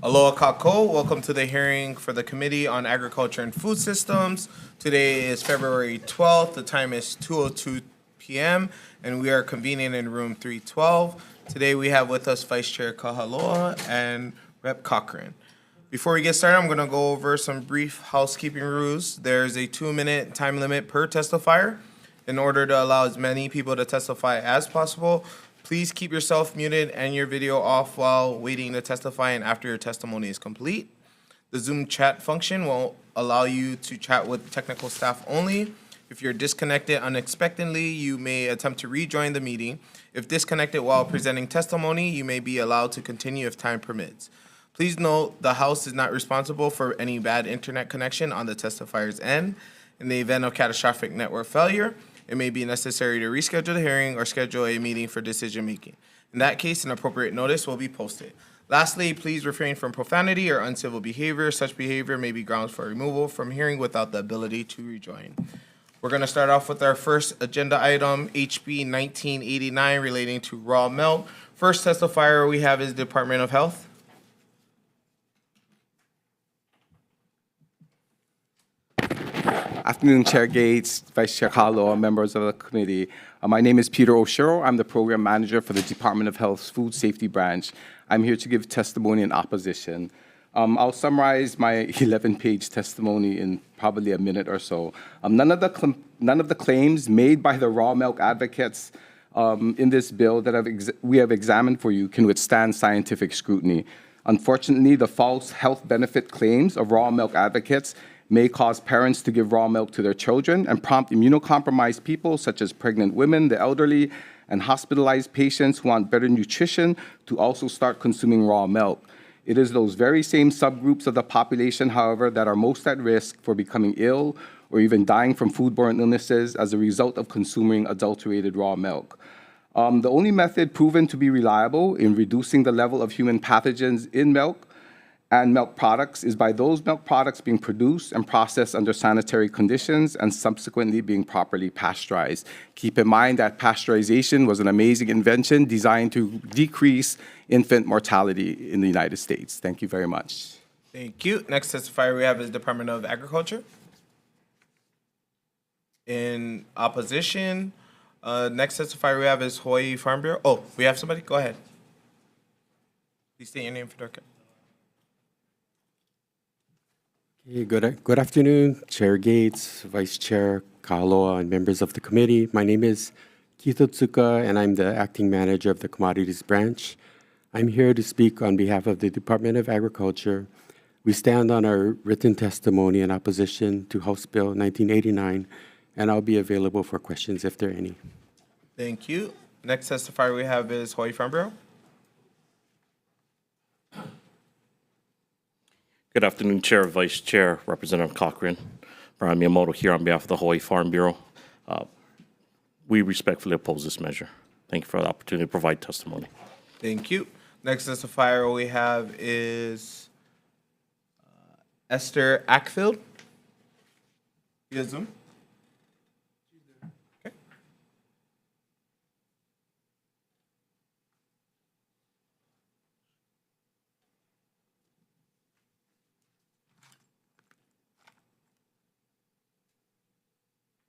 Aloha kako, welcome to the hearing for the Committee on Agriculture and Food Systems. Today is February 12th, the time is 2:02 p.m. and we are convening in room 312. Today we have with us Vice Chair Kahaloa and Rep. Cochran. Before we get started, I'm gonna go over some brief housekeeping rules. There's a 2-minute time limit per testifier. In order to allow as many people to testify as possible, please keep yourself muted and your video off while waiting to testify and after your testimony is complete. The Zoom chat function will allow you to chat with technical staff only. If you're disconnected unexpectedly, you may attempt to rejoin the meeting. If disconnected while presenting testimony, you may be allowed to continue if time permits. Please note the House is not responsible for any bad internet connection on the testifier's end. In the event of catastrophic network failure, it may be necessary to reschedule the hearing or schedule a meeting for decision making. In that case, an appropriate notice will be posted. Lastly, please refrain from profanity or uncivil behavior. Such behavior may be grounds for removal from hearing without the ability to rejoin. We're going to start off with our first agenda item, HB 1989, relating to raw milk. First testifier we have is Department of Health. Afternoon, Chair Gates, Vice Chair Kahaloa, members of the committee. My name is Peter Oshiro. I'm the program manager for the Department of Health's Food Safety Branch. I'm here to give testimony in opposition. I'll summarize my 11-page testimony in probably a minute or so. None of the claims made by the raw milk advocates in this bill that we have examined for you can withstand scientific scrutiny. Unfortunately, the false health benefit claims of raw milk advocates may cause parents to give raw milk to their children and prompt immunocompromised people such as pregnant women, the elderly, and hospitalized patients who want better nutrition to also start consuming raw milk. It is those very same subgroups of the population, however, that are most at risk for becoming ill or even dying from foodborne illnesses as a result of consuming adulterated raw milk. The only method proven to be reliable in reducing the level of human pathogens in milk and milk products is by those milk products being produced and processed under sanitary conditions and subsequently being properly pasteurized. Keep in mind that pasteurization was an amazing invention designed to decrease infant mortality in the United States. Thank you very much. Thank you. Next testifier we have is Department of Agriculture. In opposition, next testifier we have is Hawai'i Farm Bureau. Oh, we have somebody? Go ahead. Please state your name for the record. Hey, good afternoon, Chair Gates, Vice Chair Kahaloa, and members of the committee. My name is Keith Otsuka, and I'm the Acting Manager of the Commodities Branch. I'm here to speak on behalf of the Department of Agriculture. We stand on our written testimony in opposition to House Bill 1989, and I'll be available for questions if there are any. Thank you. Next testifier we have is Hawai'i Farm Bureau. Good afternoon, Chair, Vice Chair, Representative Cochran. Brian Miyamoto here on behalf of the Hawai'i Farm Bureau. We respectfully oppose this measure. Thank you for the opportunity to provide testimony. Thank you. Next testifier we have is Esther Ackfield. Via Zoom. Okay.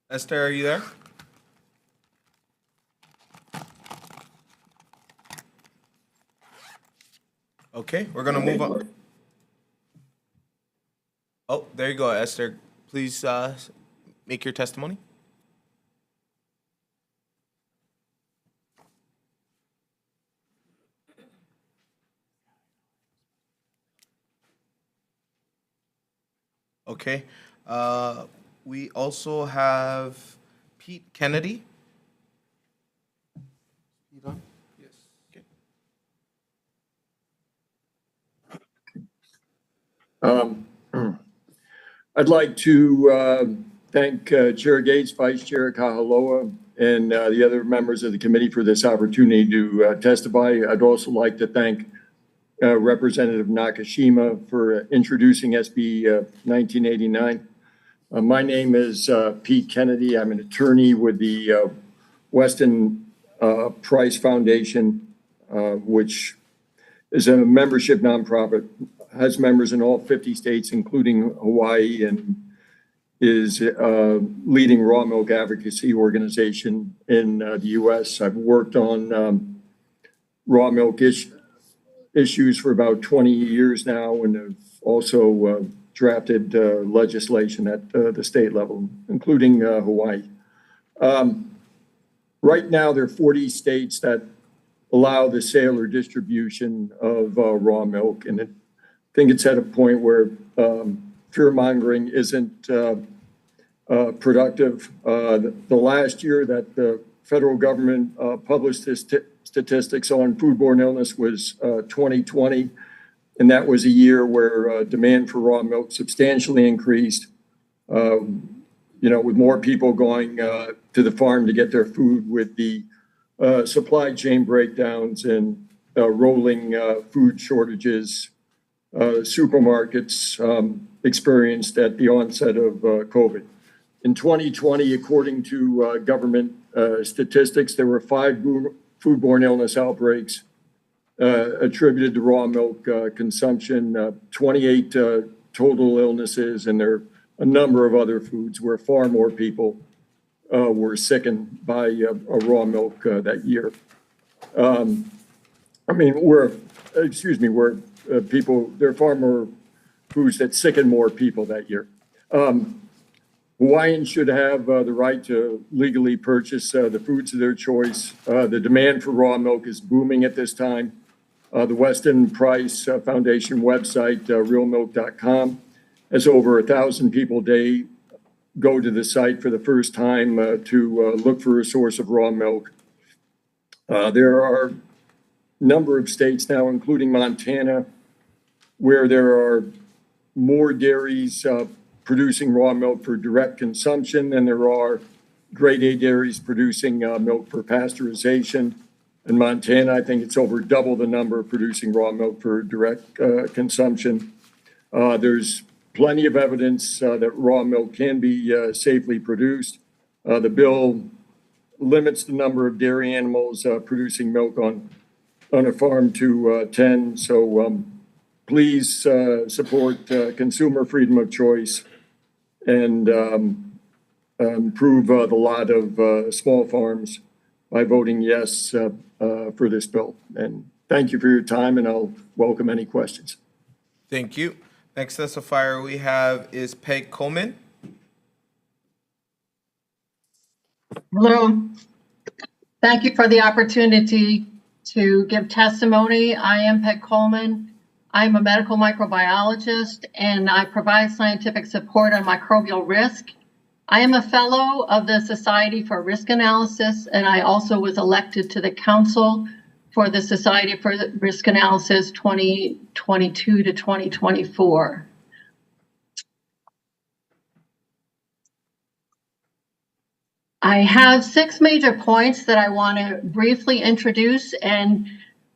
Esther, are you there? Okay, we're gonna move on. Oh, there you go, Esther. Please make your testimony. Okay. We also have Pete Kennedy. Pete on? Yes. Okay. I'd like to thank Chair Gates, Vice Chair Kahaloa, and the other members of the committee for this opportunity to testify. I'd also like to thank Representative Nakashima for introducing SB 1989. My name is Pete Kennedy. I'm an attorney with the Weston Price Foundation, which is a membership nonprofit has members in all 50 states, including Hawaii, and is leading raw milk advocacy organization in the U.S. I've worked on raw milk issues for about 20 years now, and have also drafted legislation at the state level, including Hawaii. Right now, there are 40 states that allow the sale or distribution of raw milk, and I think it's at a point where fear-mongering isn't productive. The last year that the federal government published statistics on foodborne illness was 2020, and that was a year where demand for raw milk substantially increased. With more people going to the farm to get their food, with the supply chain breakdowns and rolling food shortages supermarkets experienced at the onset of COVID. In 2020, according to government statistics, there were 5 foodborne illness outbreaks attributed to raw milk consumption, 28 total illnesses, and there are a number of other foods where far more people were sickened by raw milk that year. There are far more foods that sicken more people that year. Hawaiians should have the right to legally purchase the foods of their choice. The demand for raw milk is booming at this time. The Weston Price Foundation website, realmilk.com, has over 1,000 people a day go to the site for the first time to look for a source of raw milk. There are a number of states now, including Montana, where there are more dairies producing raw milk for direct consumption than there are grade A dairies producing milk for pasteurization. In Montana, I think it's over double the number producing raw milk for direct consumption. There's plenty of evidence that raw milk can be safely produced. The bill limits the number of dairy animals producing milk on a farm to 10. So please support consumer freedom of choice and improve the lot of small farms by voting yes for this bill. And thank you for your time, and I'll welcome any questions. Thank you. Next testifier we have is Peg Coleman. Hello. Thank you for the opportunity to give testimony. I am Peg Coleman. I'm a medical microbiologist, and I provide scientific support on microbial risk. I am a fellow of the Society for Risk Analysis, and I also was elected to the Council for the Society for Risk Analysis 2022 to 2024. I have 6 major points that I want to briefly introduce, and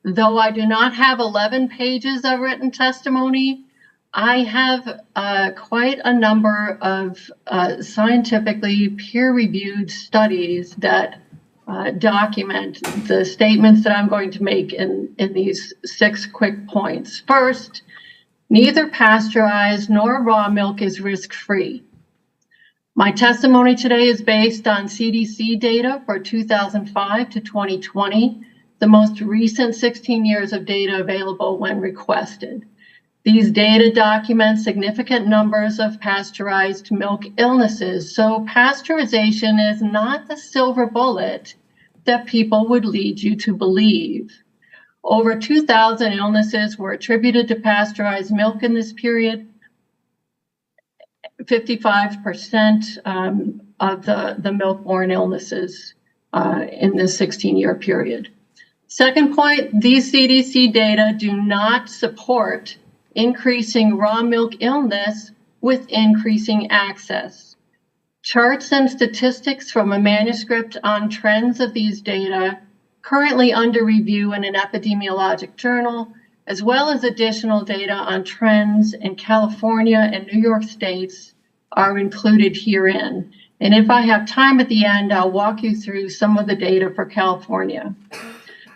though I do not have 11 pages of written testimony, I have quite a number of scientifically peer-reviewed studies that document the statements that I'm going to make in these 6 quick points. First, neither pasteurized nor raw milk is risk-free. My testimony today is based on CDC data for 2005 to 2020, the most recent 16 years of data available when requested. These data document significant numbers of pasteurized milk illnesses, so pasteurization is not the silver bullet that people would lead you to believe. Over 2,000 illnesses were attributed to pasteurized milk in this period. 55% of the milk-borne illnesses in this 16-year period. Second point, these CDC data do not support increasing raw milk illness with increasing access. Charts and statistics from a manuscript on trends of these data, currently under review in an epidemiologic journal, as well as additional data on trends in California and New York states, are included herein. And if I have time at the end, I'll walk you through some of the data for California.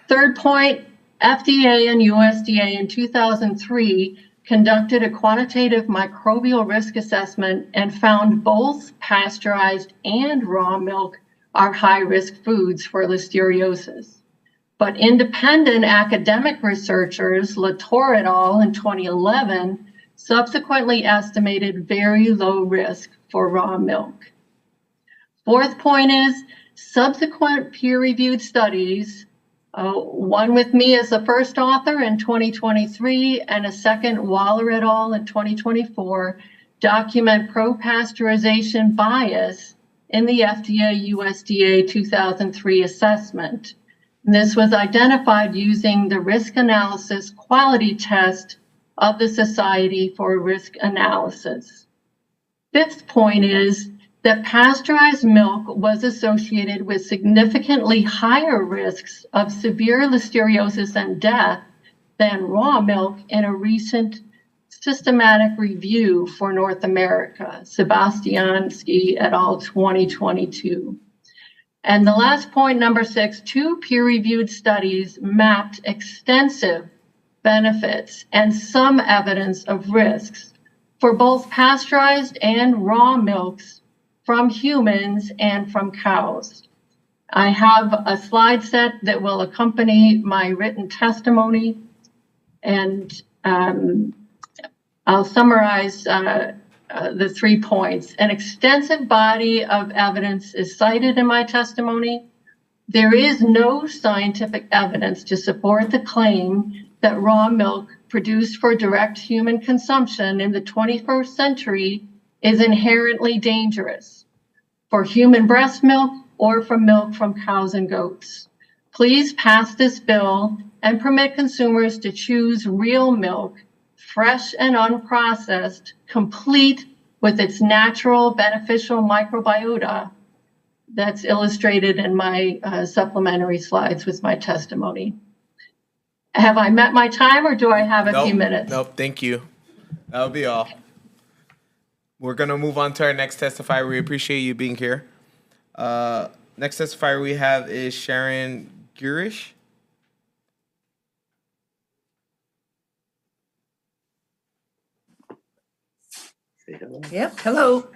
Third point, FDA and USDA in 2003 conducted a quantitative microbial risk assessment and found both pasteurized and raw milk are high-risk foods for listeriosis. But independent academic researchers, Latour et al. In 2011, subsequently estimated very low risk for raw milk. Fourth point is subsequent peer-reviewed studies, one with me as the first author in 2023 and a second, Waller et al. In 2024, document pro-pasteurization bias in the FDA-USDA 2003 assessment. This was identified using the risk analysis quality test of the Society for Risk Analysis. Fifth point is that pasteurized milk was associated with significantly higher risks of severe listeriosis and death than raw milk in a recent systematic review for North America, Sebastiansky et al. 2022. And the last point, number 6, 2 peer-reviewed studies mapped extensive benefits and some evidence of risks for both pasteurized and raw milks from humans and from cows. I have a slide set that will accompany my written testimony, and I'll summarize the 3 points. An extensive body of evidence is cited in my testimony. There is no scientific evidence to support the claim that raw milk produced for direct human consumption in the 21st century is inherently dangerous for human breast milk or from milk from cows and goats. Please pass this bill and permit consumers to choose real milk, fresh and unprocessed, complete with its natural beneficial microbiota that's illustrated in my supplementary slides with my testimony. Have I met my time, or do I have a few minutes? Nope, thank you. That'll be all. We're going to move on to our next testifier. We appreciate you being here. Next testifier we have is Sharon Gish. Yep, hello.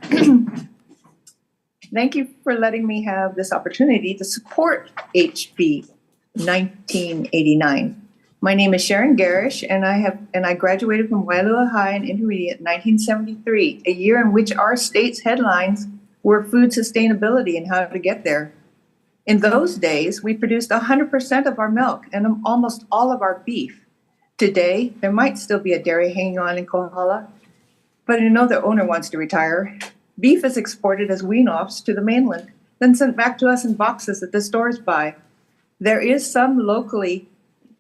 Thank you for letting me have this opportunity to support HB 1989. My name is Sharon Gish, and I graduated from Wailua High and Intermediate in 1973, a year in which our state's headlines were food sustainability and how to get there. In those days, we produced 100% of our milk and almost all of our beef. Today, there might still be a dairy hanging on in Kohala, but I know the owner wants to retire. Beef is exported as wean-offs to the mainland, then sent back to us in boxes that the stores buy. There is some locally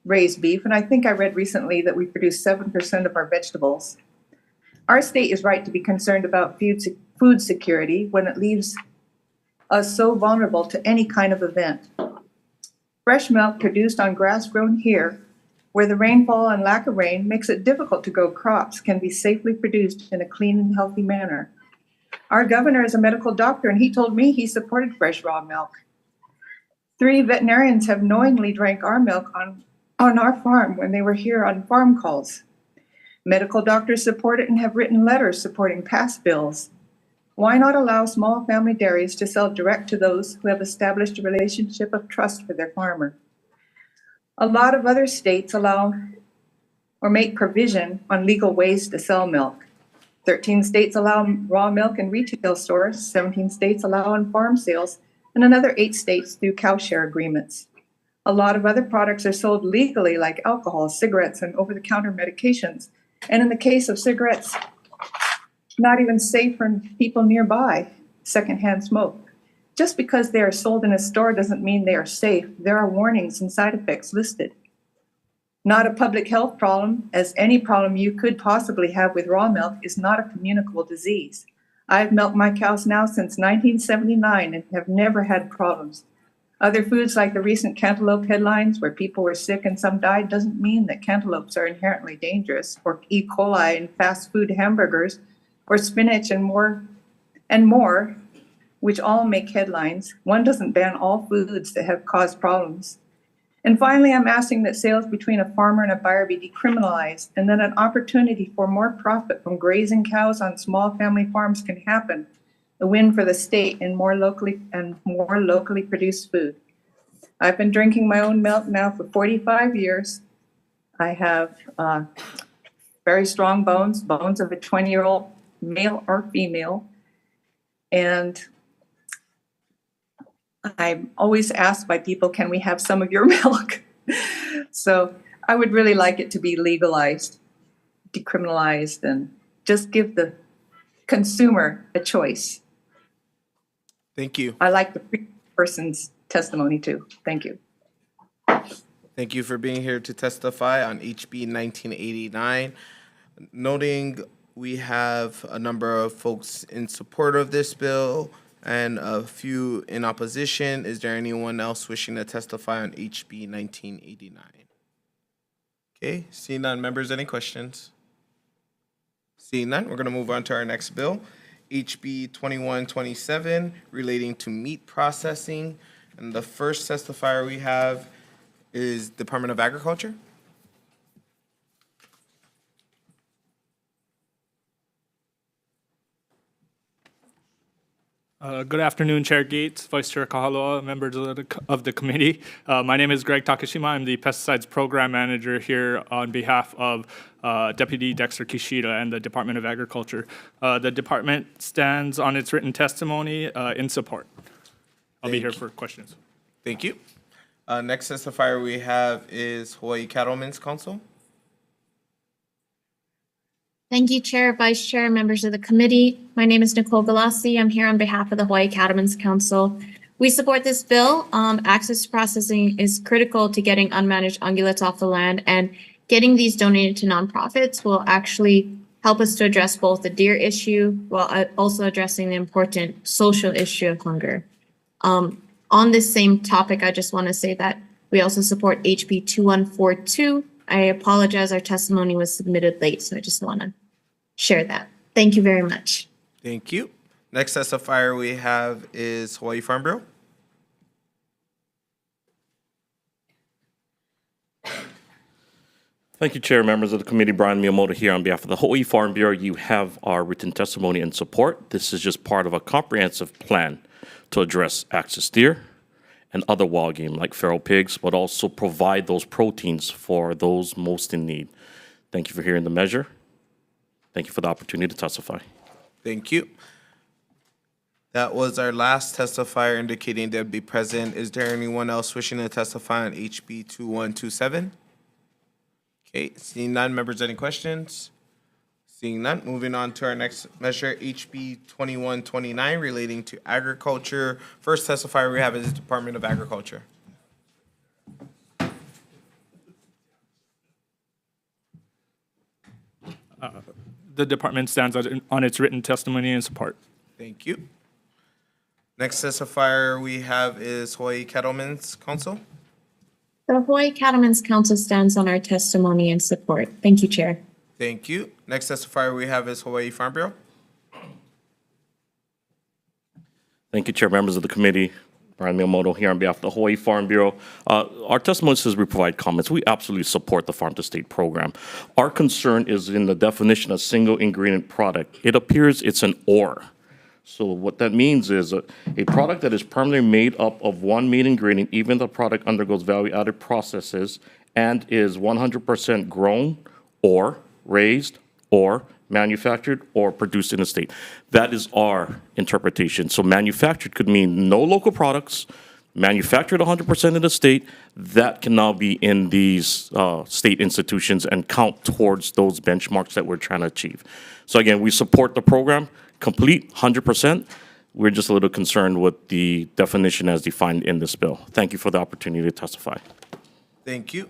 raised beef, and I think I read recently that we produce 7% of our vegetables. Our state is right to be concerned about food security when it leaves us so vulnerable to any kind of event. Fresh milk produced on grass grown here, where the rainfall and lack of rain makes it difficult to grow crops, can be safely produced in a clean and healthy manner. Our governor is a medical doctor, and he told me he supported fresh raw milk. 3 veterinarians have knowingly drank our milk on our farm when they were here on farm calls. Medical doctors support it and have written letters supporting past bills. Why not allow small family dairies to sell direct to those who have established a relationship of trust with their farmer? A lot of other states allow or make provision on legal ways to sell milk. 13 states allow raw milk in retail stores, 17 states allow on farm sales, and another 8 states through cow share agreements. A lot of other products are sold legally, like alcohol, cigarettes, and over-the-counter medications. And in the case of cigarettes, not even safe for people nearby, secondhand smoke. Just because they are sold in a store doesn't mean they are safe. There are warnings and side effects listed. Not a public health problem, as any problem you could possibly have with raw milk is not a communicable disease. I've milked my cows now since 1979 and have never had problems. Other foods like the recent cantaloupe headlines where people were sick and some died doesn't mean that cantaloupes are inherently dangerous, or E. coli in fast food hamburgers, or spinach and more, which all make headlines. One doesn't ban all foods that have caused problems. And finally, I'm asking that sales between a farmer and a buyer be decriminalized, and that an opportunity for more profit from grazing cows on small family farms can happen. A win for the state and more locally produced food. I've been drinking my own milk now for 45 years. I have very strong bones of a 20-year-old male or female. And I'm always asked by people, can we have some of your milk? So I would really like it to be legalized, decriminalized, and just give the consumer a choice. Thank you. I like the person's testimony too. Thank you. Thank you for being here to testify on HB 1989. Noting we have a number of folks in support of this bill and a few in opposition. Is there anyone else wishing to testify on HB 1989? Okay, seeing none. Members, any questions? Seeing none, we're going to move on to our next bill, HB 2127, relating to meat processing. And the first testifier we have is Department of Agriculture. Good afternoon, Chair Gates, Vice Chair Kahaloa, members of the committee. My name is Greg Takashima. I'm the Pesticides Program Manager here on behalf of Deputy Dexter Kishida and the Department of Agriculture. The department stands on its written testimony in support. I'll be here for questions. Thank you. Next testifier we have is Hawai'i Cattlemen's Council. Thank you, Chair, Vice Chair, members of the committee. My name is Nicole Galassi. I'm here on behalf of the Hawai'i Cattlemen's Council. We support this bill. Access to processing is critical to getting unmanaged ungulates off the land, and getting these donated to nonprofits will actually help us to address both the deer issue while also addressing the important social issue of hunger. On this same topic, I just want to say that we also support HB 2142. I apologize, our testimony was submitted late, so I just want to share that. Thank you very much. Thank you. Next testifier we have is Hawai'i Farm Bureau. Thank you, Chair, members of the committee. Brian Miyamoto here on behalf of the Hawai'i Farm Bureau. You have our written testimony in support. This is just part of a comprehensive plan to address axis deer and other wild game like feral pigs, but also provide those proteins for those most in need. Thank you for hearing the measure. Thank you for the opportunity to testify. Thank you. That was our last testifier indicating they'd be present. Is there anyone else wishing to testify on HB 2127? Okay, seeing none, members, any questions? Seeing none, moving on to our next measure, HB 2129, relating to agriculture. First testifier we have is the Department of Agriculture. The department stands on its written testimony in support. Thank you. Next testifier we have is Hawai'i Cattlemen's Council. The Hawai'i Cattlemen's Council stands on our testimony in support. Thank you, Chair. Thank you. Next testifier we have is Hawai'i Farm Bureau. Thank you, Chair, members of the committee. Brian Miyamoto here on behalf of the Hawai'i Farm Bureau. Our testimony says we provide comments. We absolutely support the Farm to State program. Our concern is in the definition of single ingredient product. It appears it's an or. So what that means is a product that is permanently made up of one main ingredient, even the product undergoes value-added processes and is 100% grown or raised or manufactured or produced in a state. That is our interpretation. So manufactured could mean no local products, manufactured 100% in the state. That can now be in these state institutions and count towards those benchmarks that we're trying to achieve. So again, we support the program, complete 100%. We're just a little concerned with the definition as defined in this bill. Thank you for the opportunity to testify. Thank you.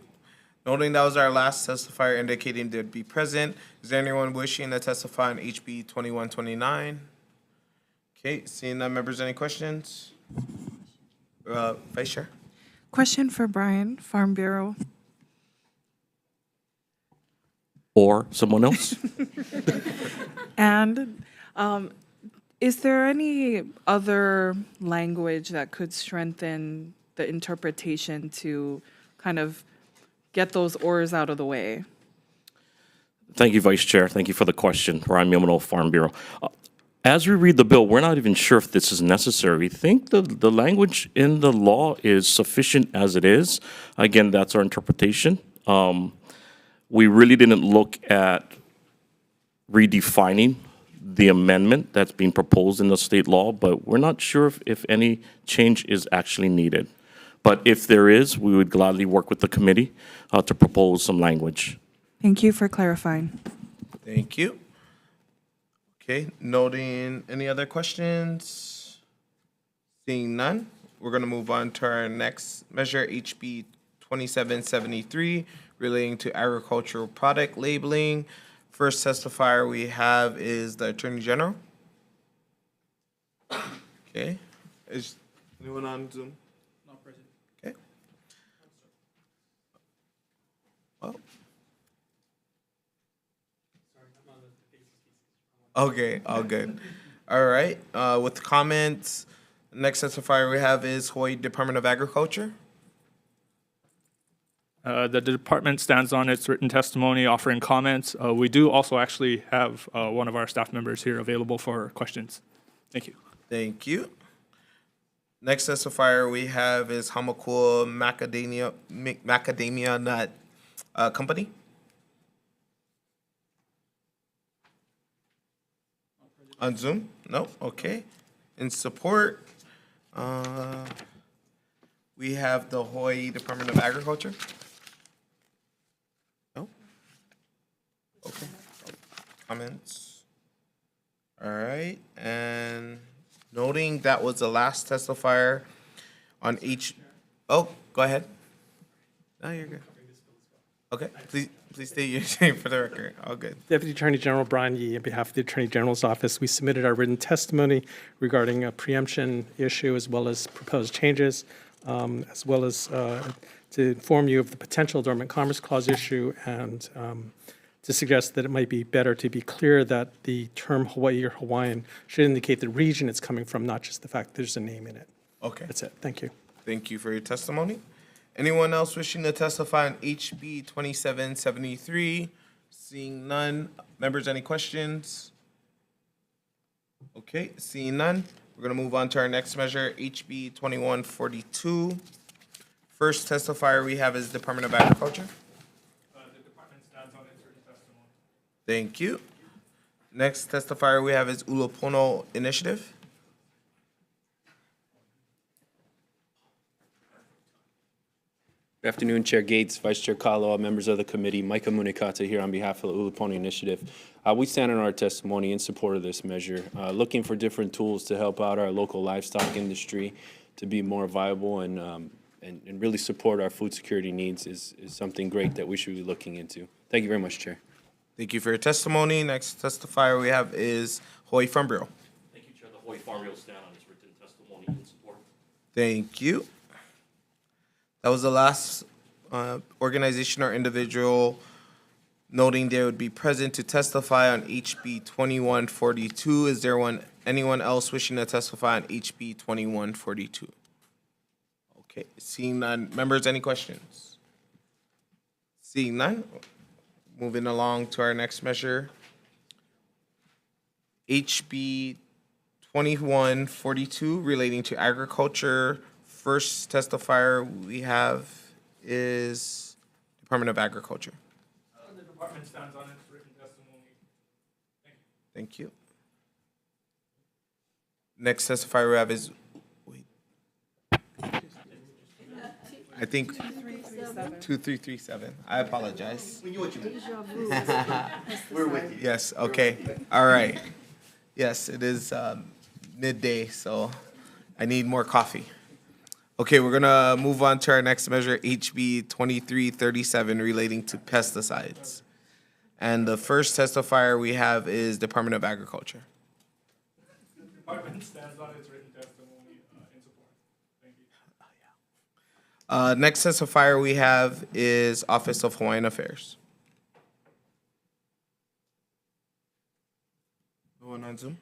Noting that was our last testifier indicating they'd be present. Is there anyone wishing to testify on HB 2129? Okay, seeing none, members, any questions? Vice Chair. Question for Brian, Farm Bureau. Or someone else? And is there any other language that could strengthen the interpretation to kind of get those ores out of the way? Thank you, Vice Chair. Thank you for the question. Brian Miyamoto, Farm Bureau. As we read the bill, we're not even sure if this is necessary. We think the language in the law is sufficient as it is. Again, that's our interpretation. We really didn't look at redefining the amendment that's being proposed in the state law, but we're not sure if any change is actually needed. But if there is, we would gladly work with the committee to propose some language. Thank you for clarifying. Thank you. Okay, noting any other questions? Seeing none, we're going to move on to our next measure, HB 2773, relating to agricultural product labeling. First testifier we have is the Attorney General. Okay, is anyone on Zoom? Not present. Okay. Oh. Okay, all good. All right, with comments, next testifier we have is Hawaii Department of Agriculture. The department stands on its written testimony, offering comments. We do also actually have one of our staff members here available for questions. Thank you. Thank you. Next testifier we have is Hamakua Macadamia Nut Company. On Zoom? No? Okay. In support, we have the Hawaii Department of Agriculture. No? Okay. Comments? All right. And noting that was the last testifier on each. Oh, go ahead. No, you're good. Okay. Please state your name for the record. All good. Deputy Attorney General Brian Yee, on behalf of the Attorney General's Office, we submitted our written testimony regarding a preemption issue as well as proposed changes, as well as to inform you of the potential Dormant Commerce Clause issue and to suggest that it might be better to be clear that the term Hawaii or Hawaiian should indicate the region it's coming from, not just the fact that there's a name in it. Okay. That's it. Thank you. Thank you for your testimony. Anyone else wishing to testify on HB 2773? Seeing none. Members, any questions? Okay, seeing none. We're going to move on to our next measure, HB 2142. First testifier we have is Department of Agriculture. The department stands on its written testimony. Thank you. Next testifier we have is Ulupono Initiative. Good afternoon, Chair Gates, Vice Chair Kaloa, members of the committee. Micah Munikata here on behalf of the Ulupono Initiative. We stand in our testimony in support of this measure, looking for different tools to help out our local livestock industry to be more viable and really support our food security needs is something great that we should be looking into. Thank you very much, Chair. Thank you for your testimony. Next testifier we have is Hawaii Farm Bureau. Thank you, Chair. The Hawaii Farm Bureau stand on its written testimony in support. Thank you. That was the last organization or individual noting they would be present to testify on HB 2142. Is there anyone else wishing to testify on HB 2142? Okay, seeing none. Members, any questions? Seeing none. Moving along to our next measure. HB 2142 relating to agriculture. First testifier we have is Department of Agriculture. The department stands on its written testimony. Thank you. Next testifier we have is, I think 2337. I apologize. We knew what you meant. We're with you. Yes, okay. All right. Yes, it is midday, so I need more coffee. Okay, we're gonna move on to our next measure, HB 2337, relating to pesticides. And the first testifier we have is Department of Agriculture. The department stands on its written testimony in support. Thank you. Next testifier we have is Office of Hawaiian Affairs. No one on Zoom?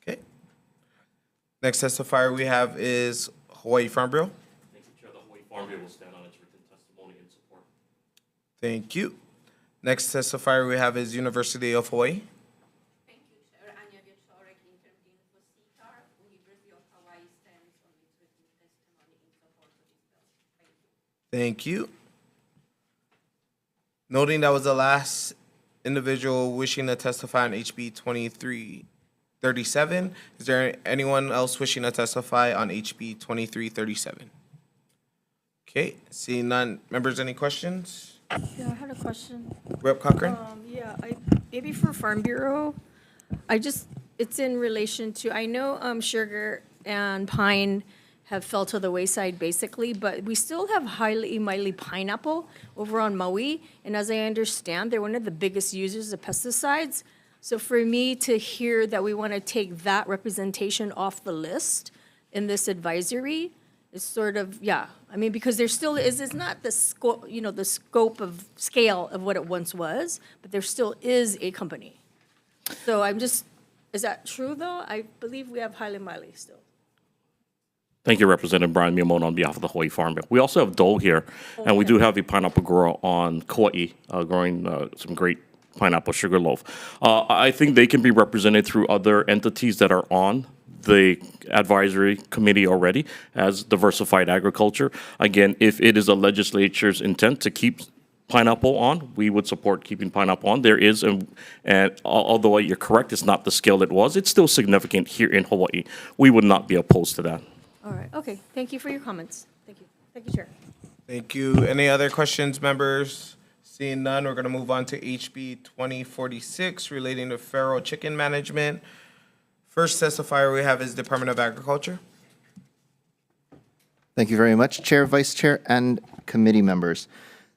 Okay. Next testifier we have is Hawaii Farm Bureau. Thank you, Chair. The Hawaii Farm Bureau will stand on its written Thank you. Next testifier we have is University of Hawaii. Thank you. Noting that was the last individual wishing to testify on HB 2337, is there anyone else wishing to testify on HB 2337? Okay, seeing none. Members, any questions? Yeah, I had a question. Rep. Cochran? Maybe for Farm Bureau, it's in relation to, I know sugar and pine have fell to the wayside basically, but we still have highly pineapple over on Maui. And as I understand, they're one of the biggest users of pesticides. So for me to hear that we want to take that representation off the list in this advisory is sort of, yeah. I mean, because there still is, it's not the scope, the scale of what it once was, but there still is a company. So is that true though? I believe we have Haile Maile still. Thank you, Representative Brian Miyamoto, on behalf of the Hawaii Farm Bill. We also have Dole here, and we do have a pineapple grower on Kauai growing some great pineapple sugar loaf. I think they can be represented through other entities that are on the advisory committee already as diversified agriculture. Again, if it is a legislature's intent to keep pineapple on, we would support keeping pineapple on. There is, and although you're correct, it's not the scale it was, it's still significant here in Hawaii. We would not be opposed to that. All right, okay. Thank you for your comments. Thank you. Thank you, Chair. Thank you. Any other questions, members? Seeing none, we're going to move on to HB 2046 relating to feral chicken management. First testifier we have is Department of Agriculture. Thank you very much, Chair, Vice Chair, and committee members.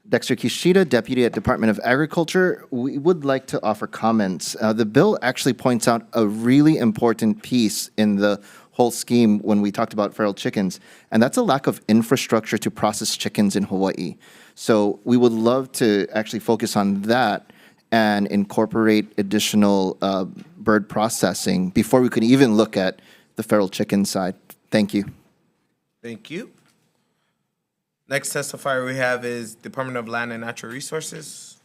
Dexter Kishida, Deputy at Department of Agriculture. We would like to offer comments. The bill actually points out a really important piece in the whole scheme when we talked about feral chickens, and that's a lack of infrastructure to process chickens in Hawaii. So we would love to actually focus on that and incorporate additional bird processing before we could even look at the feral chicken side. Thank you. Thank you. Next testifier we have is Department of Land and Natural Resources.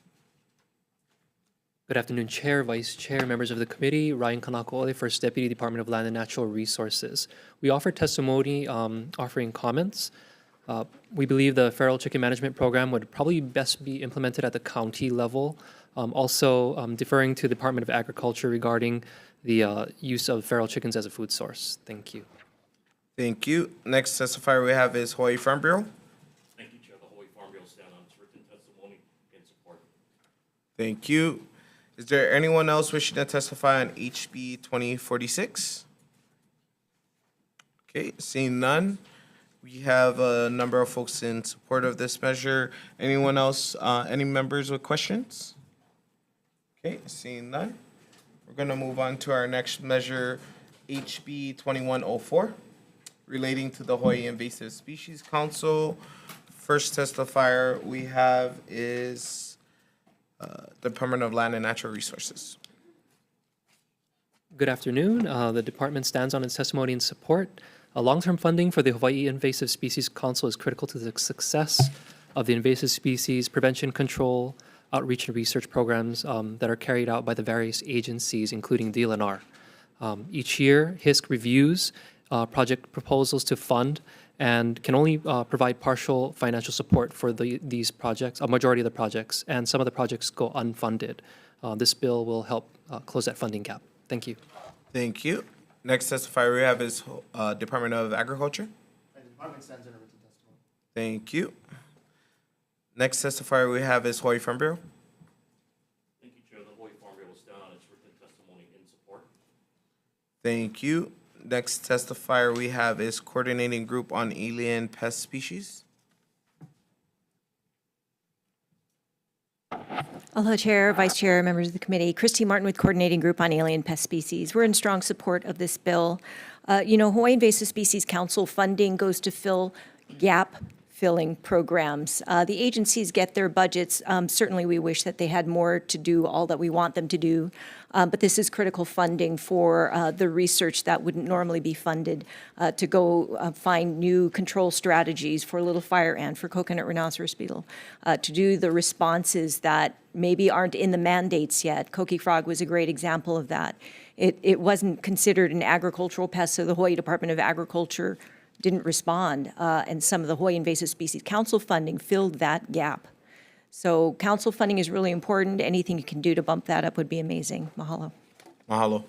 Good afternoon, Chair, Vice Chair, members of the committee. Ryan Kanakaole, First Deputy, Department of Land and Natural Resources. We offer testimony offering comments. We believe the feral chicken management program would probably best be implemented at the county level. Also deferring to the Department of Agriculture regarding the use of feral chickens as a food source. Thank you. Thank you. Next testifier we have is Hawaii Farm Bureau. Thank you, Chair. The Hawaii Farm Bill stands on its written testimony in support. Thank you. Is there anyone else wishing to testify on HB 2046? Okay, seeing none. We have a number of folks in support of this measure. Anyone else, any members with questions? Okay, seeing none. We're going to move on to our next measure, HB 2104, relating to the Hawaii Invasive Species Council. First testifier we have is Department of Land and Natural Resources. Good afternoon. The department stands on its testimony in support. Long-term funding for the Hawaii Invasive Species Council is critical to the success of the invasive species prevention, control, outreach, and research programs that are carried out by the various agencies, including DLNR. Each year, HISC reviews project proposals to fund and can only provide partial financial support for these projects, a majority of the projects, and some of the projects go unfunded. This bill will help close that funding gap. Thank you. Thank you. Next testifier we have is Department of Agriculture. The department stands on a written testimony. Thank you. Next testifier we have is Hawaii Farm Bureau. Thank you, Chair. The Hawaii Farm Bill will stand on its written testimony in support. Thank you. Next testifier we have is Coordinating Group on Alien Pest Species. Aloha, Chair, Vice Chair, members of the committee. Christy Martin with Coordinating Group on Alien Pest Species. We're in strong support of this bill. Hawaii Invasive Species Council funding goes to fill filling programs. The agencies get their budgets. Certainly, we wish that they had more to do all that we want them to do, but this is critical funding for the research that wouldn't normally be funded to go find new control strategies for little fire ant, for coconut rhinoceros beetle, to do the responses that maybe aren't in the mandates yet. Coqui frog was a great example of that. It wasn't considered an agricultural pest, so the Hawaii Department of Agriculture didn't respond, and some of the Hawaii Invasive Species Council funding filled that gap. So council funding is really important. Anything you can do to bump that up would be amazing. Mahalo. Mahalo.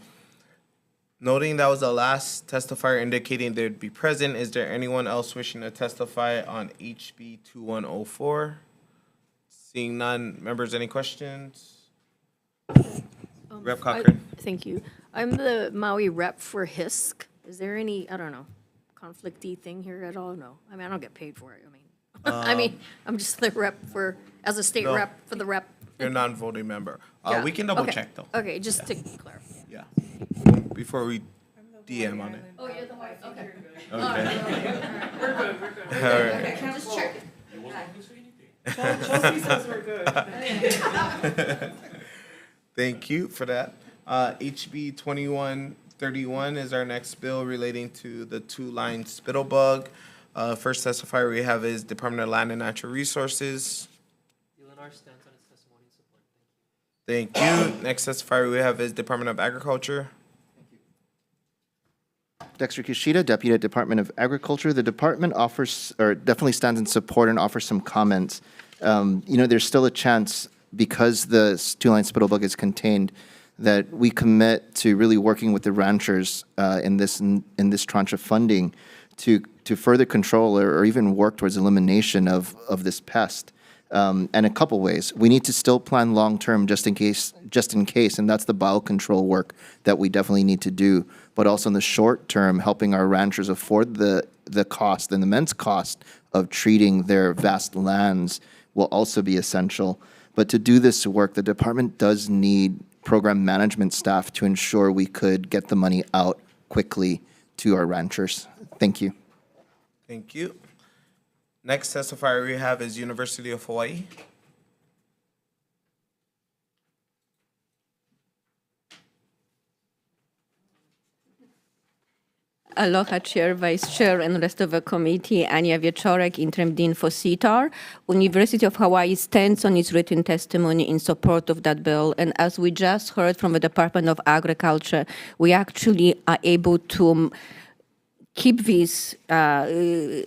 Noting that was the last testifier indicating they'd be present, is there anyone else wishing to testify on HB 2104? Seeing none, members, any questions? Rep. Cocker. Thank you. I'm the Maui rep for HISC. Is there any, I don't know, conflict-y thing here at all? No. I mean, I don't get paid for it. I mean, I'm just the rep for, as a state No. rep for the rep. You're a non-voting member. Yeah. We can double Okay. check though. Okay, just to clarify. Yeah. Before we DM on it. Oh, you're the white, okay. Okay. We're good, we're good. All right. Okay, just check it. Chelsea says we're good. Thank you for that. HB 2131 is our next bill relating to the two-line spittle bug. First testifier we have is Department of Land and Natural Resources. UNR stands on its testimony and support. Thank you. Next testifier we have is Department of Agriculture. Dexter Kishida, Deputy at Department of Agriculture. The department offers, or definitely stands in support and offers some comments. There's still a chance, because the two-line spittle bug is contained, that we commit to really working with the ranchers in this tranche of funding to further control or even work towards elimination of this pest. And a couple ways. We need to still plan long-term just in case, and that's the biocontrol work that we definitely need to do. But also in the short term, helping our ranchers afford the cost, and immense cost of treating their vast lands will also be essential. But to do this work, the department does need program management staff to ensure we could get the money out quickly to our ranchers. Thank you. Thank you. Next testifier we have is University of Hawaii. Aloha Chair, Vice Chair, and rest of the committee. Ania Wieczorek, Interim Dean for CETAR. University of Hawaii stands on its written testimony in support of that bill. And as we just heard from the Department of Agriculture, we actually are able to keep these, to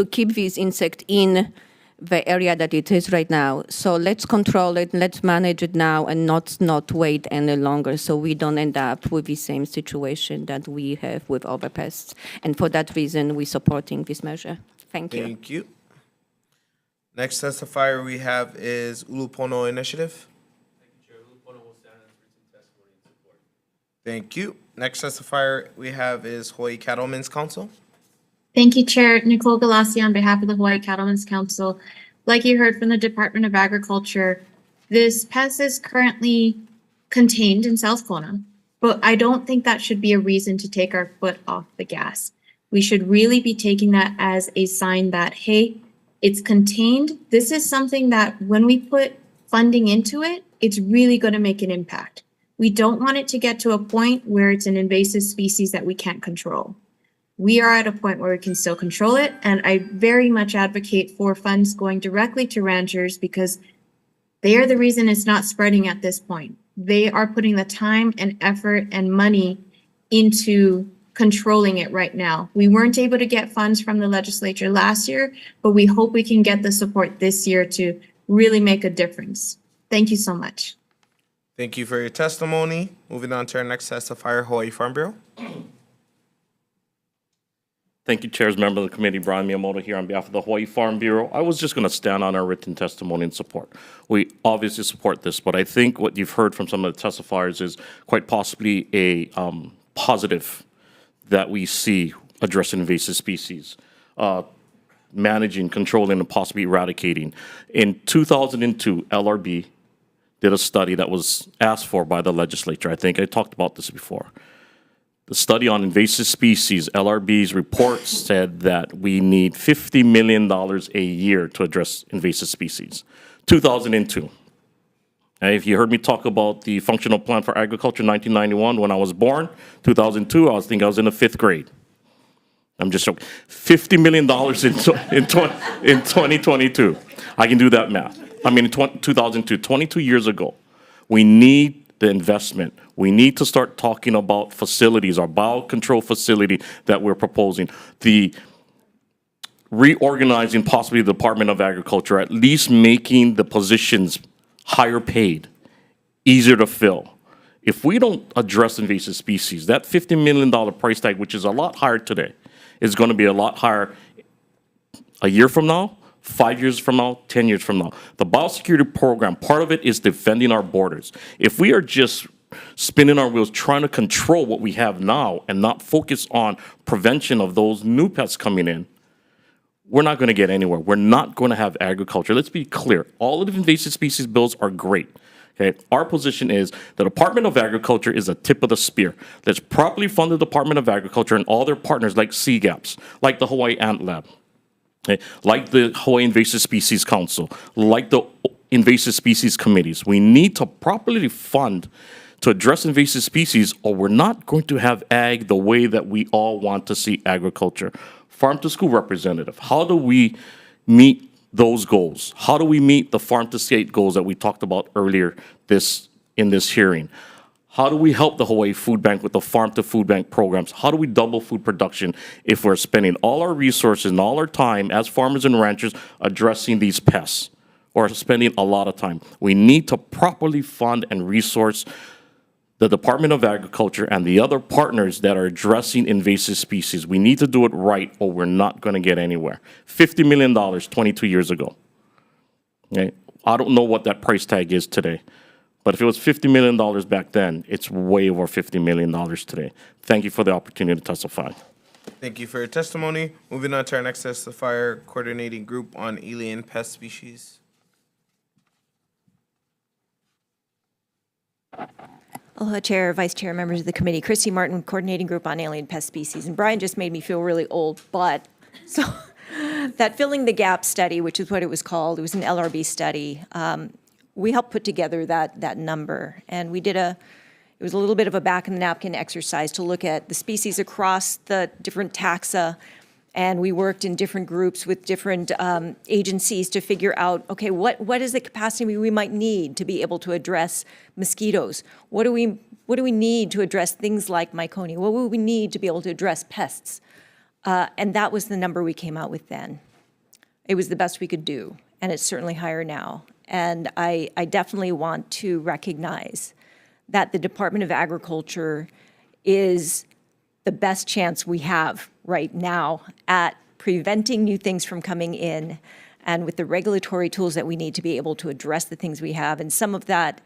keep these insects in the area that it is right now. So let's control it, let's manage it now, and not wait any longer, so we don't end up with the same situation that we have with other pests. And for that reason, we're supporting this measure. Thank you. Thank you. Next testifier we have is Ulupono Initiative. Thank you. Next testifier we have is Hawaii Cattlemen's Council. Thank you, Chair. Nicole Galassi on behalf of the Hawaii Cattlemen's Council. Like you heard from the Department of Agriculture, this pest is currently contained in South Kona, but I don't think that should be a reason to take our foot off the gas. We should really be taking that as a sign that, hey, it's contained. This is something that when we put funding into it, it's really going to make an impact. We don't want it to get to a point where it's an invasive species that we can't control. We are at a point where we can still control it, and I very much advocate for funds going directly to ranchers because they are the reason it's not spreading at this point. They are putting the time and effort and money into controlling it right now. We weren't able to get funds from the legislature last year, but we hope we can get the support this year to really make a difference. Thank you so much. Thank you for your testimony. Moving on to our next testifier, Hawaii Farm Bureau. Thank you, Chairs, member of the committee, Brian Miyamoto here on behalf of the Hawaii Farm Bureau. I was just going to stand on our written testimony and support. We obviously support this, but I think what you've heard from some of the testifiers is quite possibly a positive that we see addressing invasive species, managing, controlling, and possibly eradicating. In 2002, LRB did a study that was asked for by the legislature. I think I talked about this before. The study on invasive species, LRB's report said that we need $50 million a year to address invasive species. 2002. And if you heard me talk about the functional plan for agriculture in 1991 when I was born, 2002, I think I was in the 5th grade. I'm just joking. $50 million in 2022. I can do that math. I mean, in 2002, 22 years ago. We need the investment. We need to start talking about facilities, our biocontrol facility that we're proposing, the reorganizing possibly the Department of Agriculture, at least making the positions higher paid, easier to fill. If we don't address invasive species, that $50 million price tag, which is a lot higher today, is going to be a lot higher a year from now, 5 years from now, 10 years from now. The biosecurity program, part of it is defending our borders. If we are just spinning our wheels trying to control what we have now and not focus on prevention of those new pests coming in, we're not going to get anywhere. We're not going to have agriculture. Let's be clear. All of the invasive species bills are great. Okay? Our position is the Department of Agriculture is the tip of the spear. Let's properly fund the Department of Agriculture and all their partners like CGAPs, like the Hawaii Ant Lab, okay? Like the Hawaii Invasive Species Council, like the Invasive Species Committees. We need to properly fund to address invasive species, or we're not going to have ag the way that we all want to see agriculture. Farm to school representative, how do we meet those goals? How do we meet the farm to state goals that we talked about earlier in this hearing? How do we help the Hawaii Food Bank with the farm to food bank programs? How do we double food production if we're spending all our resources and all our time as farmers and ranchers addressing these pests, or spending a lot of time? We need to properly fund and resource the Department of Agriculture and the other partners that are addressing invasive species. We need to do it right, or we're not going to get anywhere. $50 million 22 years ago. Okay? I don't know what that price tag is today, but if it was $50 million back then, it's way over $50 million today. Thank you for the opportunity to testify. Thank you for your testimony. Moving on to our next testifier, coordinating group on alien pest species. Aloha, Chair, Vice Chair, members of the committee. Christy Martin, Coordinating Group on Alien Pest Species. And Brian just made me feel really old, but so that Filling the Gap study, which is what it was called, it was an LRB study. We helped put together that number, and we did it was a little bit of a back in the napkin exercise to look at the species across the different taxa. And we worked in different groups with different agencies to figure out, okay, what is the capacity we might need to be able to address mosquitoes? What do we need to address things like Myconi? What would we need to be able to address pests? And that was the number we came out with then. It was the best we could do, and it's certainly higher now. And I definitely want to recognize that the Department of Agriculture is the best chance we have right now at preventing new things from coming in, and with the regulatory tools that we need to be able to address the things we have. And some of that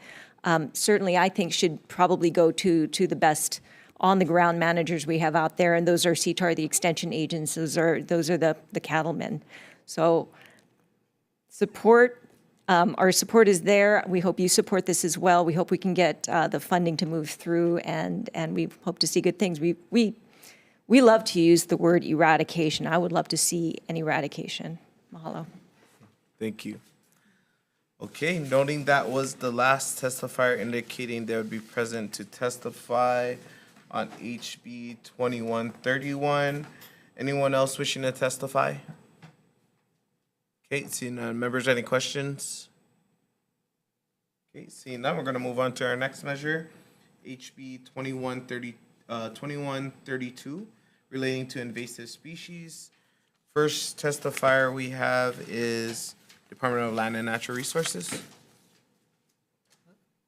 certainly I think should probably go to the best on-the-ground managers we have out there, and those are CTAR, the extension agents, those are the cattlemen. So support, our support is there. We hope you support this as well. We hope we can get the funding to move through, and we hope to see good things. We love to use the word eradication. I would love to see an eradication. Mahalo. Thank you. Okay, noting that was the last testifier indicating they would be present to testify on HB 2131. Anyone else wishing to testify? Okay, seeing none. Members, any questions? Okay, seeing none, we're going to move on to our next measure, HB 2132, relating to invasive species. First testifier we have is Department of Land and Natural Resources.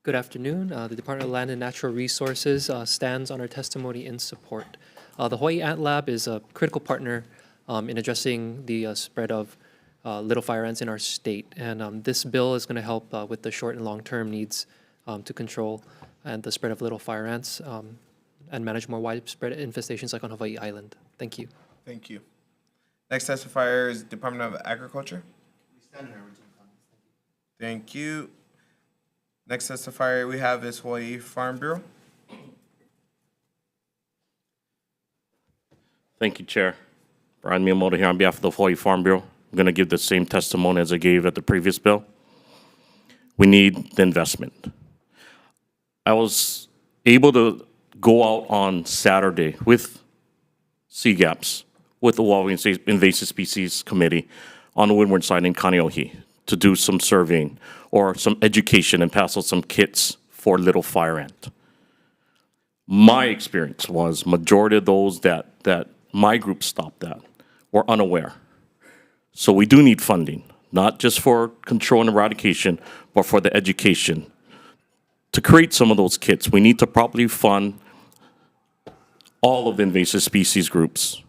Good afternoon. The Department of Land and Natural Resources stands on our testimony in support. The Hawaii Ant Lab is a critical partner in addressing the spread of little fire ants in our state. And this bill is going to help with the short and long-term needs to control and the spread of little fire ants and manage more widespread infestations like on Hawaii Island. Thank you. Thank you. Next testifier is Department of Agriculture. We stand in our original comments. Thank you. Next testifier we have is Hawaii Farm Bureau. Thank you, Chair. Brian Miyamoto here on behalf of the Hawaii Farm Bureau. I'm going to give the same testimony as I gave at the previous bill. We need the investment. I was able to go out on Saturday with CGAPs, with the Hawaii Invasive Species Committee on the windward side in Kaneohe to do some surveying or some education and pass out some kits for little fire ant. My experience was majority of those that my group stopped at were unaware. So we do need funding, not just for control and eradication, but for the education. To create some of those kits, we need to properly fund all of the invasive species groups.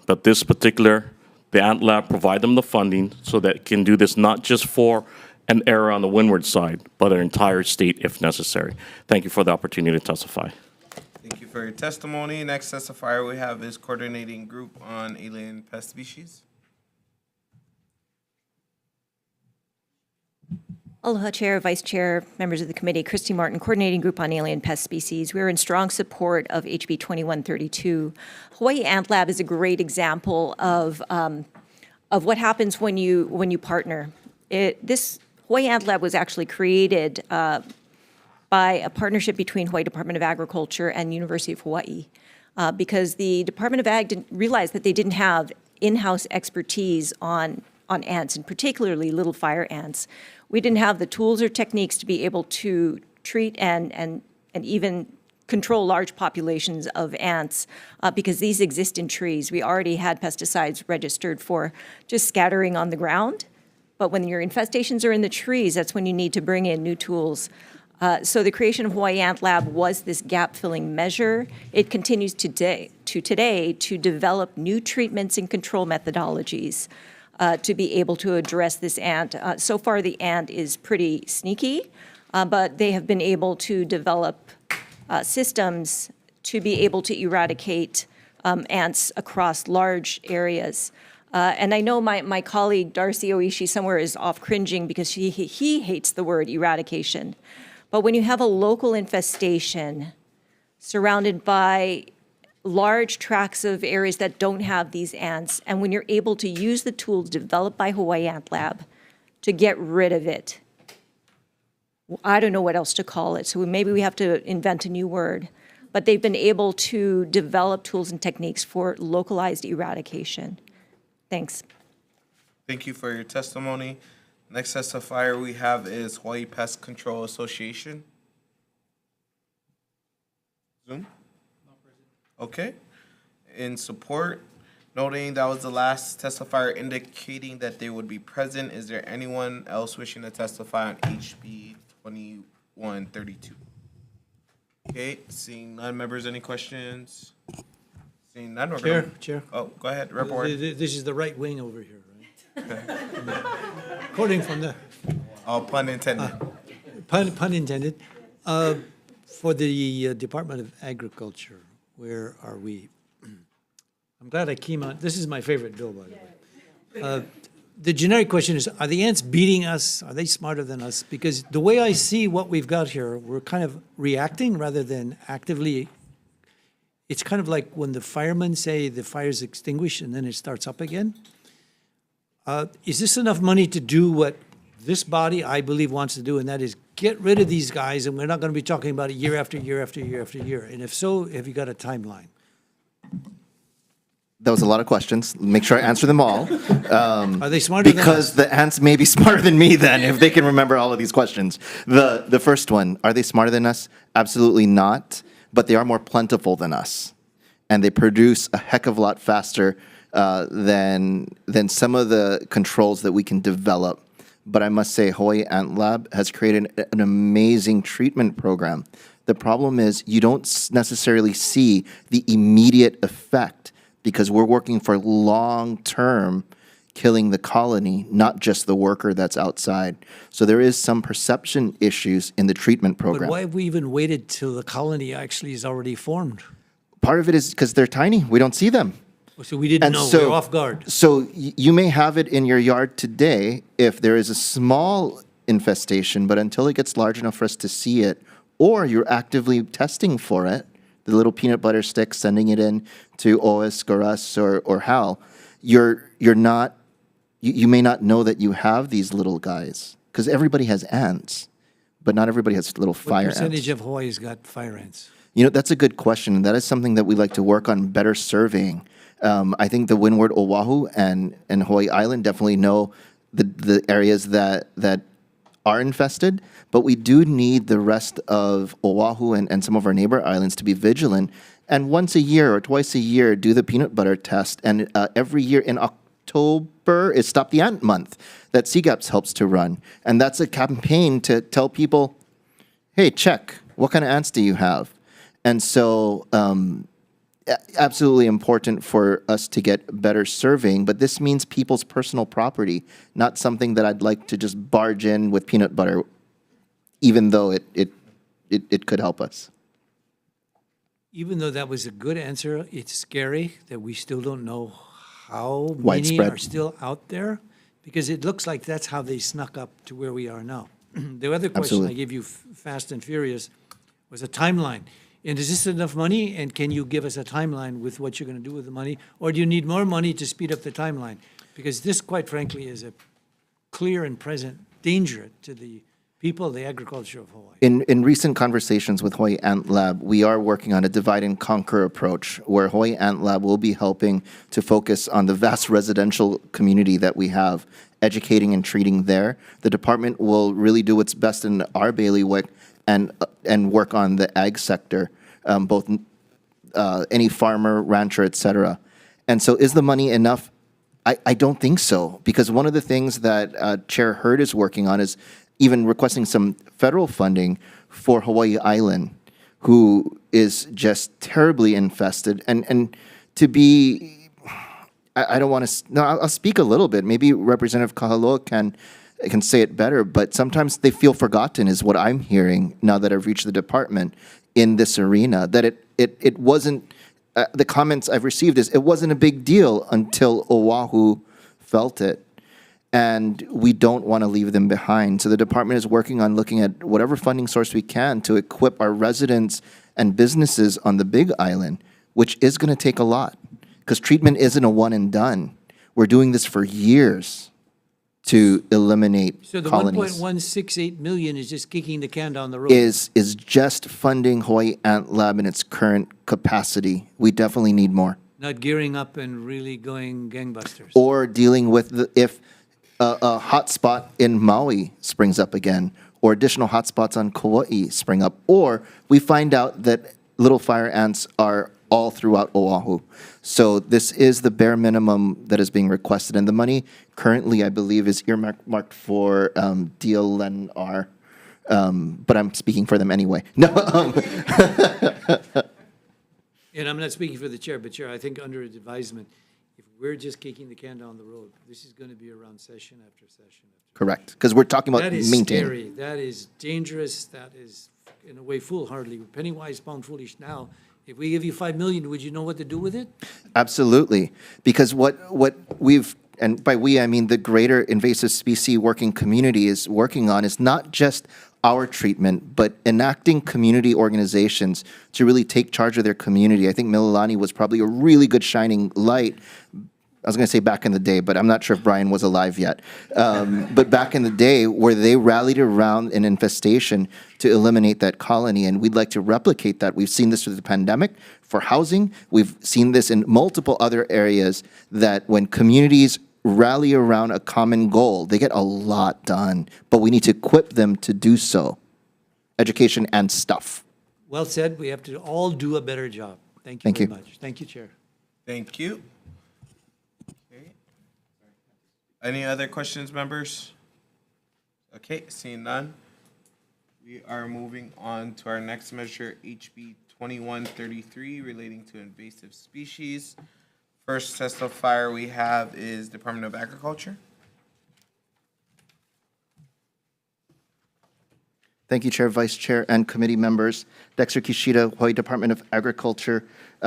But this particular, the Ant Lab provide them the funding so that it can do this not just for an area on the windward side, but an entire state if necessary. Thank you for the opportunity to testify. Thank you for your testimony. Next testifier we have is Coordinating Group on Alien Pest Species. Aloha, Chair, Vice Chair, members of the committee. Christy Martin, Coordinating Group on Alien Pest Species. We're in strong support of HB 2132. Hawaii Ant Lab is a great example of what happens when you partner. This Hawaii Ant Lab was actually created by a partnership between Hawaii Department of Agriculture and University of Hawaii because the Department of Ag didn't realize that they didn't have in-house expertise on ants, and particularly little fire ants. We didn't have the tools or techniques to be able to treat and even control large populations of ants because these exist in trees. We already had pesticides registered for just scattering on the ground, but when your infestations are in the trees, that's when you need to bring in new tools. So the creation of Hawaii Ant Lab was this gap-filling measure. It continues today to develop new treatments and control methodologies to be able to address this ant. So far, the ant is pretty sneaky, but they have been able to develop systems to be able to eradicate ants across large areas. And I know my colleague Darcy Oishi somewhere is off cringing because he hates the word eradication. But when you have a local infestation surrounded by large tracts of areas that don't have these ants, and when you're able to use the tools developed by Hawaii Ant Lab to get rid of it, I don't know what else to call it, so maybe we have to invent a new word, but they've been able to develop tools and techniques for localized eradication. Thanks. Thank you for your testimony. Next testifier we have is Hawaii Pest Control Association. Zoom? Okay. In support, noting that was the last testifier indicating that they would be present, is there anyone else wishing to testify on HB 2132? Okay, seeing none, members, any questions? Seeing none, we're gonna... Chair. Oh, go ahead, report. This is the right wing over here, right? Quoting from the... Oh, pun intended. Pun intended. For the Department of Agriculture, where are we? I'm glad I came on. This is my favorite bill, by the way. The generic question is, are the ants beating us? Are they smarter than us? Because the way I see what we've got here, we're kind of reacting rather than actively. It's kind of like when the firemen say the fire's extinguished and then it starts up again. Is this enough money to do what this body, I believe, wants to do, and that is get rid of these guys, and we're not going to be talking about it year after year after year after year? And if so, have you got a timeline? That was a lot of questions. Make sure I answer them all. Are they smarter than us? Because the ants may be smarter than me then, if they can remember all of these questions. The first one, are they smarter than us? Absolutely not, but they are more plentiful than us. And they produce a heck of a lot faster than some of the controls that we can develop. But I must say, Hawaii Ant Lab has created an amazing treatment program. The problem is you don't necessarily see the immediate effect because we're working for long-term killing the colony, not just the worker that's outside. So there is some perception issues in the treatment program. But why have we even waited till the colony actually is already formed? Part of it is because they're tiny. We don't see them. So we didn't know. We're off guard. So you may have it in your yard today if there is a small infestation, but until it gets large enough for us to see it, or you're actively testing for it, the little peanut butter stick, sending it in to OS, Goras, or HAL, you may not know that you have these little guys, because everybody has ants, but not everybody has little fire What percentage ants. of Hawaii's got fire ants? That's a good question. That is something that we like to work on better surveying. I think the Windward Oahu and Hawaii Island definitely know the areas that are infested, but we do need the rest of Oahu and some of our neighbor islands to be vigilant. And once a year or twice a year, do the peanut butter test. And every year in October is Stop the Ant Month that CGAPS helps to run. And that's a campaign to tell people, hey, check, what kind of ants do you have? And so absolutely important for us to get better surveying, but this means people's personal property, not something that I'd like to just barge in with peanut butter, even though it could help us. Even though that was a good answer, it's scary that we still don't know how many Widespread. are still out there, because it looks like that's how they snuck up to where we are now. The other question Absolutely. I gave you, fast and furious, was a timeline. And is this enough money? And can you give us a timeline with what you're going to do with the money? Or do you need more money to speed up the timeline? Because this, quite frankly, is a clear and present danger to the people, the agriculture of Hawaii. In recent conversations with Hawaii Ant Lab, we are working on a divide and conquer approach where Hawaii Ant Lab will be helping to focus on the vast residential community that we have, educating and treating there. The department will really do its best in our bailiwick and work on the ag sector, both any farmer, rancher, et cetera. And so is the money enough? I don't think so, because one of the things that Chair Hurd is working on is even requesting some federal funding for Hawaii Island, who is just terribly infested. And to be, I don't want to, no, I'll speak a little bit. Maybe Representative Kahaloa can say it better, but sometimes they feel forgotten is what I'm hearing now that I've reached the department in this arena, that it wasn't, the comments I've received is it wasn't a big deal until Oahu felt it. And we don't want to leave them behind. So the department is working on looking at whatever funding source we can to equip our residents and businesses on the Big Island, which is going to take a lot, because treatment isn't a one and done. We're doing this for years to eliminate So the colonies. 1.168 million is just kicking the can down the road. Is just funding Hawaii Ant Lab in its current capacity. We definitely need more. Not gearing up and really going gangbusters. Or dealing with if a hotspot in Maui springs up again, or additional hotspots on Kauai spring up, or we find out that little fire ants are all throughout Oahu. So this is the bare minimum that is being requested, and the money currently, I believe, is earmarked for DLNR, but I'm speaking for them anyway. No. And I'm not speaking for the chair, but Chair, I think under advisement, if we're just kicking the can down the road, this is going to be around session after session. Correct, because we're talking about That is maintaining. scary. That is dangerous. That is, in a way, foolhardy. Penny wise, pound foolish now. If we give you 5 million, would you know what to do with it? Absolutely, because what we've, and by we I mean the greater invasive species working community is working on is not just our treatment, but enacting community organizations to really take charge of their community. I think Mililani was probably a really good shining light. I was going to say back in the day, but I'm not sure if Brian was alive yet. But back in the day, where they rallied around an infestation to eliminate that colony, and we'd like to replicate that. We've seen this through the pandemic for housing. We've seen this in multiple other areas, that when communities rally around a common goal, they get a lot done, but we need to equip them to do so. Education and stuff. Well said. We have to all do a better job. Thank you Thank very you. much. Thank you, Chair. Thank you. Okay. Any other questions, members? Okay, seeing none. We are moving on to our next measure, HB 2133, relating to invasive species. First testifier we have is Department of Agriculture. Thank you, Chair, Vice Chair, and committee members. Dexter Kishida, Hawaii Department of Agriculture.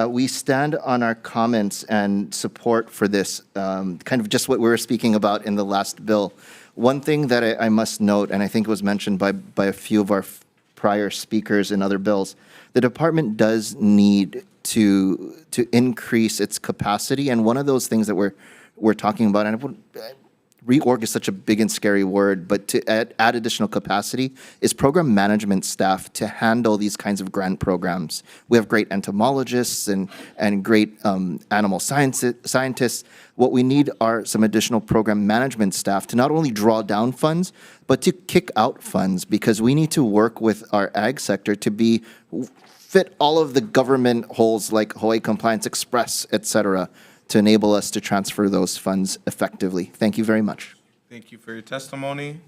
We stand on our comments and support for this, kind of just what we were speaking about in the last bill. One thing that I must note, and I think it was mentioned by a few of our prior speakers in other bills, the department does need to increase its capacity. And one of those things that we're talking about, and I would, reorg is such a big and scary word, but to add additional capacity is program management staff to handle these kinds of grant programs. We have great entomologists and great animal scientists. What we need are some additional program management staff to not only draw down funds, but to kick out funds, because we need to work with our ag sector to fit all of the government holes like Hawaii Compliance Express, et cetera, to enable us to transfer those funds effectively. Thank you very much. Thank you for your testimony.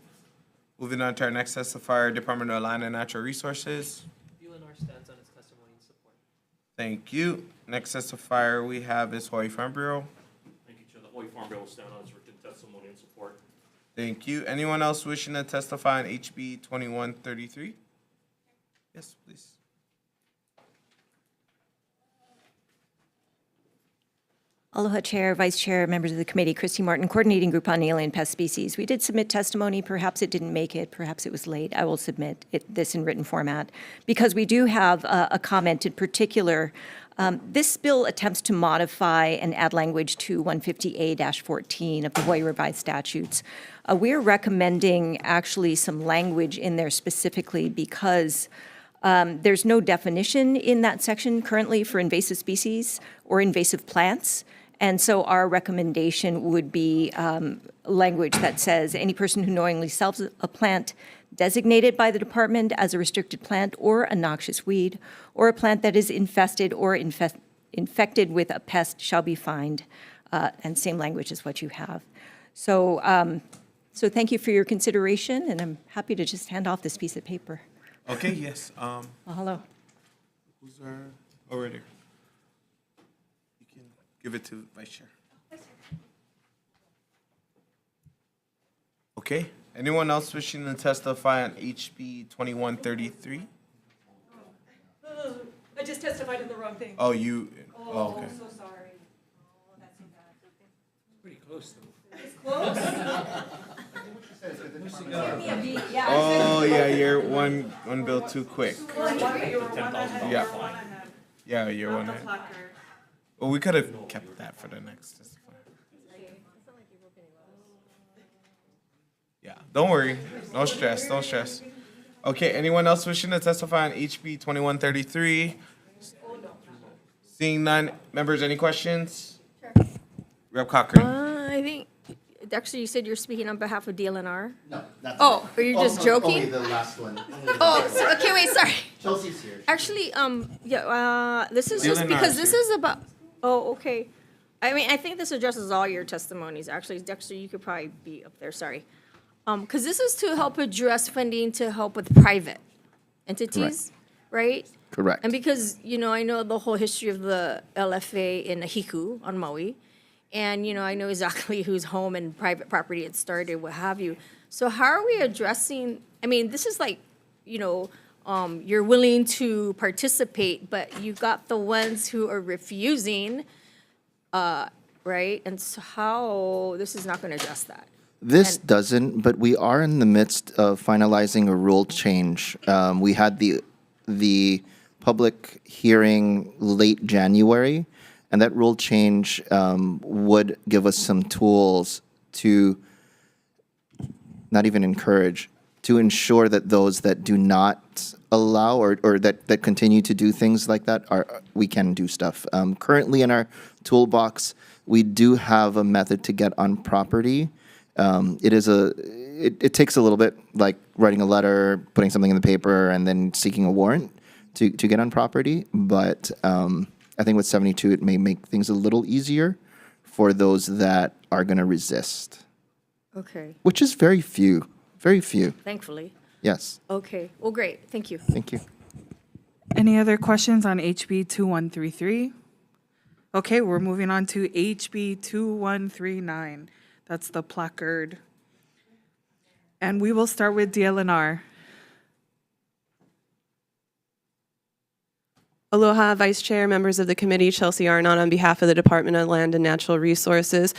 Moving on to our next testifier, Department of Land and Natural Resources. DLNR stands on its testimony and support. Thank you. Next testifier we have is Hawaii Farm Bureau. Thank you, Chair. The Hawaii Farm Bureau will stand on its written testimony and support. Thank you. Anyone else wishing to testify on HB 2133? Yes, please. Aloha Chair, Vice Chair, members of the committee, Christy Martin, Coordinating Group on Alien Pest Species. We did submit testimony. Perhaps it didn't make it. Perhaps it was late. I will submit this in written format because we do have a comment in particular. This bill attempts to modify and add language to 150A-14 of the Hawaii Revised Statutes. We're recommending actually some language in there specifically because there's no definition in that section currently for invasive species or invasive plants. And so our recommendation would be language that says any person who knowingly sells a plant designated by the department as a restricted plant or a noxious weed, or a plant that is infested or infected with a pest shall be fined. And same language as what you have. So, so thank you for your consideration, and I'm happy to just hand off this piece of paper. Okay, yes. Mahalo. Who's our, right here. You can give it to Vice Chair. Okay, anyone else wishing to testify on HB 2133? I just testified in the wrong thing. Oh, you, oh, okay. I'm so sorry. Oh, that's so bad. Pretty close, though. It's close. Oh, yeah, you're one bill too quick. Yeah. Yeah, you're one ahead. Well, we could have kept that for the next testifier. Yeah, don't worry. No stress, don't stress. Okay, anyone else wishing to testify on HB 2133? Seeing none, members, any questions? Sure. Rep. Cocker. I think, Dexter, you said you're speaking on behalf of DLNR? No, that's Oh, are you just joking? Only the last one. Okay, wait, sorry. Chelsea's here. Actually, this is just because this is about, okay. I mean, I think this addresses all your testimonies. Actually, Dexter, you could probably be up there, sorry. Because this is to help address funding to help with private entities, right? Correct. And because, I know the whole history of the LFA in Hiku on Maui. And, I know exactly whose home and private property it started, what have you. So how are we addressing, I mean, this is like, you're willing to participate, but you got the ones who are refusing, right? And so how, this is not going to address that. This doesn't, but we are in the midst of finalizing a rule change. We had the public hearing late January, and that rule change would give us some tools to not even encourage, to ensure that those that do not allow or that continue to do things like that, we can do stuff. Currently in our toolbox, we do have a method to get on property. It takes a little bit, like writing a letter, putting something in the paper, and then seeking a warrant to get on property. But I think with 72, it may make things a little easier for those that are going to resist. Okay. Which is very few. Very few. Thankfully. Yes. Okay. Well, great. Thank you. Thank you. Any other questions on HB 2133? Okay, we're moving on to HB 2139. That's the placard. And we will start with DLNR. Aloha, Vice Chair, members of the committee, Chelsea Arnott on behalf of the Department of Land and Natural Resources.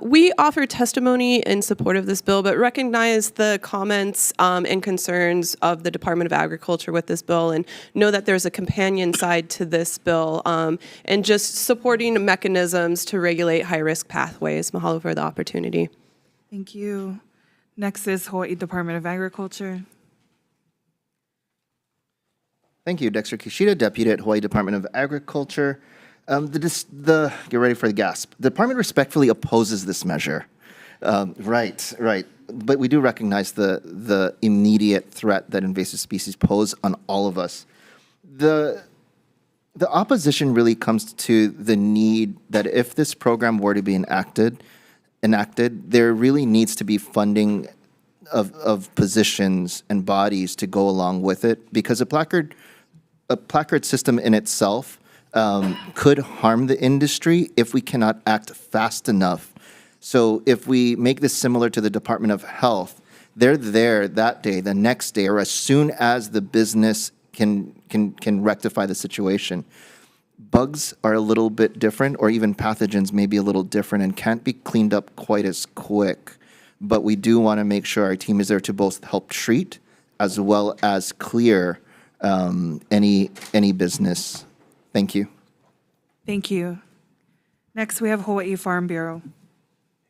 We offer testimony in support of this bill, but recognize the comments and concerns of the Department of Agriculture with this bill, and know that there's a companion side to this bill, and just supporting mechanisms to regulate high-risk pathways. Mahalo for the opportunity. Thank you. Next is Hawaii Department of Agriculture. Thank you, Dexter Kishida, Deputy at Hawaii Department of Agriculture. Get ready for the gasp. The department respectfully opposes this measure. Right. But we do recognize the immediate threat that invasive species pose on all of us. The opposition really comes to the need that if this program were to be enacted, there really needs to be funding of positions and bodies to go along with it, because a placard system in itself could harm the industry if we cannot act fast enough. So if we make this similar to the Department of Health, they're there that day, the next day, or as soon as the business can rectify the situation. Bugs are a little bit different, or even pathogens may be a little different and can't be cleaned up quite as quick. But we do want to make sure our team is there to both help treat as well as clear any business. Thank you. Thank you. Next, we have Hawaii Farm Bureau.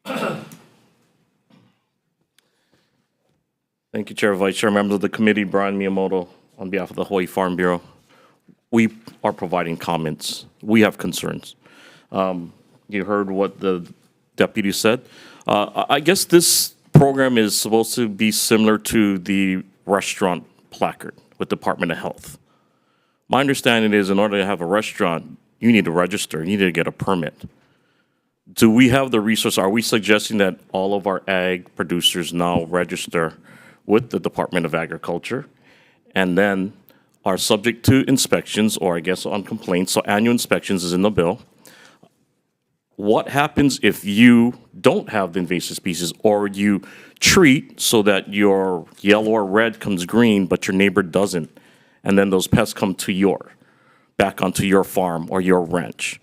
Thank you, Chair, Vice Chair, members of the committee, Brian Miyamoto, on behalf of the Hawaii Farm Bureau. We are providing comments. We have concerns. You heard what the deputy said. I guess this program is supposed to be similar to the restaurant placard with Department of Health. My understanding is in order to have a restaurant, you need to register, you need to get a permit. Do we have the resource? Are we suggesting that all of our ag producers now register with the Department of Agriculture and then are subject to inspections, or I guess on complaints? So annual inspections is in the bill. What happens if you don't have the invasive species, or you treat so that your yellow or red comes green, but your neighbor doesn't, and then those pests come to back onto your farm or your ranch?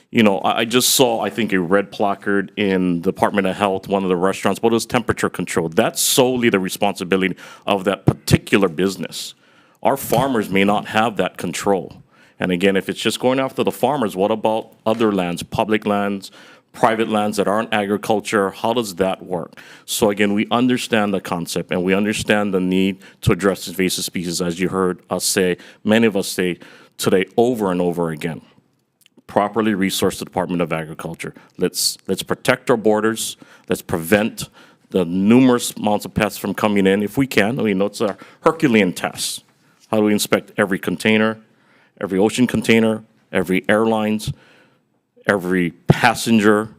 You know, I just saw, I think, a red placard in the Department of Health, one of the restaurants, but it was temperature control. That's solely the responsibility of that particular business. Our farmers may not have that control. And again, if it's just going after the farmers, what about other lands, public lands, private lands that aren't agriculture? How does that work? So again, we understand the concept, and we understand the need to address invasive species, as you heard us say, many of us say today over and over again. Properly resource the Department of Agriculture. Let's protect our borders. Let's prevent the numerous amounts of pests from coming in if we can. I mean, it's a Herculean task. How do we inspect every container, every ocean container, every airlines, every passenger,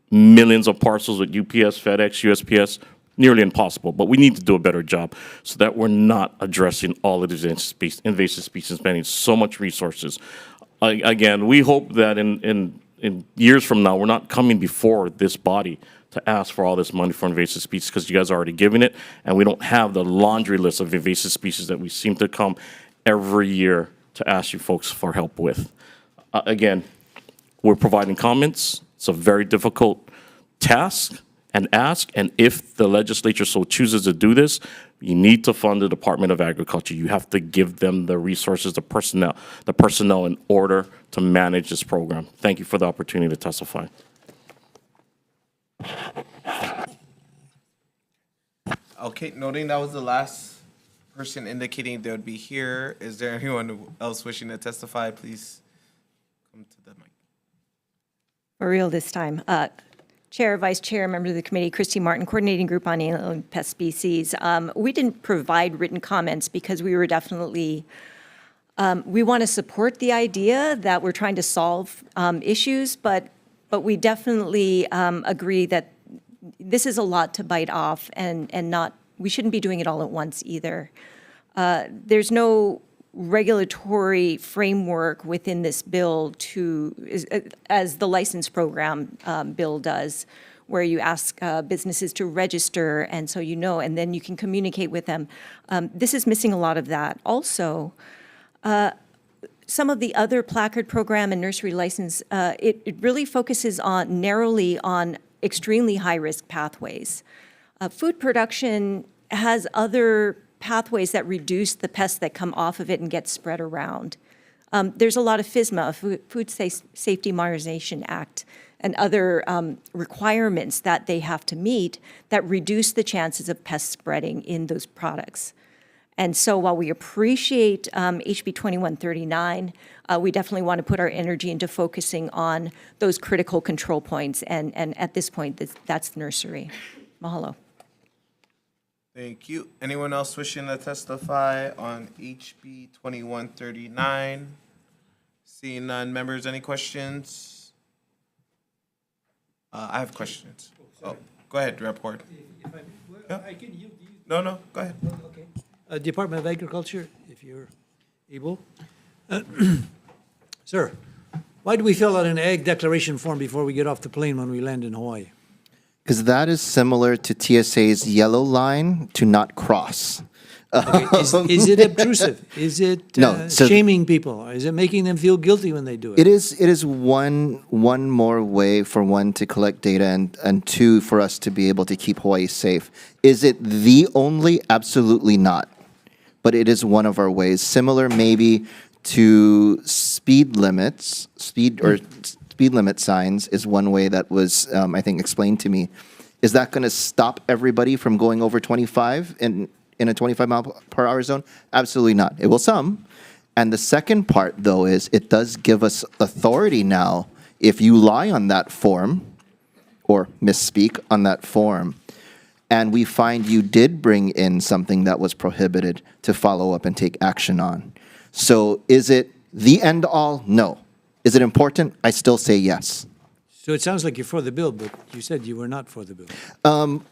millions of parcels with UPS, FedEx, USPS? Nearly impossible, but we need to do a better job so that we're not addressing all of these invasive species, spending so much resources. Again, we hope that in years from now, we're not coming before this body to ask for all this money for invasive species, because you guys are already giving it, and we don't have the laundry list of invasive species that we seem to come every year to ask you folks for help with. Again, we're providing comments. It's a very difficult task and ask, and if the legislature so chooses to do this, you need to fund the Department of Agriculture. You have to give them the resources, the personnel in order to manage this program. Thank you for the opportunity to testify. Okay, noting that was the last person indicating they would be here. Is there anyone else wishing to testify? Please come to the mic. For real this time. Chair, Vice Chair, members of the committee, Christy Martin, Coordinating Group on Alien Pest Species. We didn't provide written comments because we were definitely, we want to support the idea that we're trying to solve issues, but we definitely agree that this is a lot to bite off, and not, we shouldn't be doing it all at once either. There's no regulatory framework within this bill as the license program bill does, where you ask businesses to register, and so you know, and then you can communicate with them. This is missing a lot of that. Also, some of the other placard program and nursery license, it really focuses on narrowly on extremely high-risk pathways. Food production has other pathways that reduce the pests that come off of it and get spread around. There's a lot of FSMA, Food Safety Modernization Act, and other requirements that they have to meet that reduce the chances of pest spreading in those products. And so while we appreciate HB 2139, we definitely want to put our energy into focusing on those critical control points. And at this point, that's nursery. Mahalo. Thank you. Anyone else wishing to testify on HB 2139? Seeing none. Members, any questions? I have questions. Oh, go ahead, Rep. Ward. No, go ahead. Okay. Department of Agriculture, if you're able. Sir, why do we fill out an ag declaration form before we get off the plane when we land in Hawaii? Because that is similar to TSA's yellow line to not cross. Okay. Is it obtrusive? Is it No, so- shaming people? Is it making them feel guilty when they do it? It is one more way for one to collect data and two for us to be able to keep Hawaii safe. Is it the only? Absolutely not. But it is one of our ways. Similar maybe to speed limits, speed limit signs is one way that was I think explained to me. Is that going to stop everybody from going over 25 in a 25 mile per hour zone? Absolutely not. It will some. And the second part, though, is it does give us authority now. If you lie on that form or misspeak on that form, and we find you did bring in something that was prohibited, to follow up and take action on. So is it the end all? No. Is it important? I still say yes. So it sounds like you're for the bill, but you said you were not for the bill.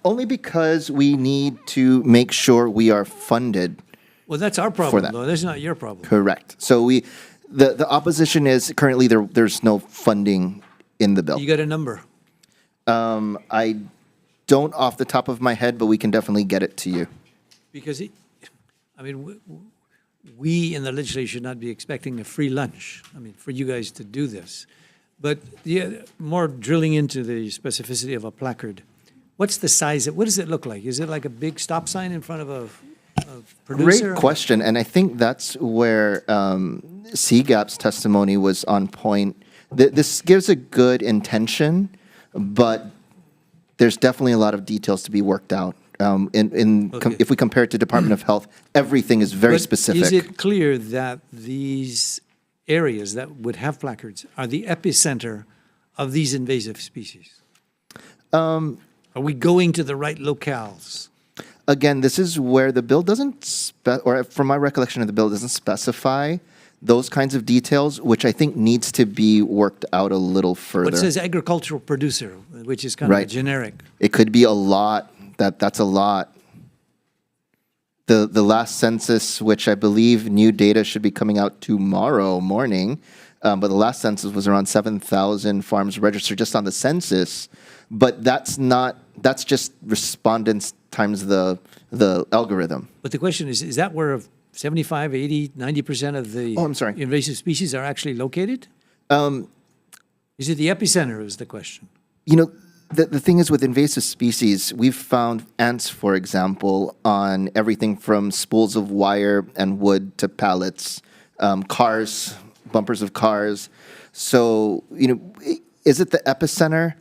Only because we need to make sure we are funded. Well, that's our For problem, that. though. That's not your problem. Correct. So the opposition is currently there's no funding in the bill. You got a number? I don't off the top of my head, but we can definitely get it to you. Because, we in the legislature should not be expecting a free lunch, for you guys to do this. But more drilling into the specificity of a placard, what's the size? What does it look like? Is it like a big stop sign in front of a producer? Great question, and I think that's where CGAP's testimony was on point. This gives a good intention, but there's definitely a lot of details to be worked out. If we compare it to Department of Health, everything is very But specific. Is it clear that these areas that would have placards are the epicenter of these invasive species? Are we going to the right locales? Again, this is where the bill doesn't, or from my recollection of the bill, doesn't specify those kinds of details, which I think needs to be worked out a little further. But it says agricultural producer, which is kind of a generic. It could be a lot. That's a lot. The last census, which I believe new data should be coming out tomorrow morning, but the last census was around 7,000 farms registered just on the census. But that's just respondents times the algorithm. But the question is that where 75, 80, 90% of the invasive species are actually located? Is it the epicenter is the question? The thing is with invasive species, we've found ants, for example, on everything from spools of wire and wood to pallets, cars, bumpers of cars. So, is it the epicenter?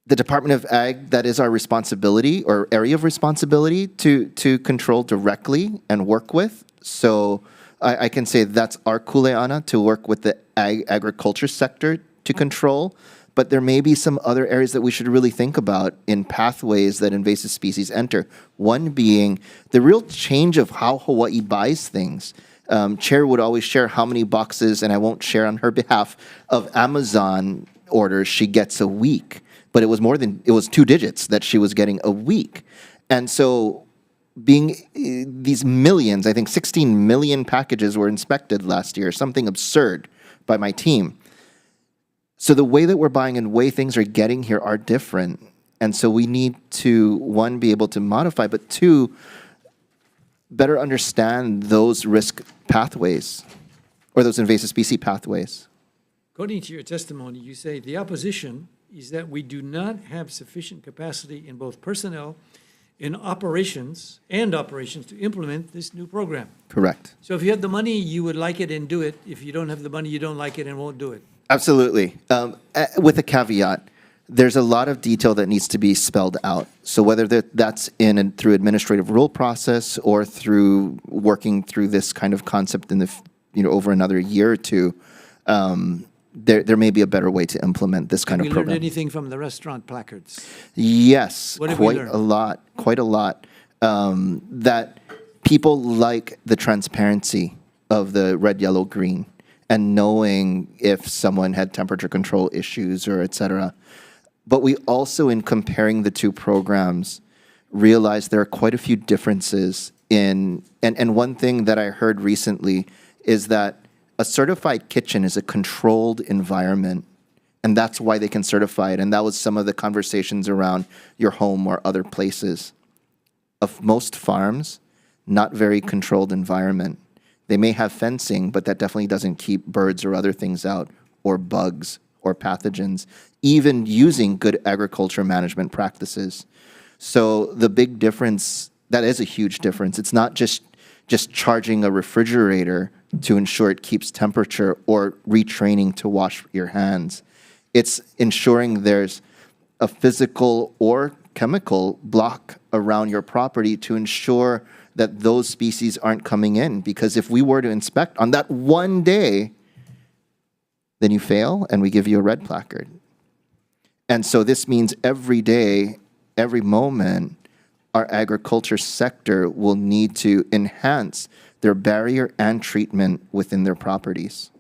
The Department of Ag, that is our responsibility or area of responsibility to control directly and work with. So I can say that's our kuleana to work with the agriculture sector to control. But there may be some other areas that we should really think about in pathways that invasive species enter. One being the real change of how Hawaii buys things. Chair would always share how many boxes, and I won't share on her behalf, of Amazon orders she gets a week. But it was 2 digits that she was getting a week. And so being these millions, I think 16 million packages were inspected last year, something absurd by my team. So the way that we're buying and way things are getting here are different. And so we need to, one, be able to modify, but two, better understand those risk pathways. or those invasive species pathways. According to your testimony, you say the opposition is that we do not have sufficient capacity in both personnel and operations to implement this new program. Correct. So if you have the money, you would like it and do it. If you don't have the money, you don't like it and won't do it. Absolutely. With a caveat, there's a lot of detail that needs to be spelled out. So whether that's through administrative rule process or through working through this kind of concept in the over another year or two, there may be a better way to implement this kind of Have you program. learned anything from the restaurant placards? Yes, What have we quite learned? a lot, quite a lot. That people like the transparency of the red, yellow, green, and knowing if someone had temperature control issues or et cetera. But we also, in comparing the two programs, realized there are quite a few differences in, and one thing that I heard recently is that a certified kitchen is a controlled environment, and that's why they can certify it. And that was some of the conversations around your home or other places. Of most farms, not very controlled environment. They may have fencing, but that definitely doesn't keep birds or other things out, or bugs or pathogens, even using good agriculture management practices. So the big difference, that is a huge difference. It's not just charging a refrigerator to ensure it keeps temperature or retraining to wash your hands. It's ensuring there's a physical or chemical block around your property to ensure that those species aren't coming in. Because if we were to inspect on that one day, then you fail and we give you a red placard. And so this means every day, every moment, our agriculture sector will need to enhance their barrier and treatment within their properties.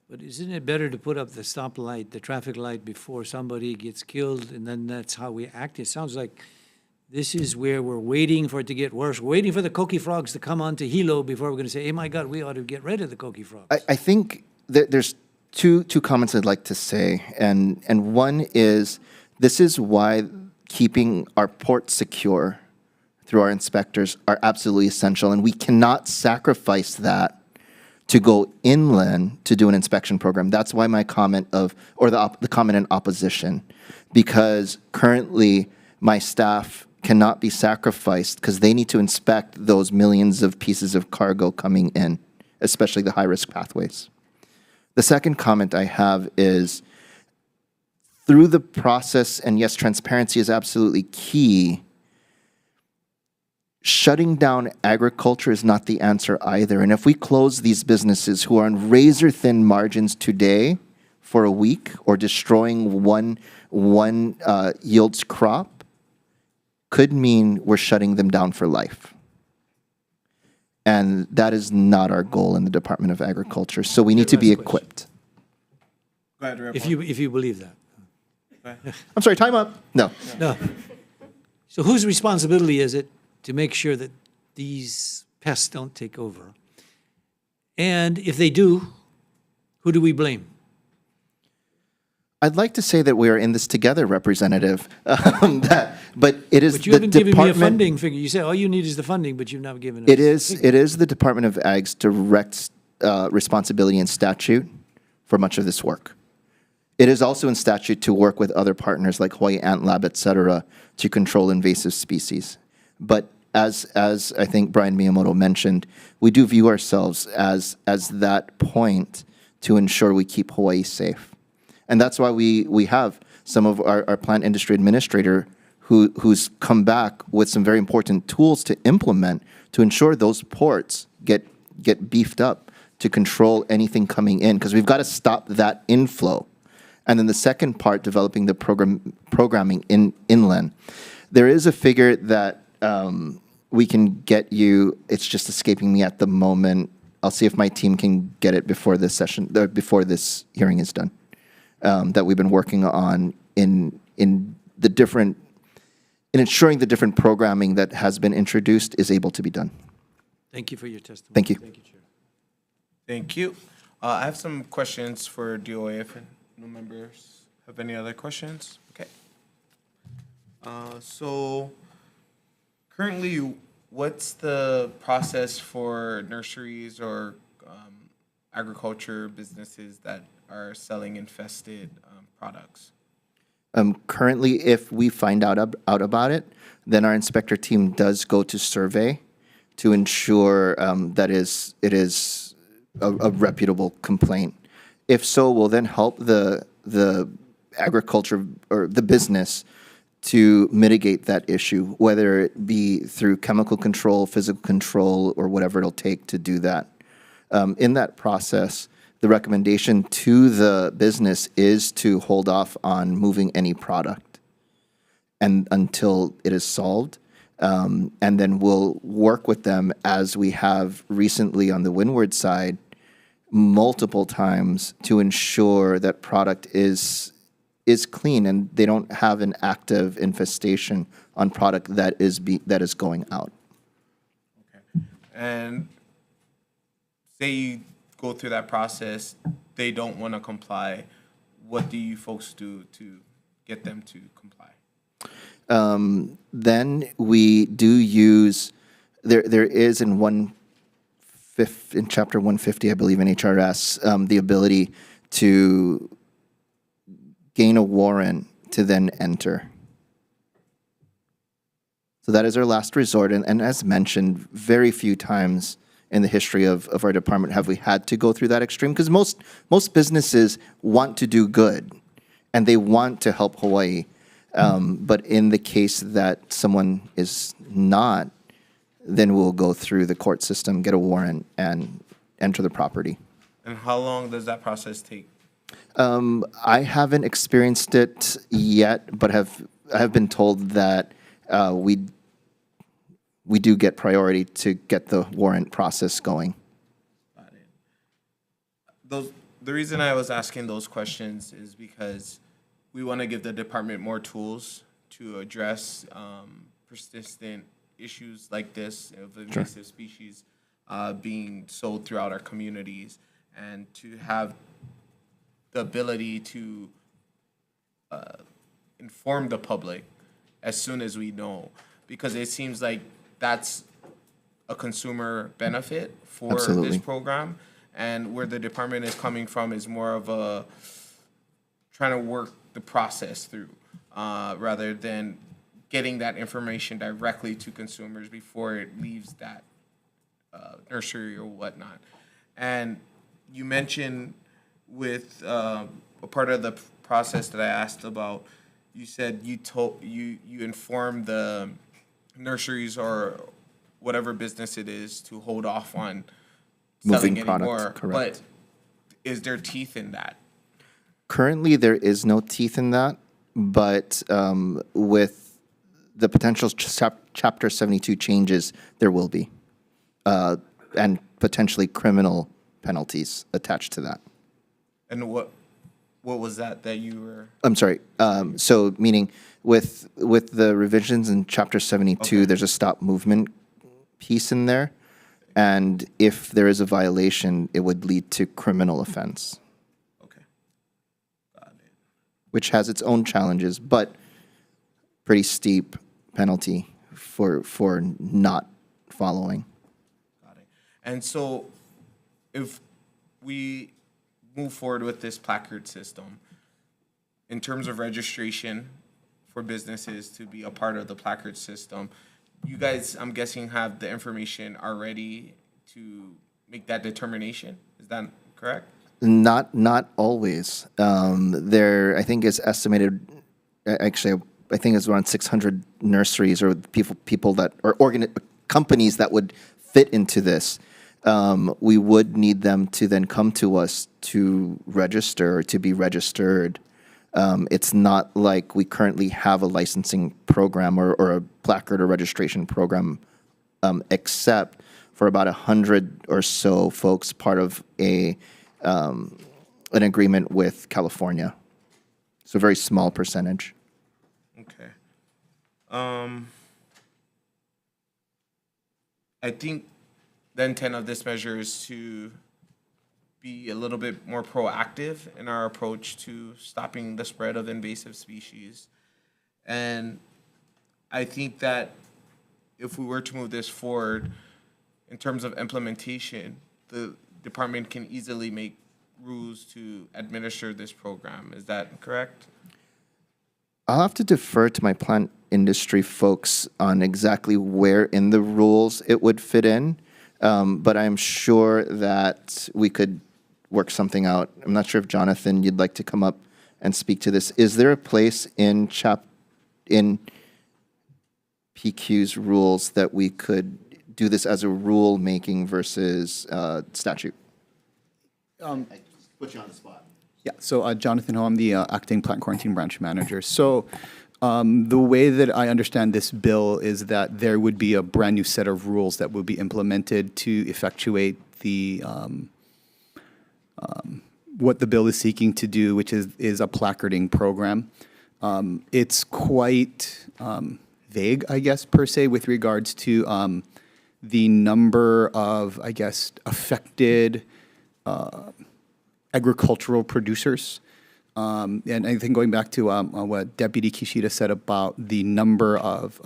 But isn't it better to put up the stoplight, the traffic light before somebody gets killed, and then that's how we act? It sounds like this is where we're waiting for it to get worse. We're waiting for the coqui frogs to come onto Hilo before we're going to say, hey, my God, we ought to get rid of the coqui frogs. I think that there's two comments I'd like to say. And one is, this is why keeping our ports secure through our inspectors are absolutely essential. And we cannot sacrifice that to go inland to do an inspection program. That's why my comment the comment in opposition, because currently my staff cannot be sacrificed because they need to inspect those millions of pieces of cargo coming in, especially the high-risk pathways. The second comment I have is, through the process, and yes, transparency is absolutely key, shutting down agriculture is not the answer either. And if we close these businesses who are on razor-thin margins today for a week or destroying one yield's crop, could mean we're shutting them down for life. And that is not our goal in the Department of Agriculture. So we need to be equipped. Go ahead, If you believe that. I'm sorry, time up. No. No. So whose responsibility is it to make sure that these pests don't take over? And if they do, who do we blame? I'd like to say that we are in this together, Representative. But it is But you the haven't given me a department. funding figure. You say all you need is the funding, but you've not given us. It is the Department of Ag's direct responsibility and statute for much of this work. It is also in statute to work with other partners like Hawai'i Ant Lab, et cetera, to control invasive species. But as I think Brian Miyamoto mentioned, we do view ourselves as that point to ensure we keep Hawaii safe. And that's why we have some of our plant industry administrator who's come back with some very important tools to implement to ensure those ports get beefed up to control anything coming in, because we've got to stop that inflow. And then the second part, developing the programming inland. There is a figure that we can get you. It's just escaping me at the moment. I'll see if my team can get it before this session, before this hearing is done. That we've been working on in ensuring the different programming that has been introduced is able to be done. Thank you for your testimony. Thank you. Thank you, Chair. Thank you. I have some questions for DOA if no members have any other questions. Okay. So currently, what's the process for nurseries or agriculture businesses that are selling infested products? Currently, if we find out about it, then our inspector team does go to survey to ensure that it is a reputable complaint. If so, we'll then help the agriculture or the business to mitigate that issue, whether it be through chemical control, physical control, or whatever it'll take to do that. In that process, the recommendation to the business is to hold off on moving any product and until it is solved. And then we'll work with them, as we have recently on the Windward side, multiple times, to ensure that product is clean and they don't have an active infestation on product that is going out. And say you go through that process, they don't want to comply, what do you folks do to get them to comply? Then we do use, there is in chapter 150, I believe, in HRS, the ability to gain a warrant to then enter. So that is our last resort. And as mentioned, very few times in the history of our department have we had to go through that extreme, because most businesses want to do good and they want to help Hawaii. But in the case that someone is not, then we'll go through the court system, get a warrant, and enter the property. And how long does that process take? I haven't experienced it yet, but I have been told that we do get priority to get the warrant process going. The reason I was asking those questions is because we want to give the department more tools to address persistent issues like this of invasive species being sold throughout our communities, and to have the ability to inform the public as soon as we know, because it seems like that's a consumer benefit for this program, and where the department is coming from is more of a trying to work the process through rather than getting that information directly to consumers before it leaves that nursery or whatnot. And you mentioned with a part of the process that I asked about, you said you informed the nurseries or whatever business it is to hold off on selling Moving product, anymore. correct. But is there teeth in that? Currently, there is no teeth in that, but with the potential Chapter 72 changes, there will be, and potentially criminal penalties attached to that. And what was that you were? I'm sorry. So meaning with the revisions in Chapter 72, there's a stop movement piece in there, and if there is a violation, it would lead to criminal offense. Which has its own challenges, but pretty steep penalty for not following. Got it. And so if we move forward with this placard system, in terms of registration for businesses to be a part of the placard system, you guys, I'm guessing, have the information already to make that determination. Is that correct? Not always. There, I think, is estimated. Actually, I think it's around 600 nurseries or people that or companies that would fit into this. We would need them to then come to us to register or to be registered. It's not like we currently have a licensing program or a placard or registration program, except for about 100 or so folks part of an agreement with California. So a very small percentage. Okay. I think the intent of this measure is to be a little bit more proactive in our approach to stopping the spread of invasive species. And I think that if we were to move this forward in terms of implementation, department can easily make rules to administer this program. Is that correct? I'll have to defer to my plant industry folks on exactly where in the rules it would fit in, but I'm sure that we could work something out. I'm not sure if Jonathan, you'd like to come up and speak to this. Is there a place in PQ's rules that we could do this as a rule making versus statute? I put you on the spot. Yeah, so Jonathan Ho, I'm the acting plant quarantine branch manager. So the way that I understand this bill is that there would be a brand new set of rules that would be implemented to effectuate the what the bill is seeking to do, which is a placarding program. It's quite vague, I guess, per se, with regards to the number of, I guess, affected agricultural producers. And I think going back to what Deputy Kishida said about the number of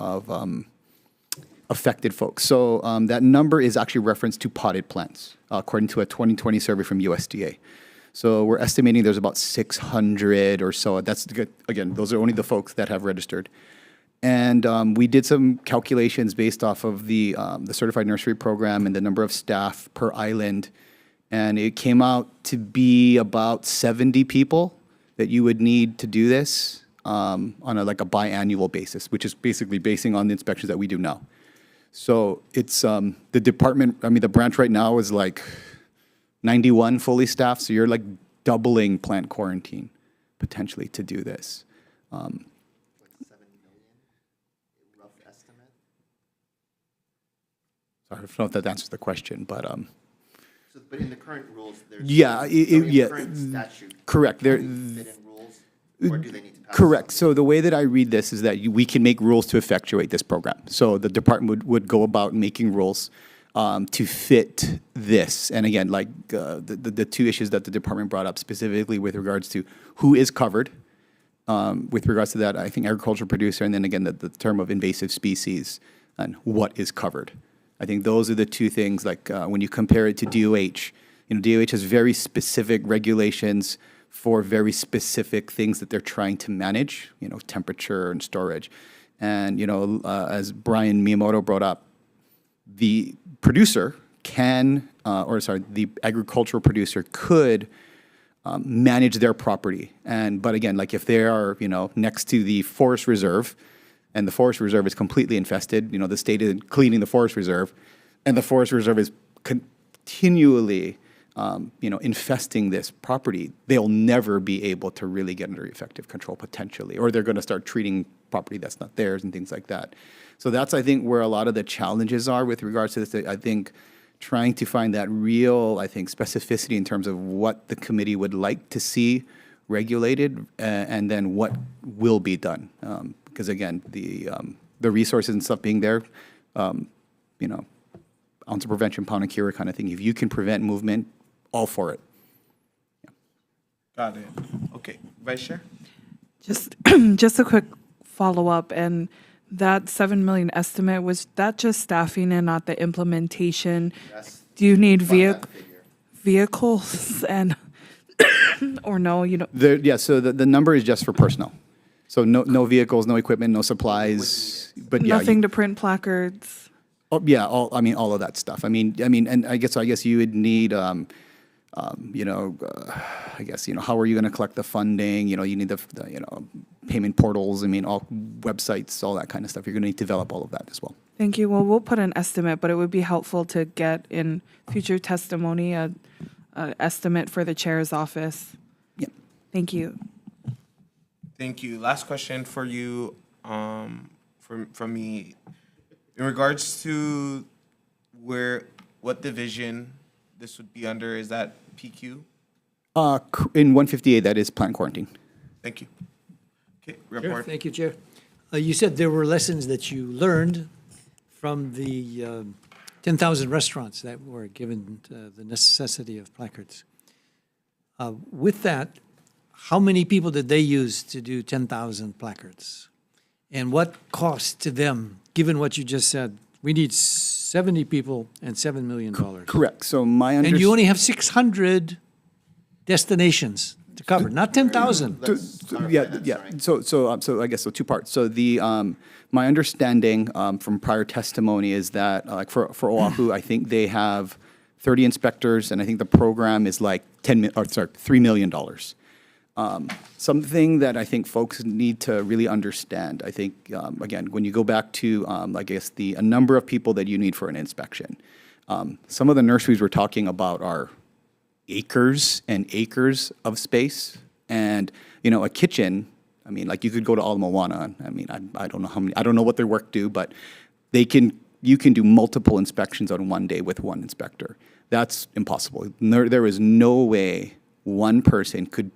affected folks. So that number is actually referenced to potted plants, according to a 2020 survey from USDA. So we're estimating there's about 600 or so. That's good. Again, those are only the folks that have registered. And we did some calculations based off of the Certified Nursery Program and the number of staff per island. And it came out to be about 70 people that you would need to do this on a biannual basis, which is basically basing on the inspections that we do now. So it's the department, the branch right now is like 91 fully staffed. So you're like doubling plant quarantine potentially to do this. I don't know if that answers the question, but But in the current rules, there's current statute. Correct. Fit in rules, or do they need to pass? Correct. So the way that I read this is that we can make rules to effectuate this program. So the department would go about making rules to fit this. And again, like the two issues that the department brought up specifically with regards to who is covered. With regards to that, I think agricultural producer, and then again the term of invasive species and what is covered. I think those are the two things, like when you compare it to DOH, DOH has very specific regulations for very specific things that they're trying to manage, temperature and storage. And, as Brian Miyamoto brought up, the producer can, the agricultural producer could manage their property. But again, like if they are, next to the forest reserve, and the forest reserve is completely infested, the state is cleaning the forest reserve, and the forest reserve is continually, infesting this property, they'll never be able to really get under effective control potentially, or they're going to start treating property that's not theirs and things like that. So that's, I think, where a lot of the challenges are with regards to this. I think trying to find that real, specificity in terms of what the committee would like to see regulated, and then what will be done. Because again, the resources and stuff being there, ounce of prevention, pound of cure kind of thing. If you can prevent movement, all for it. Yeah. Got it. Okay, Vice Chair. Just a quick follow up, and that 7 million estimate, was that just staffing and not the implementation? Yes. Do you need vehicles and or no? So the number is just for personnel. So no vehicles, no equipment, no supplies, but nothing to print placards. Oh, yeah, all of that stuff. And I guess you would need, how are you going to collect the funding? You need the payment portals. All websites, all that kind of stuff. You're going to need to develop all of that as well. Thank you. Well, we'll put an estimate, but it would be helpful to get in future testimony a estimate for the chair's office. Yeah. Thank you. Thank you. Last question for you, from me. In regards to what division this would be under, is that PQ? In 158, that is plant quarantine. Thank you. Okay, Sure. report. Thank you, Chair. You said there were lessons that you learned from the 10,000 restaurants that were given the necessity of placards. With that, how many people did they use to do 10,000 placards? And what cost to them, given what you just said? We need 70 people and $7 million. Correct. So my And you understanding. only have 600 destinations to cover, not 10,000. Yeah. So I guess so. Two parts. So my understanding from prior testimony is that like for Oahu, I think they have 30 inspectors, and I think the program is like $3 million. Something that I think folks need to really understand. I think again, when you go back to I guess a number of people that you need for an inspection, some of the nurseries we're talking about are acres and acres of space, and a kitchen. I mean, like you could go to Ala Moana. I mean, I don't know how many. I don't know what their work do, but you can do multiple inspections on one day with one inspector. That's impossible. There is no way one person could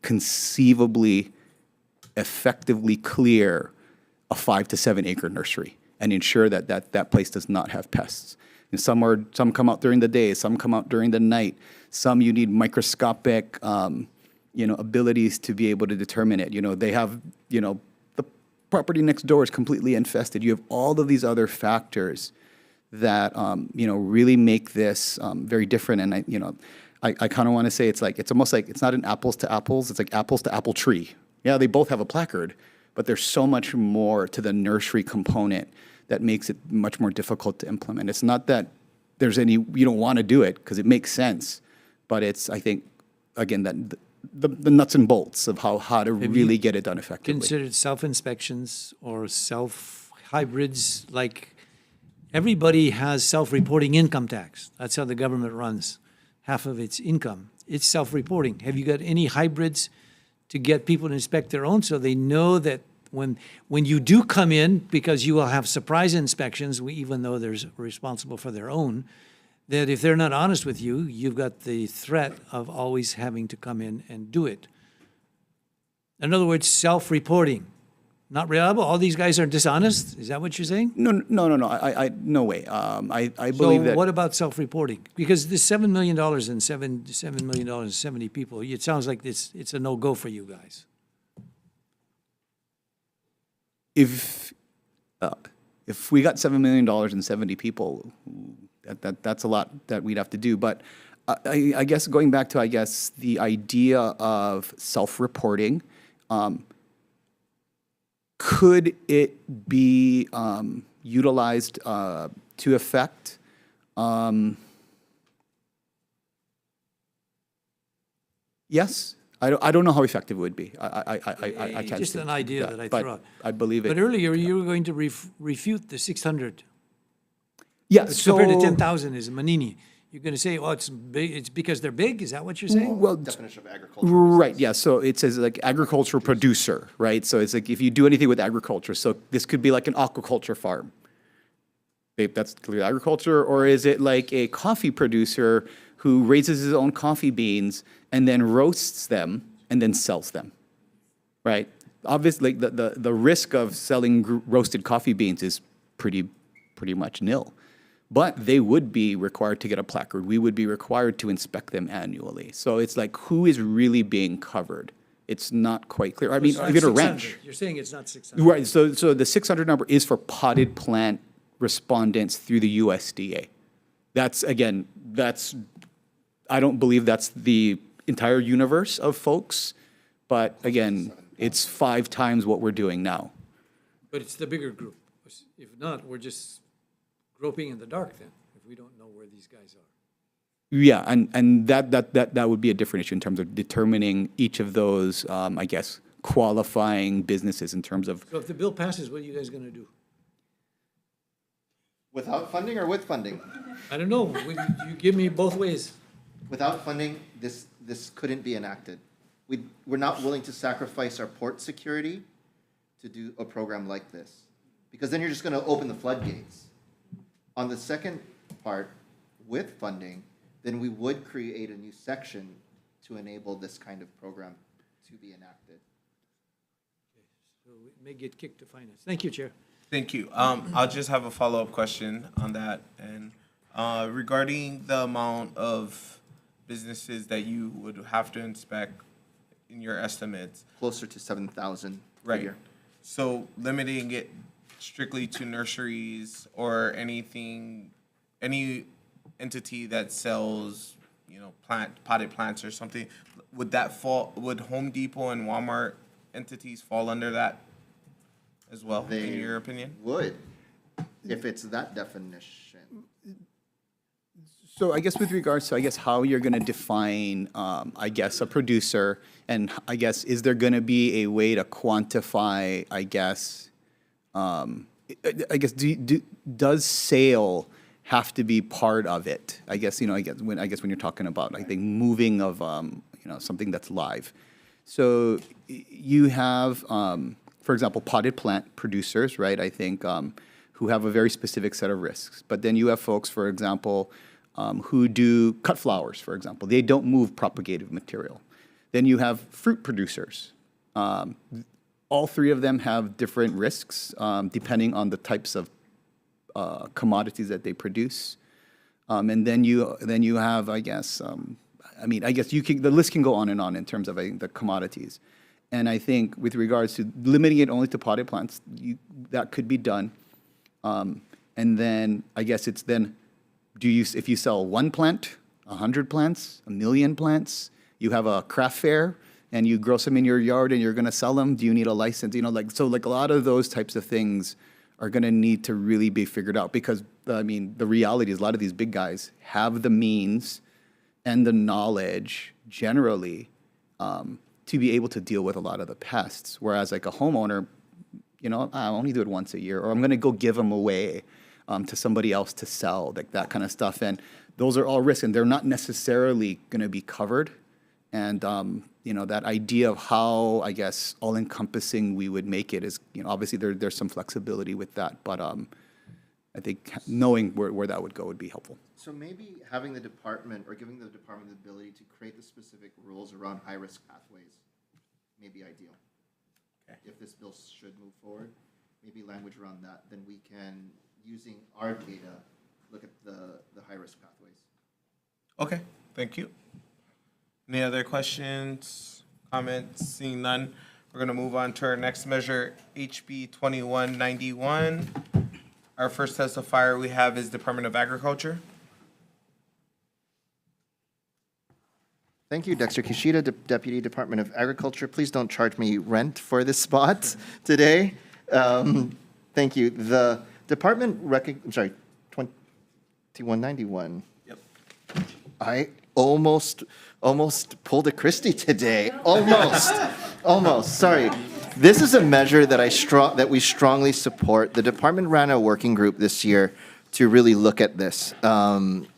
conceivably effectively clear a 5 to 7 acre nursery and ensure that place does not have pests. And some come out during the day, some come out during the night. Some you need microscopic, abilities to be able to determine it. They have, the property next door is completely infested. You have all of these other factors that, really make this very different. And I kind of want to say it's almost like it's not an apples to apples. It's like apples to apple tree. Yeah, they both have a placard, but there's so much more to the nursery component that makes it much more difficult to implement. It's not that you don't want to do it because it makes sense, but it's, I think, again, that the nuts and bolts of how to really get it done effectively. Considered self-inspections or self-hybrids, like everybody has self-reporting income tax. That's how the government runs half of its income. It's self-reporting. Have you got any hybrids to get people to inspect their own so they know that when you do come in, because you will have surprise inspections, even though there's responsible for their own, that if they're not honest with you, you've got the threat of always having to come in and do it. In other words, self-reporting. Not reliable? All these guys are dishonest? Is that what you're saying? No. I no way. I believe that. So what about self-reporting? Because this $7 million and $7 million and 70 people, it sounds like it's a no-go for you guys. If we got $7 million and 70 people, that's a lot that we'd have to do. But I guess going back to the idea of self-reporting, could it be utilized to effect? Yes. I don't know how effective it would be. I can't. Just an idea that I but threw out. I believe it. But earlier you were going to refute the 600. Yeah. Compared to 10,000 is Manini. You're going to say, oh, it's big. It's because they're big. Is that what you're saying? Well, definition of agriculture. Right. Yeah. So it says like agricultural producer, right? So it's like if you do anything with agriculture. So this could be like an aquaculture farm. That's clearly agriculture, or is it like a coffee producer who raises his own coffee beans and then roasts them and then sells them, right? Obviously, the risk of selling roasted coffee beans is pretty much nil. But they would be required to get a placard. We would be required to inspect them annually. So it's like, who is really being covered? It's not quite clear. I mean, even a ranch. You're saying it's not 600. Right. So the 600 number is for potted plant respondents through the USDA. I don't believe that's the entire universe of folks, but again, it's 5 times what we're doing now. But it's the bigger group. If not, we're just groping in the dark then, if we don't know where these guys are. Yeah, and that would be a different issue in terms of determining each of those, I guess, qualifying businesses in terms of. So if the bill passes, what are you guys going to do? Without funding or with funding? I don't know. You give me both ways. Without funding, this couldn't be enacted. We're not willing to sacrifice our port security to do a program like this, because then you're just going to open the floodgates. On the second part, with funding, then we would create a new section to enable this kind of program to be enacted. So it may get kicked to finance. Thank you, Chair. Thank you. I'll just have a follow-up question on that. And regarding the amount of businesses that you would have to inspect in your estimates. Closer to 7,000 right. a year. So limiting it strictly to nurseries or anything, any entity that sells, potted plants or something? Would Home Depot and Walmart entities fall under that as well, in your opinion? Would, if it's that definition. So I guess with regards to, how you're going to define, a producer, and is there going to be a way to quantify, does sale have to be part of it? When you're talking about, moving of, something that's live. So you have, for example, potted plant producers, right? Who have a very specific set of risks. But then you have folks, for example, who do cut flowers, for example. They don't move propagated material. Then you have fruit producers. All three of them have different risks depending on the types of commodities that they produce. And then you have, the list can go on and on in terms of the commodities. And I think with regards to limiting it only to potted plants, that could be done. And then it's then, if you sell 1 plant, 100 plants, 1 million plants, you have a craft fair and you grow some in your yard and you're going to sell them, do you need a license? So a lot of those types of things are going to need to really be figured out, because the reality is a lot of these big guys have the means and the knowledge generally to be able to deal with a lot of the pests. Whereas a homeowner, I only do it once a year, or I'm going to go give them away to somebody else to sell, that kind of stuff. And those are all risks, and they're not necessarily going to be covered. And, that idea of how, all-encompassing we would make it is, obviously there's some flexibility with that. But I think knowing where that would go would be helpful. So maybe having the department, or giving the department the ability to create the specific rules around high-risk pathways may be ideal. Okay. If this bill should move forward, maybe language around that, then we can, using our data, look at the high-risk pathways. Okay, thank you. Any other questions, comments? Seeing none, we're going to move on to our next measure, HB 2191. Our first testifier we have is Department of Agriculture. Thank you, Dexter Kishida, Deputy Department of Agriculture. Please don't charge me rent for this spot today. Thank you. The department 2191. Yep. I almost pulled a Christy today. Almost. Sorry. This is a measure that we strongly support. The department ran a working group this year to really look at this, to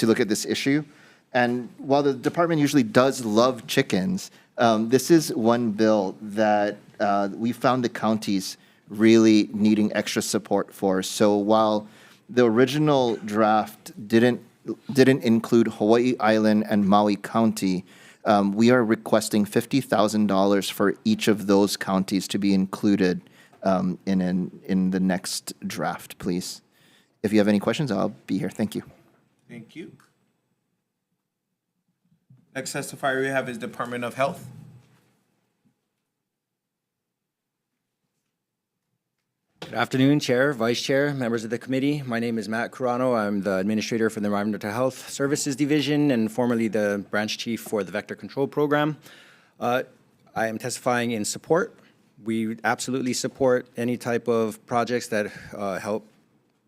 look at this issue. And while the department usually does love chickens, this is one bill that we found the counties really needing extra support for. So while the original draft didn't include Hawaii Island and Maui County, we are requesting $50,000 for each of those counties to be included in the next draft, please. If you have any questions, I'll be here. Thank you. Thank you. Next testifier we have is Department of Health. Good afternoon, Chair, Vice Chair, members of the committee. My name is Matt Carano. I'm the Administrator for the Environmental Health Services Division and formerly the Branch Chief for the Vector Control Program. I am testifying in support. We absolutely support any type of projects that help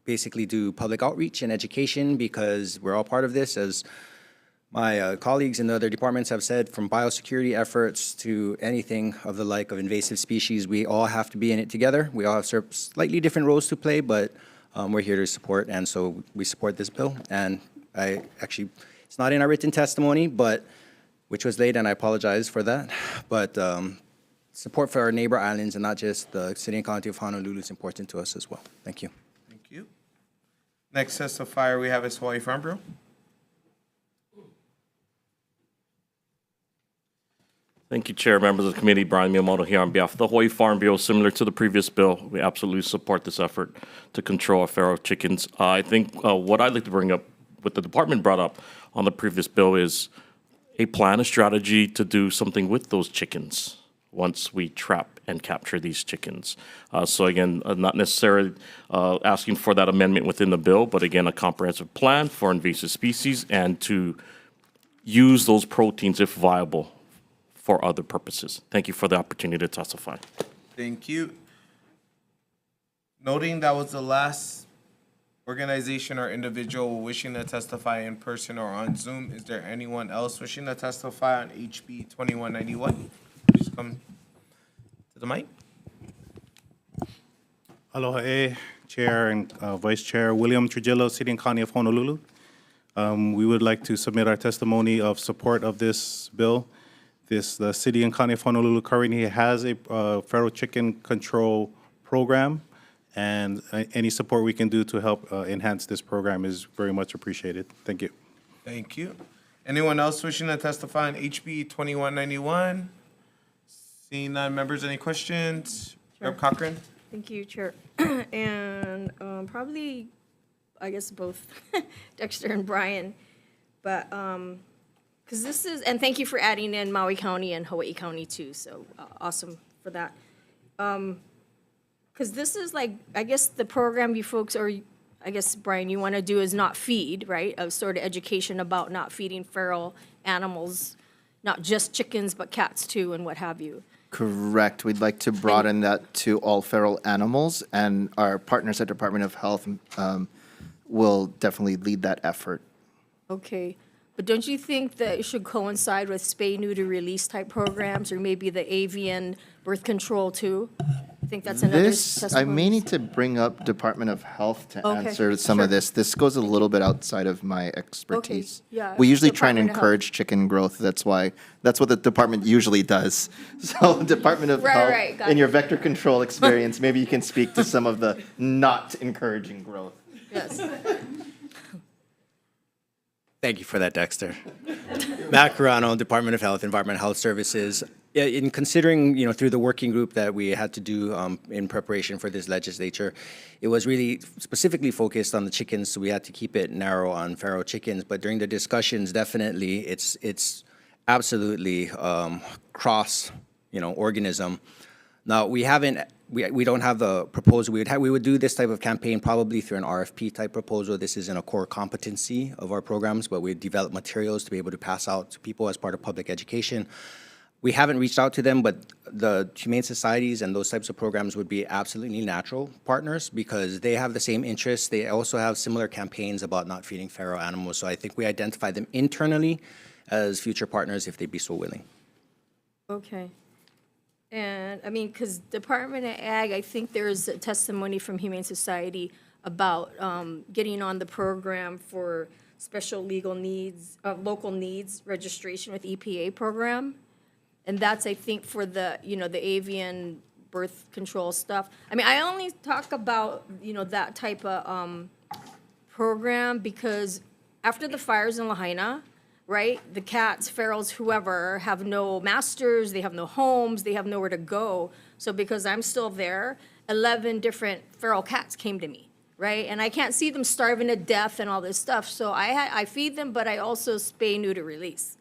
basically do public outreach and education, because we're all part of this, as my colleagues in the other departments have said, from biosecurity efforts to anything of the like of invasive species. We all have to be in it together. We all have slightly different roles to play, but we're here to support, and so we support this bill. And it's not in our written testimony, but which was late, and I apologize for that. But support for our neighbor islands and not just the city and county of Honolulu is important to us as well. Thank you. Thank you. Next testifier we have is Hawaii Farm Bureau. Thank you, Chair, members of the committee. Brian Miyamoto here on behalf of the Hawaii Farm Bureau. Similar to the previous bill, we absolutely support this effort to control our feral chickens. I think what I'd like to bring up, what the department brought up on the previous bill, is a plan, a strategy to do something with those chickens. once we trap and capture these chickens. So again, not necessarily asking for that amendment within the bill, but again, a comprehensive plan for invasive species and to use those proteins if viable for other purposes. Thank you for the opportunity to testify. Thank you. Noting that was the last organization or individual wishing to testify in person or on Zoom, is there anyone else wishing to testify on HB 2191? Please come to the mic. Aloha, Chair and Vice Chair. William Trujillo, City and County of Honolulu. We would like to submit our testimony of support of this bill. The City and County of Honolulu currently has a feral chicken control program, and any support we can do to help enhance this program is very much appreciated. Thank you. Thank you. Anyone else wishing to testify on HB 2191? Seeing none, members, any questions? Sure. Rep. Cochran? Thank you, Chair. And probably, I guess, both Dexter and Brian, but because this is, and thank you for adding in Maui County and Hawaii County too, so awesome for that. Because this is like, I guess the program you folks, or I guess, Brian, you want to do is not feed, right? Of sort of education about not feeding feral animals, not just chickens, but cats too, and what have you. Correct. We'd like to broaden that to all feral animals, and our partners at Department of Health will definitely lead that effort. Okay, but don't you think that it should coincide with spay, neuter, release type programs, or maybe the avian birth control too? I think that's another This, I testimony. may need to bring up Department of Health to Okay, answer some of this. This goes a little bit outside of my expertise. yeah, We usually try and Department of Health. encourage chicken growth. That's what the department usually does. So Department of Right, Health, right, got in it. your vector control experience, maybe you can speak to some of the not encouraging growth. Yes. Thank you for that, Dexter. Matt Carano, Department of Health, Environmental Health Services. Yeah, in considering, through the working group that we had to do in preparation for this legislature, it was really specifically focused on the chickens, so we had to keep it narrow on feral chickens. But during the discussions, definitely, it's absolutely cross, organism. Now, we don't have the proposal. We would do this type of campaign probably through an RFP type proposal. This isn't a core competency of our programs, but we develop materials to be able to pass out to people as part of public education. We haven't reached out to them, but the humane societies and those types of programs would be absolutely natural partners because they have the same interests. They also have similar campaigns about not feeding feral animals. So I think we identify them internally as future partners if they'd be so willing. Okay. And, I mean, because Department of Ag, I think there's a testimony from Humane Society about getting on the program for special legal needs, local needs registration with EPA program. And that's, I think, for the, the avian birth control stuff. I mean, I only talk about, that type of program because after the fires in Lahaina, right, the cats, ferals, whoever, have no masters, they have no homes, they have nowhere to go. So because I'm still there, 11 different feral cats came to me, right? And I can't see them starving to death and all this stuff. So I feed them, but I also spay, neuter, release.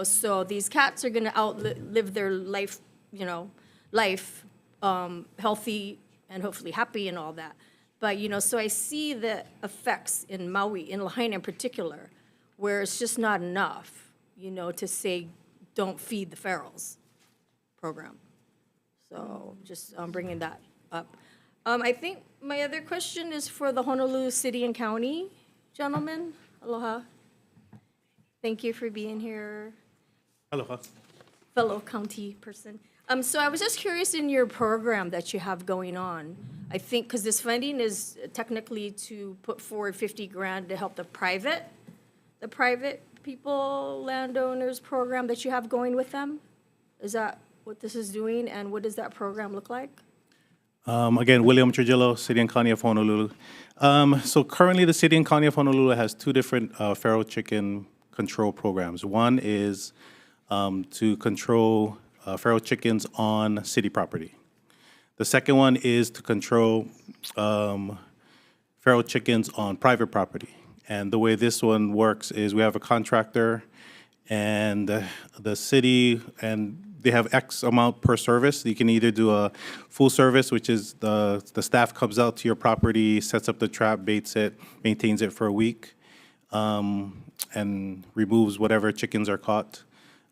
So these cats are gonna outlive their life, healthy and hopefully happy and all that. But, so I see the effects in Maui, in Lahaina in particular, where it's just not enough, to say, don't feed the ferals program. So just bringing that up. I think my other question is for the Honolulu City and County gentlemen. Aloha. Thank you for being here. Aloha. Fellow county person. So I was just curious in your program that you have going on. I think, because this funding is technically to put forward 50 grand to help the private people, landowners program that you have going with them. Is that what this is doing, and what does that program look like? Again, William Trujillo, City and County of Honolulu. So currently, the City and County of Honolulu has two different feral chicken control programs. One is to control feral chickens on city property. The second one is to control feral chickens on private property. And the way this one works is we have a contractor, and the city and they have X amount per service. You can either do a full service, which is the staff comes out to your property, sets up the trap, baits it, maintains it for a week, and removes whatever chickens are caught.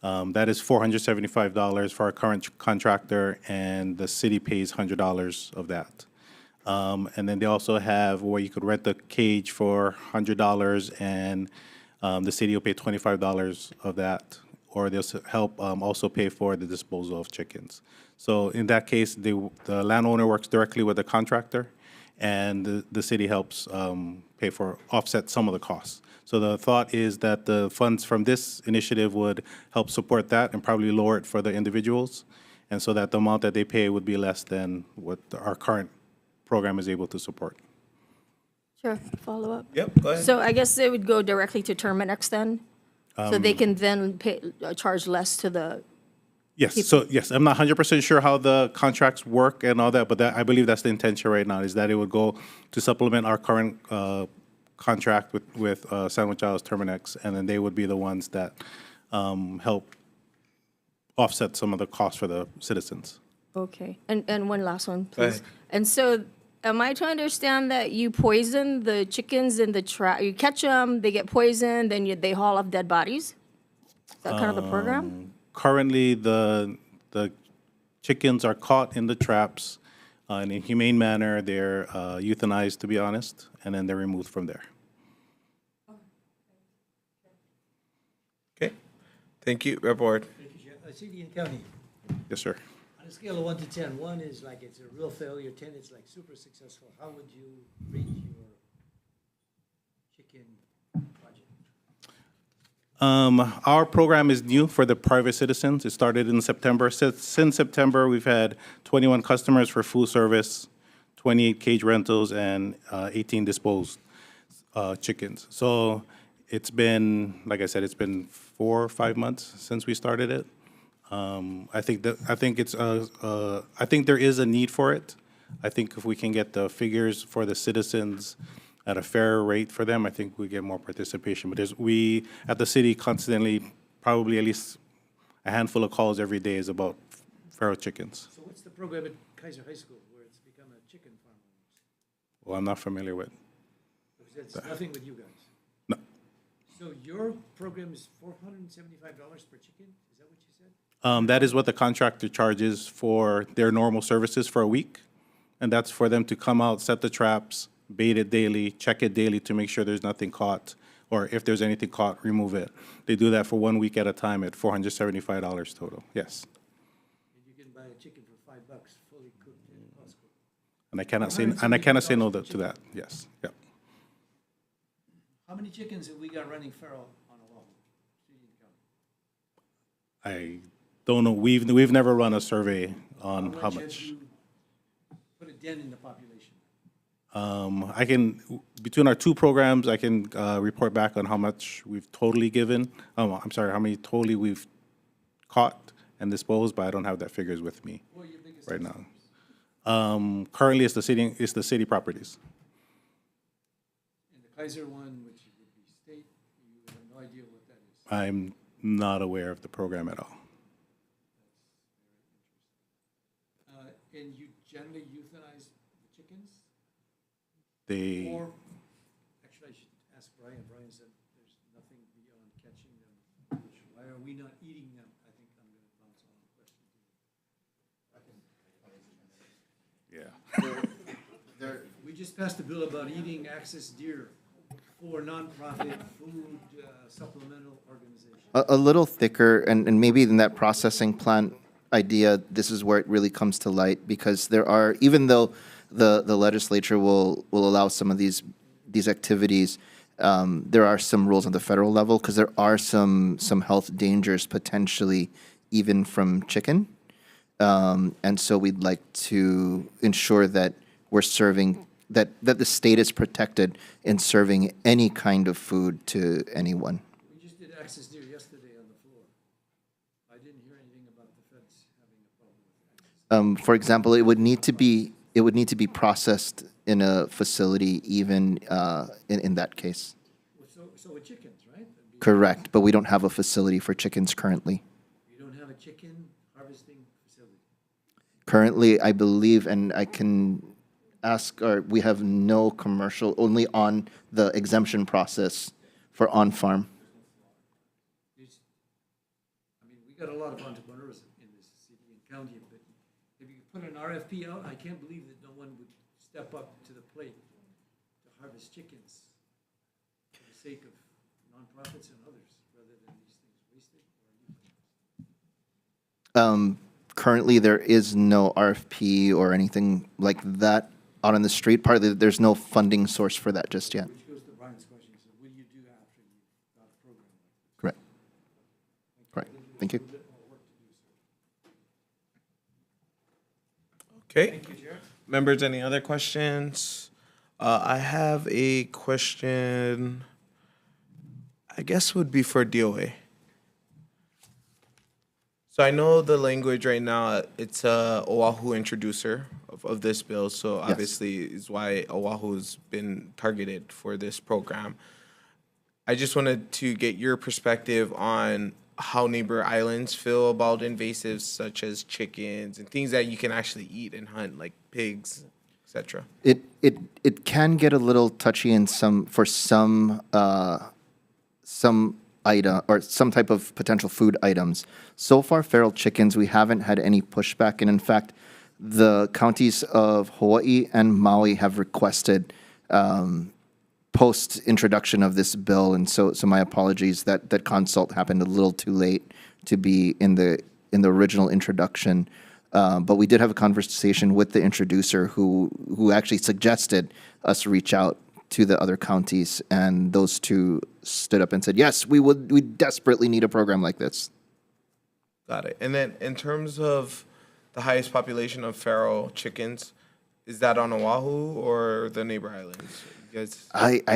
That is $475 for our current contractor, and the city pays $100 of that. And then they also have where you could rent the cage for $100, and the city will pay $25 of that, or they'll help also pay for the disposal of chickens. So in that case, the landowner works directly with the contractor, and the city helps offset some of the costs. So the thought is that the funds from this initiative would help support that and probably lower it for the individuals, and so that the amount that they pay would be less than what our current program is able to support. Sure, follow up. Yep, go ahead. So I guess they would go directly to Terminex then? So they can then charge less to the Yes, people. so yes, I'm not 100% sure how the contracts work and all that, but I believe that's the intention right now, is that it would go to supplement our current contract with Sandwich Isles Terminex, and then they would be the ones that help offset some of the costs for the citizens. Okay, and one last one, Go please. ahead. And so, am I to understand that you poison the chickens in the trap? You catch them, they get poisoned, then they haul off dead bodies? Is that kind of the program? Currently, the chickens are caught in the traps in a humane manner. They're euthanized, to be honest, and then they're removed from there. Okay. Thank you, Rep. Ward. Thank you, Chair. City and County, Yes, sir. on a scale of 1 to 10, 1 is like it's a real failure, 10 is like super successful. How would you rate your chicken project? Our program is new for the private citizens. It started in September. Since September, we've had 21 customers for food service, 28 cage rentals, and 18 disposed chickens. So it's been, like I said, it's been 4 or 5 months since we started it. I think there is a need for it. I think if we can get the figures for the citizens at a fair rate for them, I think we get more participation. But we at the city constantly, probably at least a handful of calls every day is about feral chickens. So what's the program at Kaiser High School where it's become a chicken farm? Well, I'm not familiar with. Because that's nothing with you guys. No. So your program is $475 per chicken? Is that what you said? That is what the contractor charges for their normal services for a week. And that's for them to come out, set the traps, bait it daily, check it daily to make sure there's nothing caught, or if there's anything caught, remove it. They do that for 1 week at a time at $475 total, yes. And you can buy a chicken for $5 fully cooked in Costco. And I cannot say no to that, yes, yep. How many chickens have we got running feral on Oahu? City and County? I don't know, we've never run a survey on how have much. you put a dent in the population? I can, between our two programs, I can report back on how much we've totally given. I'm sorry, how many totally we've caught and disposed, but I don't have that figures with me right now. Currently, it's the city properties. And the Kaiser one, which would be state, you have no idea what that is. I'm not aware of the program at all. And you generally euthanize the chickens? They, Or, actually, I should ask Brian. Brian said there's nothing beyond catching them. Why are we not eating them? I think I'm going to bounce on a question. yeah. We just passed a bill about eating access deer for nonprofit food supplemental organizations. A little thicker, and maybe in that processing plant idea, this is where it really comes to light, because there are, even though the legislature will allow some of these activities, there are some rules on the federal level, because there are some health dangers potentially even from chicken. And so we'd like to ensure that we're serving, that the state is protected in serving any kind of food to anyone. We just did access deer yesterday on the floor. I didn't hear anything about the feds having a problem with access. For example, it would need to be processed in a facility even in that case. So with chickens, right? Correct, but we don't have a facility for chickens currently. You don't have a chicken Currently, I believe, and I can ask, or we have no commercial, only on the exemption process for on-farm. I mean, we got a lot of entrepreneurs in this city and county, but if you put an RFP out, I can't believe that no one would step up to the plate to harvest chickens for the sake of nonprofits and others, rather than these things wasted or used. Currently, there is no RFP or anything like that out on the street. Partly, there's no funding source for that just yet. Which goes to Brian's question, so what do you do after you've got a program like this? Correct. Correct. Thank you. Okay. Members, any other questions? I have a question, I guess would be for DOA. So I know the language right now, it's a Oahu introducer of this bill, so obviously is why Oahu's been targeted for this program. I just wanted to get your perspective on how neighbor islands feel about invasives such as chickens and things that you can actually eat and hunt, like pigs, etc. It can get a little touchy in some item or some type of potential food items. So far, feral chickens, we haven't had any pushback, and in fact, the counties of Hawaii and Maui have requested post-introduction of this bill, and so my apologies that consult happened a little too late to be in the original introduction. But we did have a conversation with the introducer who actually suggested us reach out to the other counties, and those two stood up and said, yes, we desperately need a program like this. Got it. And then in terms of the highest population of feral chickens, is that on Oahu or the neighbor islands? You guys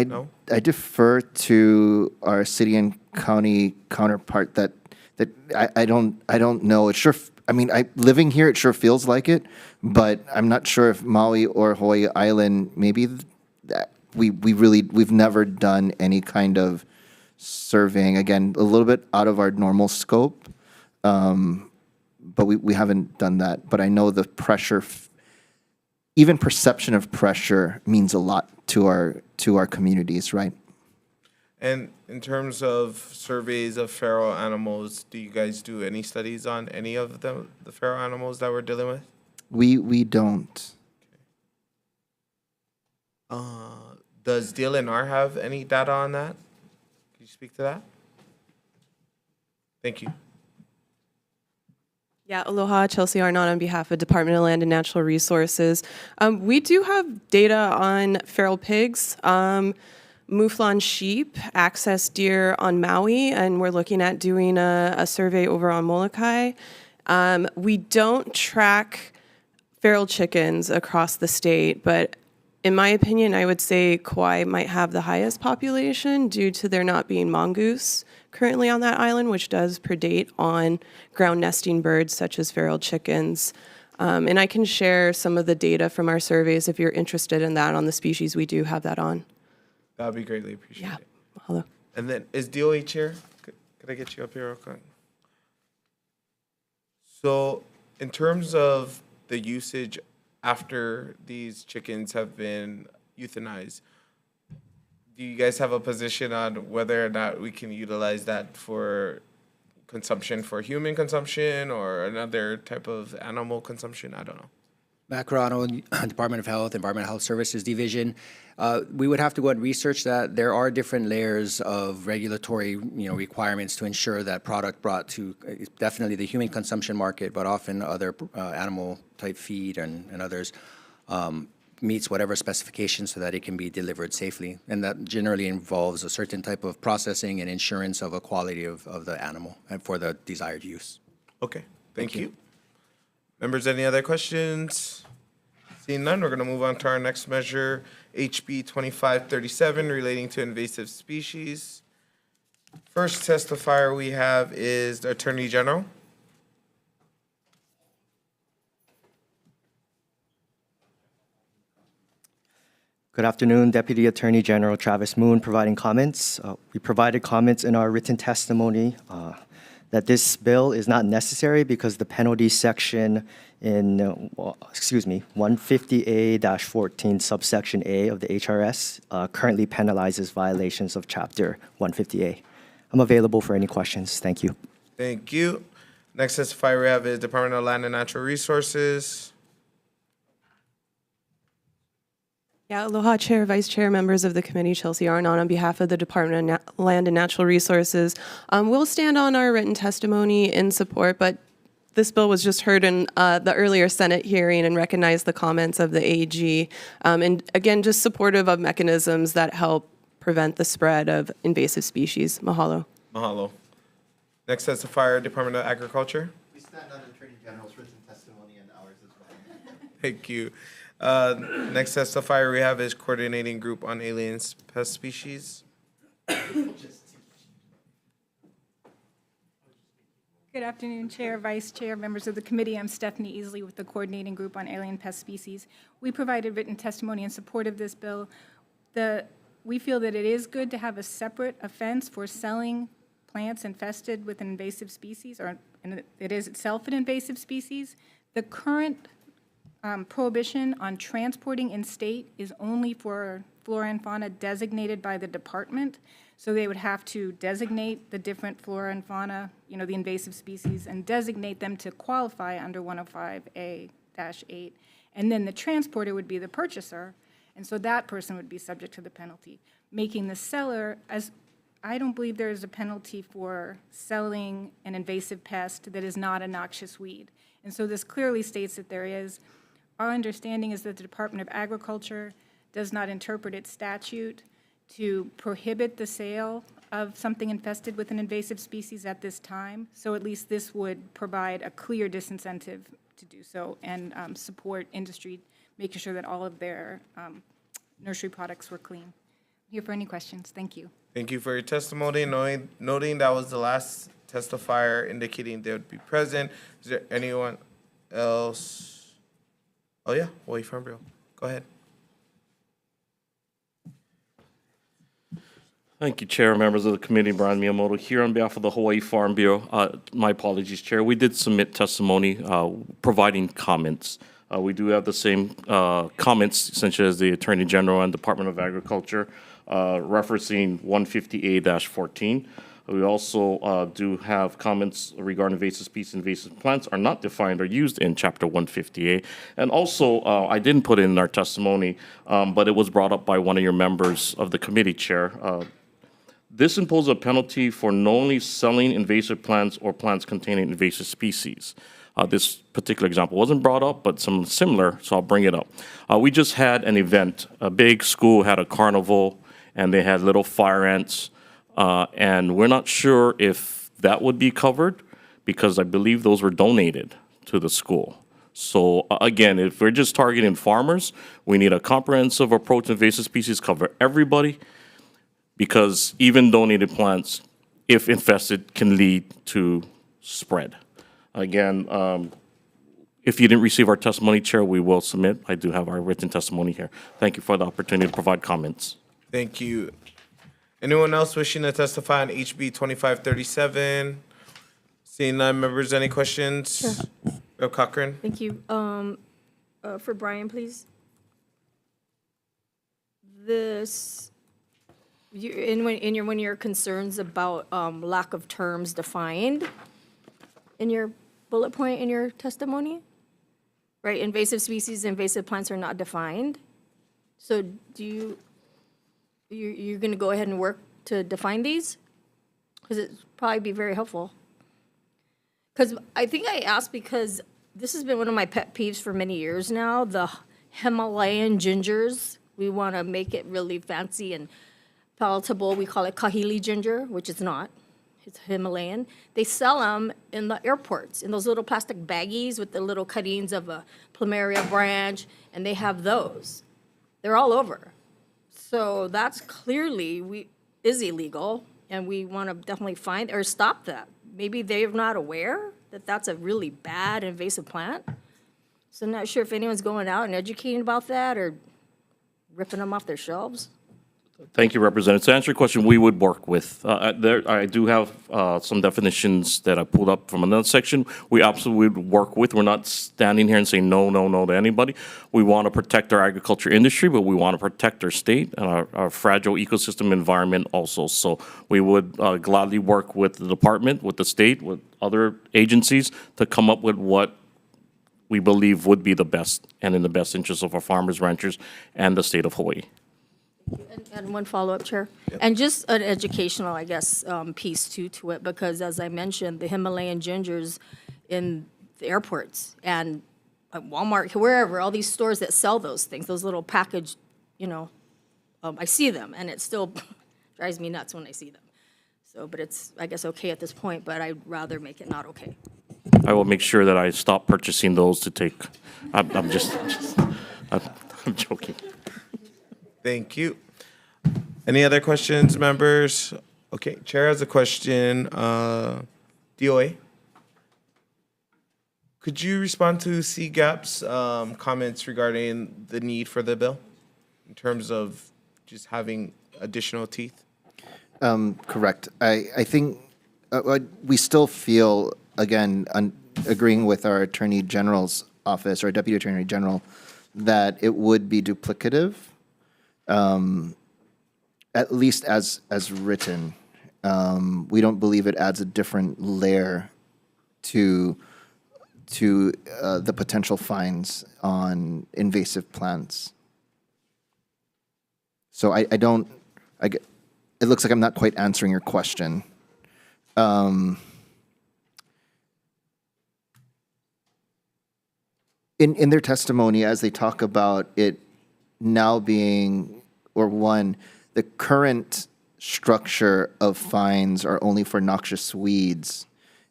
know? I defer to our city and county counterpart that I don't know. It sure, I mean, living here, it sure feels like it, but I'm not sure if Maui or Hawaii Island, maybe that we've never done any kind of surveying. Again, a little bit out of our normal scope, but we haven't done that. But I know the pressure, even perception of pressure, means a lot to our communities, right? And in terms of surveys of feral animals, do you guys do any studies on any of the feral animals that we're dealing with? We don't. Does DLNR have any data on that? Can you speak to that? Thank you. Yeah, aloha, Chelsea Arnott on behalf of Department of Land and Natural Resources. We do have data on feral pigs, mouflon sheep, access deer on Maui, and we're looking at doing a survey over on Molokai. We don't track feral chickens across the state, but in my opinion, I would say Kauai might have the highest population due to there not being mongoose currently on that island, which does predate on ground nesting birds such as feral chickens. And I can share some of the data from our surveys if you're interested in that on the species we do have that on. That would be greatly appreciated. Yeah, hello. And then is DOH here? Could I get you up here real quick? So in terms of the usage after these chickens have been euthanized, do you guys have a position on whether or not we can utilize that for consumption, for human consumption or another type of animal consumption? I don't know. Matt Carano, Department of Health, Environmental Health Services Division. We would have to go and research that. There are different layers of regulatory, requirements to ensure that product brought to definitely the human consumption market, but often other animal type feed and others meets whatever specifications so that it can be delivered safely. And that generally involves a certain type of processing and insurance of a quality of the animal and for the desired use. Okay, thank you. Members, any other questions? Seeing none, we're going to move on to our next measure, HB 2537, relating to invasive species. First testifier we have is the Attorney General. Good afternoon, Deputy Attorney General Travis Moon providing comments. We provided comments in our written testimony that this bill is not necessary because the penalty section in, 150A-14 subsection A of the HRS currently penalizes violations of Chapter 150A. I'm available for any questions. Thank you. Thank you. Next testifier we have is Department of Land and Natural Resources. Yeah, aloha, Chair, Vice Chair, members of the committee, Chelsea Arnott on behalf of the Department of Land and Natural Resources. We'll stand on our written testimony in support, but this bill was just heard in the earlier Senate hearing and recognized the comments of the AG. And again, just supportive of mechanisms that help prevent the spread of invasive species. Mahalo. Mahalo. Next testifier, Department of Agriculture. We stand on the Attorney General's written testimony and ours as well. Thank you. Next testifier we have is Coordinating Group on Alien Pest Species. Good afternoon, Chair, Vice Chair, members of the committee. I'm Stephanie Easley with the Coordinating Group on Alien Pest Species. We provided written testimony in support of this bill. We feel that it is good to have a separate offense for selling plants infested with an invasive species, and it is itself an invasive species. The current prohibition on transporting in state is only for flora and fauna designated by the department. So they would have to designate the different flora and fauna, the invasive species, and designate them to qualify under 105A-8. And then the transporter would be the purchaser. And so that person would be subject to the penalty, making the seller, as I don't believe there is a penalty for selling an invasive pest that is not a noxious weed. And so this clearly states that there is. Our understanding is that the Department of Agriculture does not interpret its statute to prohibit the sale of something infested with an invasive species at this time. So at least this would provide a clear disincentive to do so and support industry, making sure that all of their nursery products were clean. I'm here for any questions. Thank you. Thank you for your testimony. Noting that was the last testifier indicating they would be present. Is there anyone else? Oh, yeah, Hawaii Farm Bureau. Go ahead. Thank you, Chair, members of the committee. Brian Miyamoto here on behalf of the Hawaii Farm Bureau. My apologies, Chair. We did submit testimony providing comments. We do have the same comments, essentially, as the Attorney General and Department of Agriculture, referencing 150A-14. We also do have comments regarding invasive species. Invasive plants are not defined or used in Chapter 150A. And also, I didn't put it in our testimony, but it was brought up by one of your members of the committee, Chair. This imposes a penalty for knowingly selling invasive plants or plants containing invasive species. This particular example wasn't brought up, but some similar, so I'll bring it up. We just had an event. A big school had a carnival, and they had little fire ants. And we're not sure if that would be covered because I believe those were donated to the school. So again, if we're just targeting farmers, we need a comprehensive approach to invasive species, cover everybody, because even donated plants, if infested, can lead to spread. Again, if you didn't receive our testimony, Chair, we will submit. I do have our written testimony here. Thank you for the opportunity to provide comments. Thank you. Anyone else wishing to testify on HB 2537? Seeing none, members, any questions? Sure. Cochran? Thank you. For Brian, please. In one of your concerns about lack of terms defined in your bullet point in your testimony, right? Invasive species, invasive plants are not defined. So you're going to go ahead and work to define these? Because it'd probably be very helpful. Because I think I asked because this has been one of my pet peeves for many years now, the Himalayan gingers. We want to make it really fancy and palatable. We call it kahili ginger, which it's not. It's Himalayan. They sell them in the airports, in those little plastic baggies with the little cuttings of a plumeria branch, and they have those. They're all over. So that's clearly is illegal, and we want to definitely find or stop that. Maybe they're not aware that that's a really bad invasive plant. So I'm not sure if anyone's going out and educating about that or ripping them off their shelves. Thank you, Representative. To answer your question, we would work with, I do have some definitions that I pulled up from another section. We absolutely would work with. We're not standing here and saying no, no, no to anybody. We want to protect our agriculture industry, but we want to protect our state and our fragile ecosystem environment also. So we would gladly work with the department, with the state, with other agencies to come up with what we believe would be the best and in the best interest of our farmers, ranchers, and the state of Hawaii. And one follow-up, Chair. And just an educational, I guess, piece too to it, because as I mentioned, the Himalayan gingers in the airports and at Walmart, wherever, all these stores that sell those things, those little packaged, I see them, and it still drives me nuts when I see them. So, but it's, I guess, okay at this point, but I'd rather make it not okay. I will make sure that I stop purchasing those to take. I'm joking. Thank you. Any other questions, members? Okay, Chair has a question. DOA, could you respond to CGAP's comments regarding the need for the bill in terms of just having additional teeth? Correct. I think we still feel, again, agreeing with our Attorney General's office or Deputy Attorney General, that it would be duplicative. At least as written. We don't believe it adds a different layer to the potential fines on invasive plants. So it looks like I'm not quite answering your question. In their testimony, as they talk about it now being, or one, the current structure of fines are only for noxious weeds,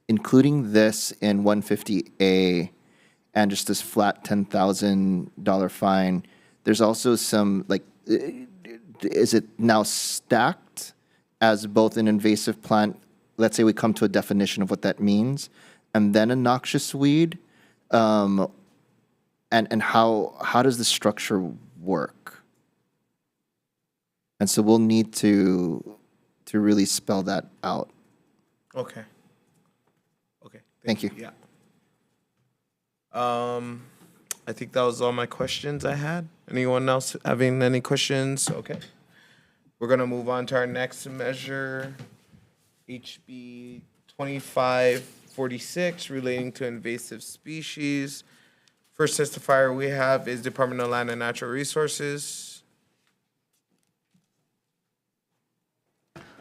including this in 150A and just this flat $10,000 fine. There's also some, is it now stacked as both an invasive plant? Let's say we come to a definition of what that means, and then a noxious weed. And how does the structure work? And so we'll need to really spell that out. Okay. Okay. Thank you. Yeah. I think that was all my questions I had. Anyone else having any questions? Okay. We're going to move on to our next measure, HB 2546, relating to invasive species. First testifier we have is Department of Land and Natural Resources.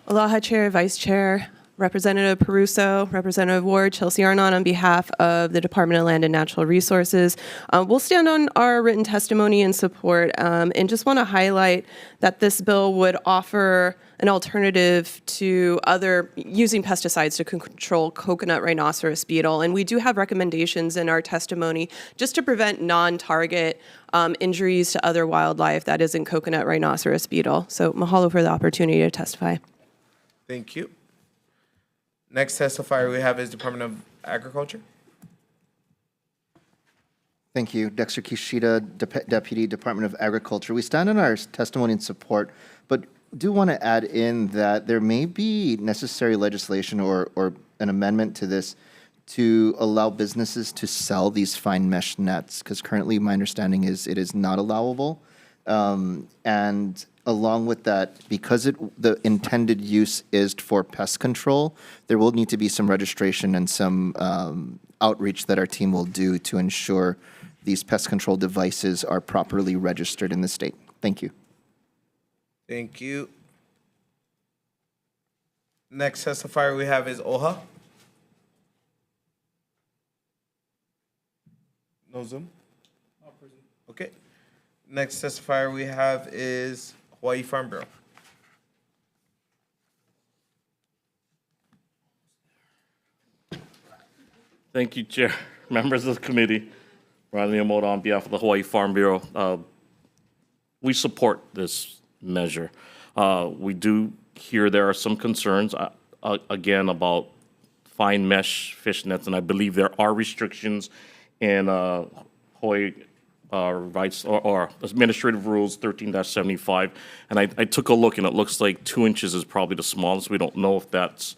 Aloha, Chair, Vice Chair, Representative Peruso, Representative Ward, Chelsea Arnott on behalf of the Department of Land and Natural Resources. We'll stand on our written testimony in support and just want to highlight that this bill would offer an alternative to other using pesticides to control coconut rhinoceros beetle. And we do have recommendations in our testimony just to prevent non-target injuries to other wildlife that isn't coconut rhinoceros beetle. So mahalo for the opportunity to testify. Thank you. Next testifier we have is Department of Agriculture. Thank you. Dexter Kishida, Deputy Department of Agriculture. We stand in our testimony in support, but do want to add in that there may be necessary legislation or an amendment to this to allow businesses to sell these fine mesh nets, because currently my understanding is it is not allowable. And along with that, because the intended use is for pest control, there will need to be some registration and some outreach that our team will do to ensure these pest control devices are properly registered in the state. Thank you. Thank you. Next testifier we have is OHA. No Zoom? Okay. Next testifier we have is Hawai'i Farm Bureau. Thank you, Chair. Members of the committee, Ron Miyamoto on behalf of the Hawai'i Farm Bureau. We support this measure. We do hear there are some concerns, again, about fine mesh fish nets, and I believe there are restrictions in Hawaii or Administrative Rules 13-75, and I took a look, and it looks like 2 inches is probably the smallest. We don't know if that's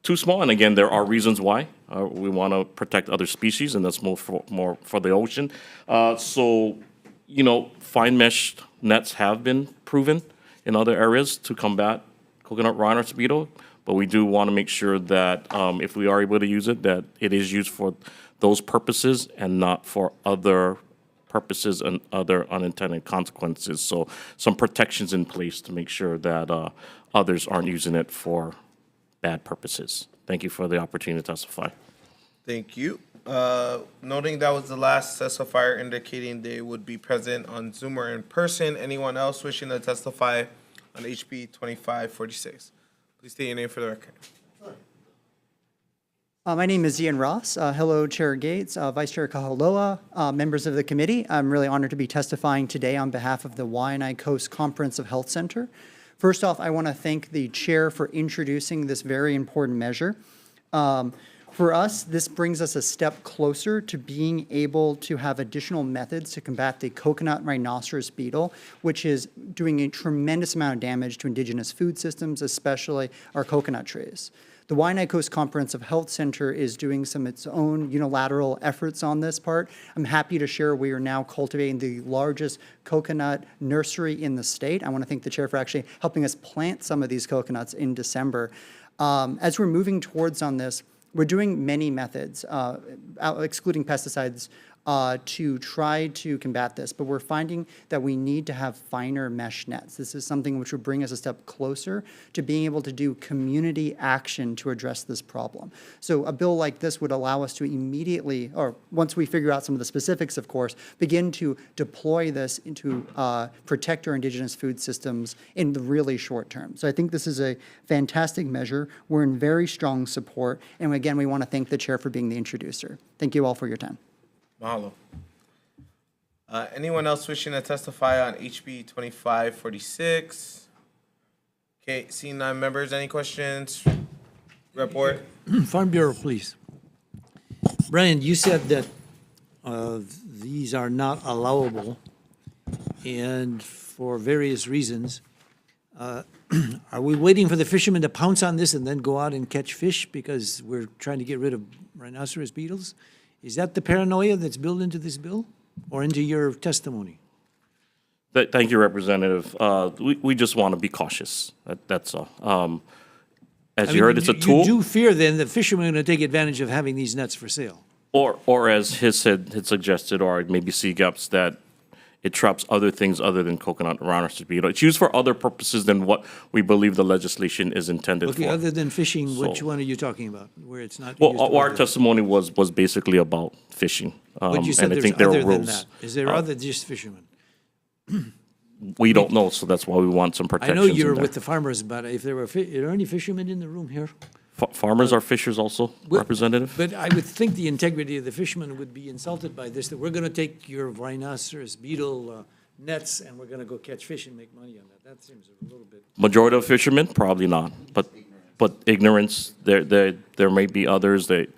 too small, and again, there are reasons why. We want to protect other species, and that's more for the ocean. So, you know, fine mesh nets have been proven in other areas to combat coconut rhinoceros beetle, but we do want to make sure that if we are able to use it, that it is used for those purposes and not for other purposes and other unintended consequences. So some protections in place to make sure that others aren't using it for bad purposes. Thank you for the opportunity to testify. Thank you. Noting that was the last testifier indicating they would be present on Zoom or in person. Anyone else wishing to testify on HB 2546? Please state your name for the record. My name is Ian Ross. Hello, Chair Gates, Vice Chair Kahaloa, members of the committee. I'm really honored to be testifying today on behalf of the Waianae Coast Comprehensive Health Center. First off, I want to thank the chair for introducing this very important measure. For us, this brings us a step closer to being able to have additional methods to combat the coconut rhinoceros beetle, which is doing a tremendous amount of damage to indigenous food systems, especially our coconut trees. The Waianae Coast Comprehensive Health Center is doing some its own unilateral efforts on this part. I'm happy to share we are now cultivating the largest coconut nursery in the state. I want to thank the chair for actually helping us plant some of these coconuts in December. As we're moving towards on this, we're doing many methods, excluding pesticides, to try to combat this, but we're finding that we need to have finer mesh nets. This is something which would bring us a step closer to being able to do community action to address this problem. So a bill like this would allow us to immediately, or once we figure out some of the specifics, of course, begin to deploy this into protect our indigenous food systems in the really short term. So I think this is a fantastic measure. We're in very strong support. And again, we want to thank the chair for being the introducer. Thank you all for your time. Mahalo. Anyone else wishing to testify on HB 2546? Okay, seeing none members, any questions? Report. Farm Bureau, please. Brian, you said that these are not allowable, and for various reasons. Are we waiting for the fishermen to pounce on this and then go out and catch fish because we're trying to get rid of rhinoceros beetles? Is that the paranoia that's built into this bill or into your testimony? Thank you, Representative. We just want to be cautious. That's all. As you heard, it's a tool. You do fear then that fishermen are going to take advantage of having these nets for sale? Or as his had suggested, or maybe CGAPs, that it traps other things other than coconut rhinoceros beetle. It's used for other purposes than what we believe the legislation is intended for. Okay, other than fishing, which one are you talking about, where it's not Well, used to our water? testimony was basically about fishing. But you said and I there's think there other are than rules. that. Is there other just fishermen? We don't know, so that's why we want some I protections know you're in there. with the farmers, but if there were, are there any fishermen in the room here? Farmers are fishers also, Representative? But I would think the integrity of the fishermen would be insulted by this, that we're going to take your rhinoceros beetle nets and we're going to go catch fish and make money on that. That seems a little bit. Majority of fishermen, probably not, but ignorance, there may be others that,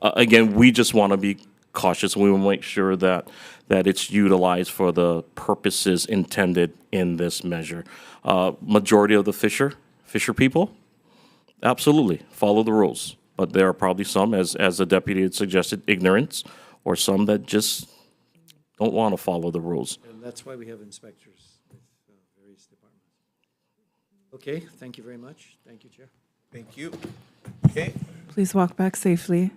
again, we just want to be cautious. We will make sure that it's utilized for the purposes intended in this measure. Majority of the fisher people, absolutely, follow the rules. But there are probably some, as the deputy had suggested, ignorance, or some that just don't want to follow the rules. And that's why we have inspectors with various departments. Okay, thank you very much. Thank you, Chair. Thank you. Okay. Please walk back safely.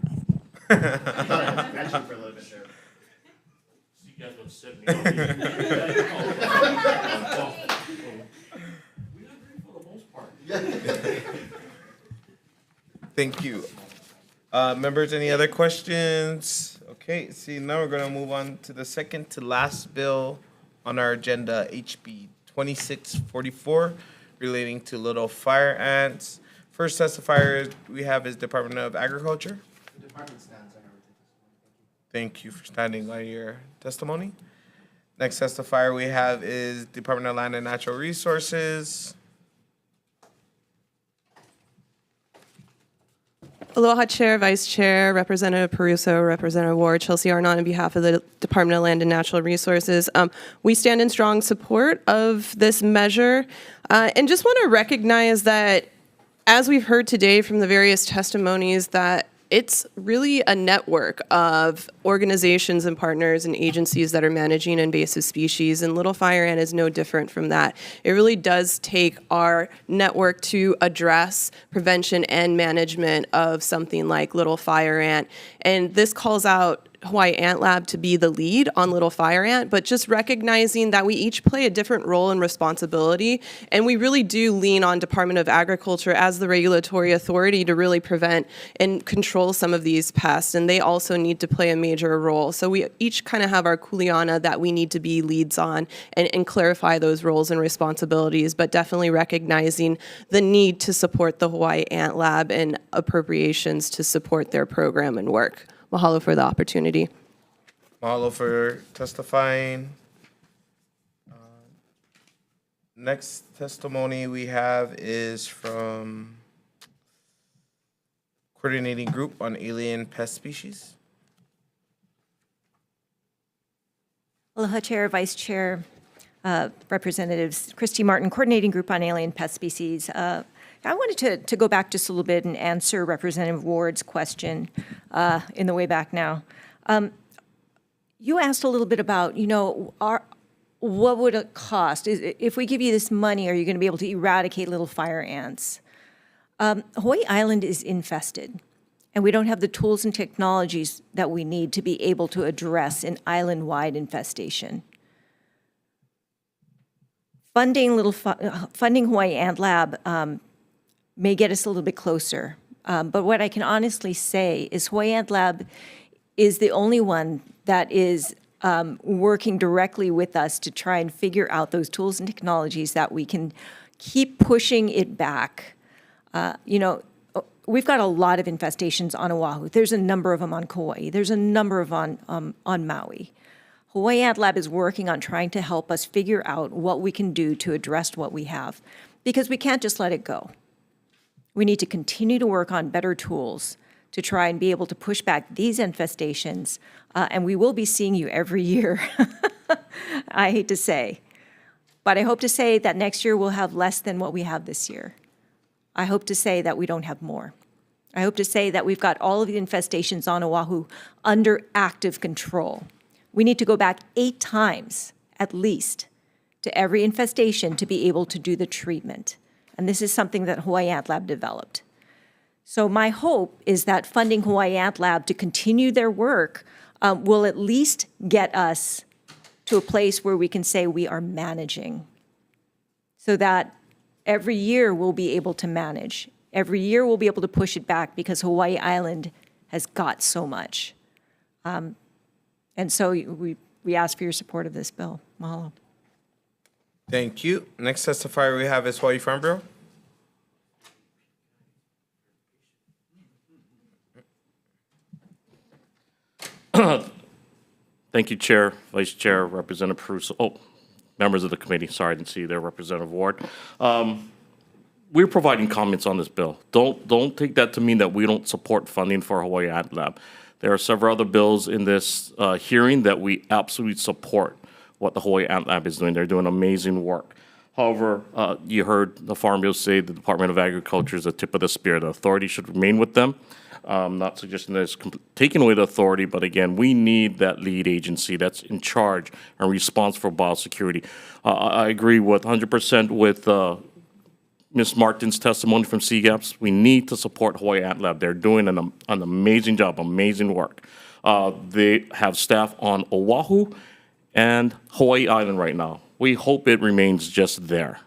Thank you. Members, any other questions? Okay, see, now we're going to move on to the second to last bill on our agenda, HB 2644, relating to little fire ants. First testifier we have is Department of Agriculture. The department stands on our written testimony. Thank you for standing on your testimony. Next testifier we have is Department of Land and Natural Resources. Aloha Chair, Vice Chair, Representative Peruso, Representative Ward, Chelsea Arnott, on behalf of the Department of Land and Natural Resources. We stand in strong support of this measure and just want to recognize that, as we've heard today from the various testimonies, that it's really a network of organizations and partners and agencies that are managing invasive species, and little fire ant is no different from that. It really does take our network to address prevention and management of something like little fire ant. And this calls out Hawai'i Ant Lab to be the lead on little fire ant, but just recognizing that we each play a different role and responsibility, and we really do lean on Department of Agriculture as the regulatory authority to really prevent and control some of these pests, and they also need to play a major role. So we each kind of have our kuleana that we need to be leads on and clarify those roles and responsibilities, but definitely recognizing the need to support the Hawai'i Ant Lab and appropriations to support their program and work. Mahalo for the opportunity. Mahalo for testifying. Next testimony we have is from Coordinating Group on Alien Pest Species. Aloha Chair, Vice Chair, Representatives Christy Martin, Coordinating Group on Alien Pest Species. I wanted to go back just a little bit and answer Representative Ward's question in the way back now. You asked a little bit about, what would it cost? If we give you this money, are you going to be able to eradicate little fire ants? Hawaii Island is infested, and we don't have the tools and technologies that we need to be able to address an island-wide infestation. Funding Hawai'i Ant Lab may get us a little bit closer. But what I can honestly say is Hawai'i Ant Lab is the only one that is working directly with us to try and figure out those tools and technologies that we can keep pushing it back. We've got a lot of infestations on Oahu. There's a number of them on Kauai. There's a number of on Maui. Hawai'i Ant Lab is working on trying to help us figure out what we can do to address what we have, because we can't just let it go. We need to continue to work on better tools to try and be able to push back these infestations, and we will be seeing you every year, I hate to say. But I hope to say that next year we'll have less than what we have this year. I hope to say that we don't have more. I hope to say that we've got all of the infestations on Oahu under active control. We need to go back 8 times, at least, to every infestation to be able to do the treatment. And this is something that Hawai'i Ant Lab developed. So my hope is that funding Hawai'i Ant Lab to continue their work will at least get us to a place where we can say we are managing, so that every year we'll be able to manage. Every year we'll be able to push it back, because Hawaii Island has got so much. And so we ask for your support of this bill. Mahalo. Thank you. Next testifier we have is Hawaii Farm Bureau. Thank you, Chair, Vice Chair, Representative Peruso. Members of the committee. Sorry, I didn't see you there, Representative Ward. We're providing comments on this bill. Don't take that to mean that we don't support funding for Hawai'i Ant Lab. There are several other bills in this hearing that we absolutely support what the Hawai'i Ant Lab is doing. They're doing amazing work. However, you heard the Farm Bill say the Department of Agriculture is the tip of the spear. The authority should remain with them. Not suggesting that it's taking away the authority, but again, we need that lead agency that's in charge and responsible for biosecurity. I agree with 100% with Ms. Martin's testimony from CGAPS. We need to support Hawai'i Ant Lab. They're doing an amazing job, amazing work. They have staff on Oahu and Hawaii Island right now. We hope it remains just there.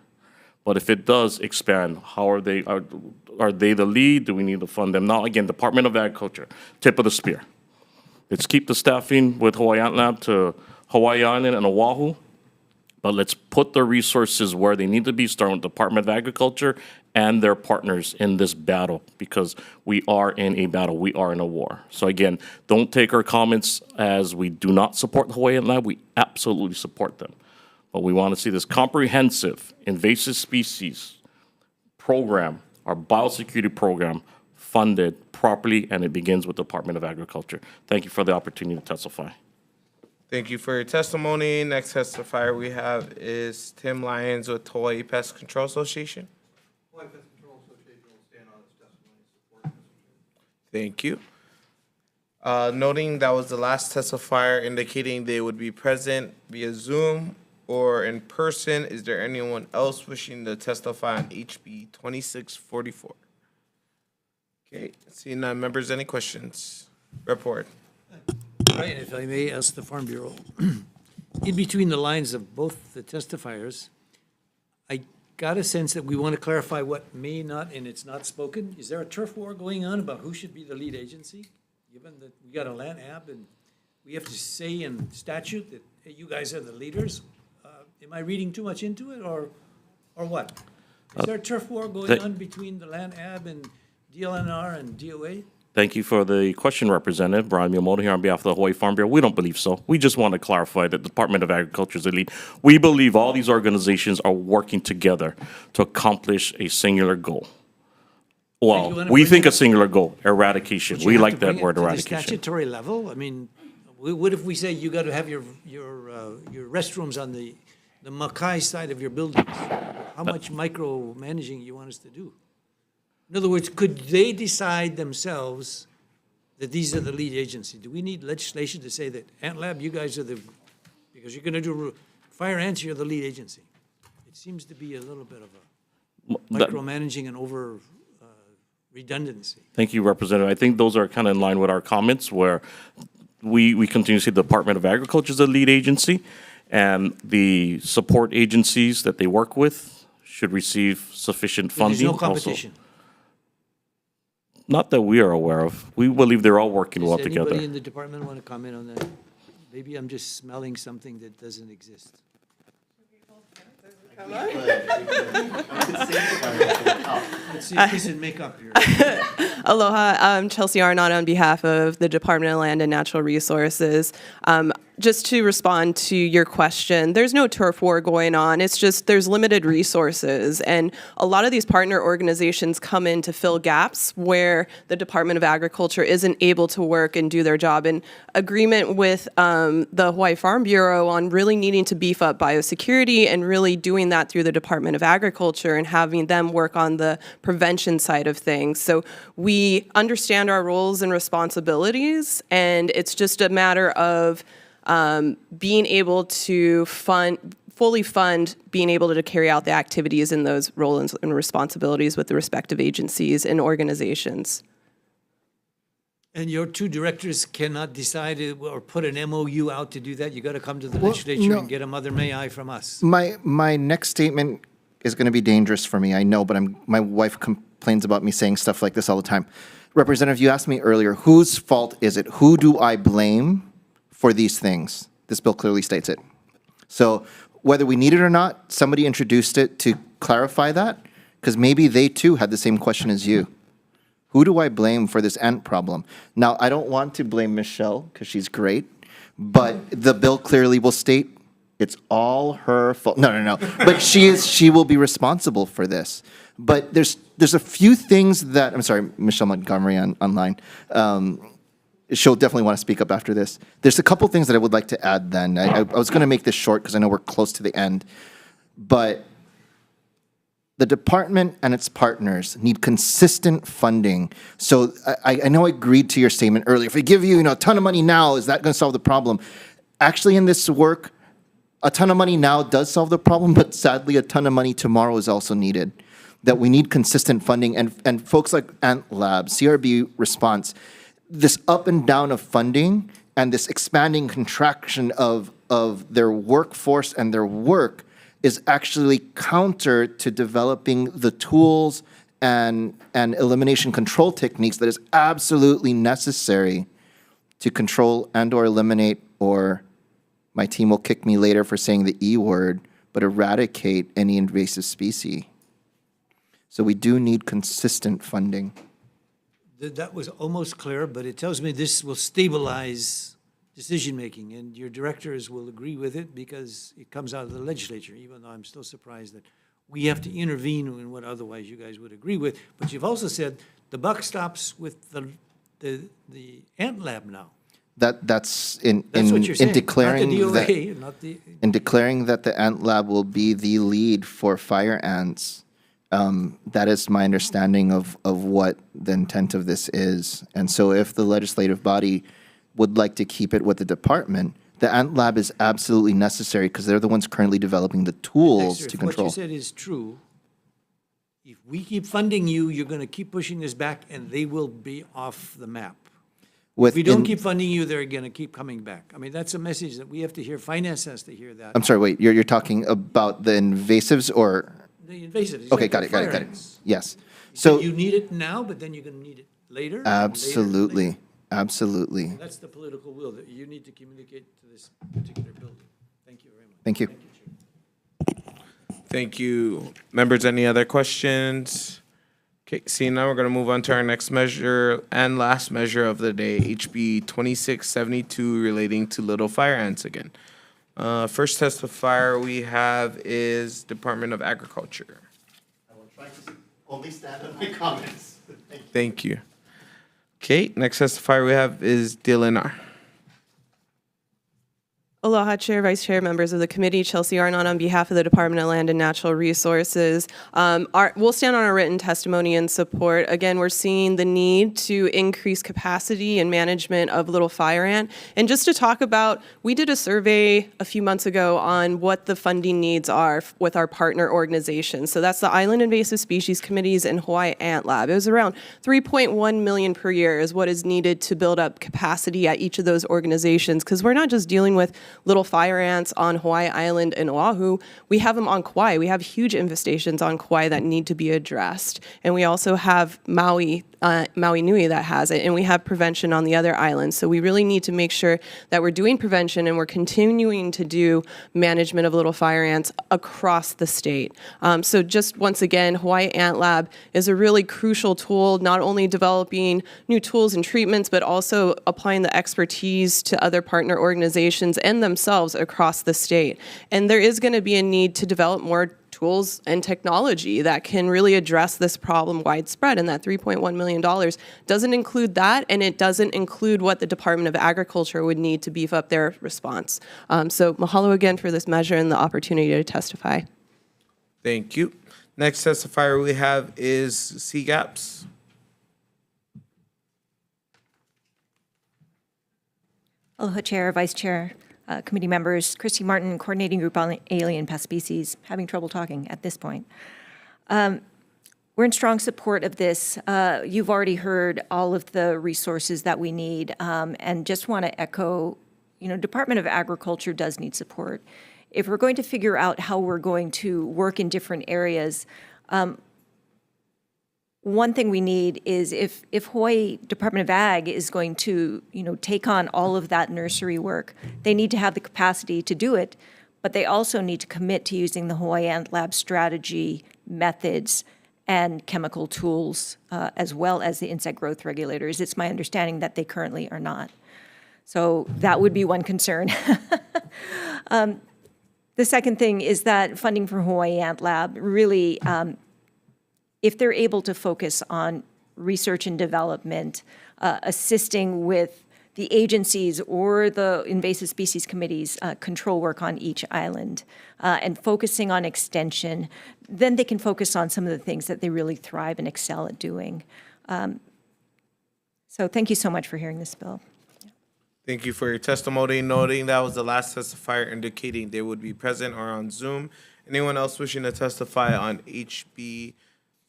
But if it does expand, how are they? Are they the lead? Do we need to fund them? Now, again, Department of Agriculture, tip of the spear. Let's keep the staffing with Hawai'i Ant Lab to Hawaii Island and Oahu, but let's put the resources where they need to be, starting with Department of Agriculture and their partners in this battle, because we are in a battle. We are in a war. So again, don't take our comments as we do not support the Hawai'i Ant Lab. We absolutely support them. But we want to see this comprehensive invasive species program, our biosecurity program, funded properly, and it begins with the Department of Agriculture. Thank you for the opportunity to testify. Thank you for your testimony. Next testifier we have is Tim Lyons with Hawai'i Pest Control Association. Thank you. Noting that was the last testifier indicating they would be present via Zoom or in person, is there anyone else wishing to testify on HB 2644? Okay, seeing none, members, any questions? Report. Right, if I may ask the Farm Bureau, in between the lines of both the testifiers, I got a sense that we want to clarify what may not and it's not spoken. Is there a turf war going on about who should be the lead agency? Given that we got a land app and we have to say in statute that, hey, you guys are the leaders, am I reading too much into it or what? Is there a turf war going on between the land ab and DLNR and DOA? Thank you for the question, Representative. Brian Miyamoto here on behalf of the Hawaii Farm Bureau. We don't believe so. We just want to clarify that the Department of Agriculture is the lead. We believe all these organizations are working together to accomplish a singular goal. Well, we think a singular goal, eradication. We like that word, To the eradication. statutory level, I mean, what if we say you got to have your restrooms on the Makai side of your buildings? How much micromanaging you want us to do? In other words, could they decide themselves that these are the lead agency? Do we need legislation to say that Ant Lab, you guys are because you're going to do fire ants, you're the lead agency? It seems to be a little bit of a micromanaging and over redundancy. Thank you, Representative. I think those are kind of in line with our comments where we continue to see the Department of Agriculture as the lead agency, and the support agencies that they work with should receive sufficient funding. There's no competition. Also. Not that we are aware of. We believe they're all working well Does together. anybody in the department want to comment on that? Maybe I'm just smelling something that doesn't exist. Let's see if we can make up here. Aloha, I'm Chelsea Arnott on behalf of the Department of Land and Natural Resources. Just to respond to your question, there's no turf war going on. It's just there's limited resources. And a lot of these partner organizations come in to fill gaps where the Department of Agriculture isn't able to work and do their job. In agreement with the Hawaii Farm Bureau on really needing to beef up biosecurity and really doing that through the Department of Agriculture and having them work on the prevention side of things. So we understand our roles and responsibilities, and it's just a matter of being able to fully fund being able to carry out the activities in those roles and responsibilities with the respective agencies and organizations. And your two directors cannot decide or put an MOU out to do that? You got to come to the legislature and get a mother may I from us. My next statement is going to be dangerous for me, I know, but my wife complains about me saying stuff like this all the time. Representative, you asked me earlier, whose fault is it? Who do I blame for these things? This bill clearly states it. So whether we need it or not, somebody introduced it to clarify that, because maybe they too had the same question as you. Who do I blame for this ant problem? Now, I don't want to blame Michelle, because she's great, but the bill clearly will state it's all her fault. No. But she will be responsible for this. But there's a few things that, I'm sorry, Michelle Montgomery online. She'll definitely want to speak up after this. There's a couple things that I would like to add then. I was going to make this short because I know we're close to the end. But the department and its partners need consistent funding. So I know I agreed to your statement earlier. If we give you a ton of money now, is that going to solve the problem? Actually, in this work, a ton of money now does solve the problem, but sadly, a ton of money tomorrow is also needed. That we need consistent funding. And folks like Ant Lab, CRB Response, this up and down of funding and this expanding contraction of their workforce and their work is actually counter to developing the tools and elimination control techniques that is absolutely necessary to control and or eliminate, or my team will kick me later for saying the E word, but eradicate any invasive species. So we do need consistent funding. That was almost clear, but it tells me this will stabilize decision-making, and your directors will agree with it because it comes out of the legislature, even though I'm still surprised that we have to intervene in what otherwise you guys would agree with. But you've also said the buck stops with the ant lab now. That's That's what you're saying, declaring not the that DOA, not the. in declaring that the ant lab will be the lead for fire ants. That is my understanding of what the intent of this is. And so if the legislative body would like to keep it with the department, the ant lab is absolutely necessary because they're the ones currently developing the tools Dexter, to if what control. you said is true, if we keep funding you, you're going to keep pushing this back and they will be off the map. If we don't keep funding you, they're going to keep coming back. I mean, that's a message that we have to hear. Finance has to hear that. I'm sorry, wait, you're talking about the invasives or? The invasive. Okay, got it. Yes. So you need it now, but then you're going to need it later? and later and Absolutely, later. absolutely. That's the political will that you need to communicate to this particular building. Thank you very much. Thank you. Thank you. Members, any other questions? Okay, seeing now, we're going to move on to our next measure and last measure of the day, HB 2672, relating to little fire ants again. First testifier we have is Department of Agriculture. I will try to only stand on my comments. Thank you. Okay, next testifier we have is Dylan R. Aloha, Chair, Vice Chair, members of the committee. Chelsea Arnott on behalf of the Department of Land and Natural Resources. We'll stand on our written testimony in support. Again, we're seeing the need to increase capacity and management of little fire ant. And just to talk about, we did a survey a few months ago on what the funding needs are with our partner organizations. So that's the Island Invasive Species Committees and Hawaii Ant Lab. It was around $3.1 million per year is what is needed to build up capacity at each of those organizations, because we're not just dealing with little fire ants on Hawaii Island and Oahu. We have them on Kauai. We have huge infestations on Kauai that need to be addressed. And we also have Maui Nui that has it, and we have prevention on the other islands. So we really need to make sure that we're doing prevention and we're continuing to do management of little fire ants across the state. So just once again, Hawaii Ant Lab is a really crucial tool, not only developing new tools and treatments, but also applying the expertise to other partner organizations and themselves across the state. And there is going to be a need to develop more tools and technology that can really address this problem widespread. And that $3.1 million doesn't include that, and it doesn't include what the Department of Agriculture would need to beef up their response. So mahalo again for this measure and the opportunity to testify. Thank you. Next testifier we have is CGAPS. Aloha, Chair, Vice Chair, committee members, Christy Martin, Coordinating Group on Alien Pest Species, having trouble talking at this point. We're in strong support of this. You've already heard all of the resources that we need, and just want to echo, Department of Agriculture does need support. If we're going to figure out how we're going to work in different areas, one thing we need is if Hawaii Department of Ag is going to, take on all of that nursery work, they need to have the capacity to do it, but they also need to commit to using the Hawaii Ant Lab strategy, methods, and chemical tools, as well as the insect growth regulators. It's my understanding that they currently are not. So that would be one concern. The second thing is that funding for Hawaii Ant Lab really, if they're able to focus on research and development, assisting with the agencies or the invasive species committees control work on each island, and focusing on extension, then they can focus on some of the things that they really thrive and excel at doing. So thank you so much for hearing this bill. Thank you for your testimony. Noting that was the last testifier indicating they would be present or on Zoom. Anyone else wishing to testify on HB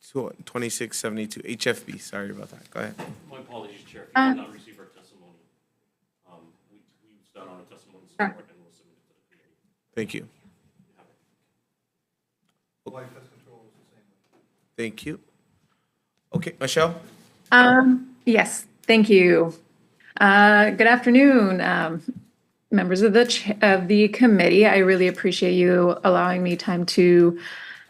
2672, HFB, sorry about that. Go ahead. My apologies, Chair. If you did not receive our testimony, we stand on a testimony support and we'll submit it to the committee. Thank you. Thank you. Okay, Michelle? Yes, thank you. Good afternoon, members of the committee. I really appreciate you allowing me time to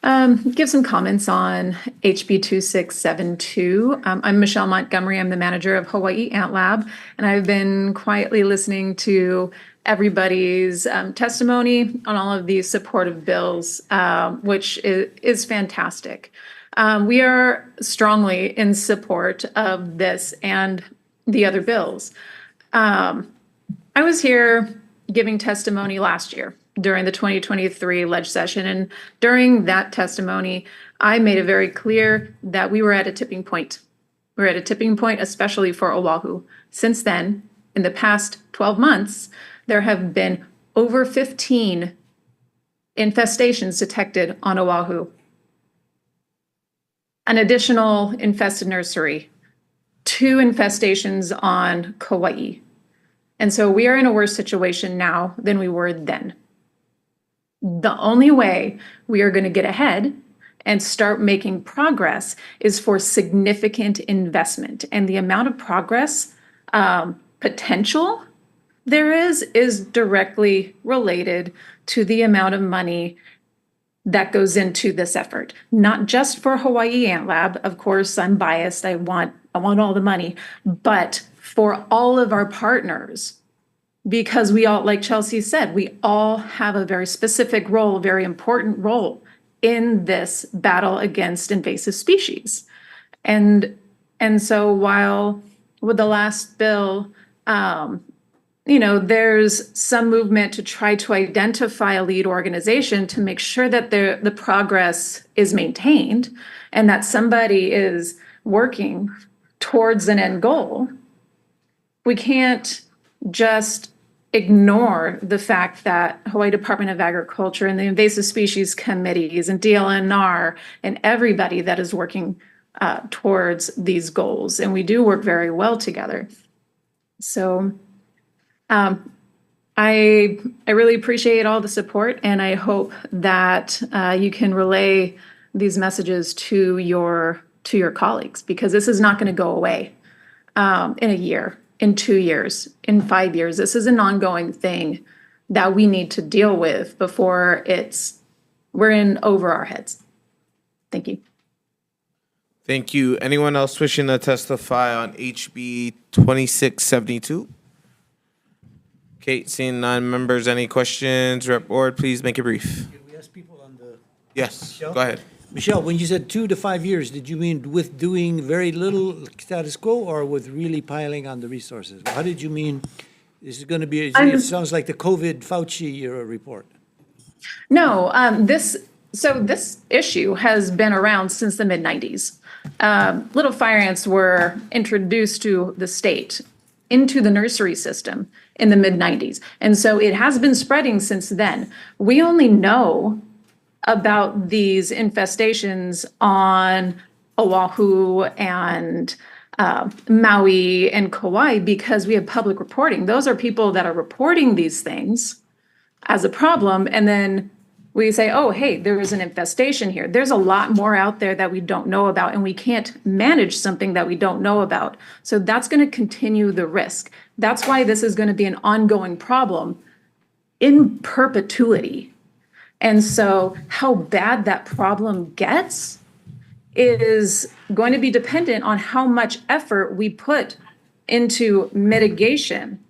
Give some comments on HB 2672. I'm Michelle Montgomery. I'm the manager of Hawai'i Ant Lab, and I've been quietly listening to everybody's testimony on all of these supportive bills, which is fantastic. We are strongly in support of this and the other bills. I was here giving testimony last year during the 2023 ledge session. And during that testimony, I made it very clear that we were at a tipping point. We're at a tipping point, especially for Oahu. Since then, in the past 12 months, there have been over 15 infestations detected on Oahu. An additional infested nursery, 2 infestations on Kauai. And so we are in a worse situation now than we were then. The only way we are going to get ahead and start making progress is for significant investment. And the amount of progress potential there is directly related to the amount of money that goes into this effort. Not just for Hawai'i Ant Lab. Of course, I'm biased. I want all the money, but for all of our partners. Because we all, like Chelsea said, we all have a very specific role, a very important role in this battle against invasive species. And so while with the last bill, there's some movement to try to identify a lead organization to make sure that the progress is maintained and that somebody is working towards an end goal, we can't just ignore the fact that Hawaii Department of Agriculture and the Invasive Species Committees and DLNR and everybody that is working towards these goals. And we do work very well together. So I really appreciate all the support, and I hope that you can relay these messages to your colleagues, because this is not going to go away in a year, in 2 years, in 5 years. This is an ongoing thing that we need to deal with before we're in over our heads. Thank you. Thank you. Anyone else wishing to testify on HB 2672? Okay, seeing none members, any questions? Rep. Ward, please make it brief. Can we ask people on the... Yes, Michelle? go ahead. Michelle, when you said 2 to 5 years, did you mean with doing very little status quo or with really piling on the resources? How did you mean this is going to be, it sounds like the COVID Fauci report. No, this issue has been around since the mid-90s. Little fire ants were introduced to the state into the nursery system in the mid-90s. And so it has been spreading since then. We only know about these infestations on Oahu and Maui and Kauai because we have public reporting. Those are people that are reporting these things as a problem, and then we say, oh, hey, there is an infestation here. There's a lot more out there that we don't know about, and we can't manage something that we don't know about. So that's going to continue the risk. That's why this is going to be an ongoing problem in perpetuity. And so how bad that problem gets is going to be dependent on how much effort we put into mitigation.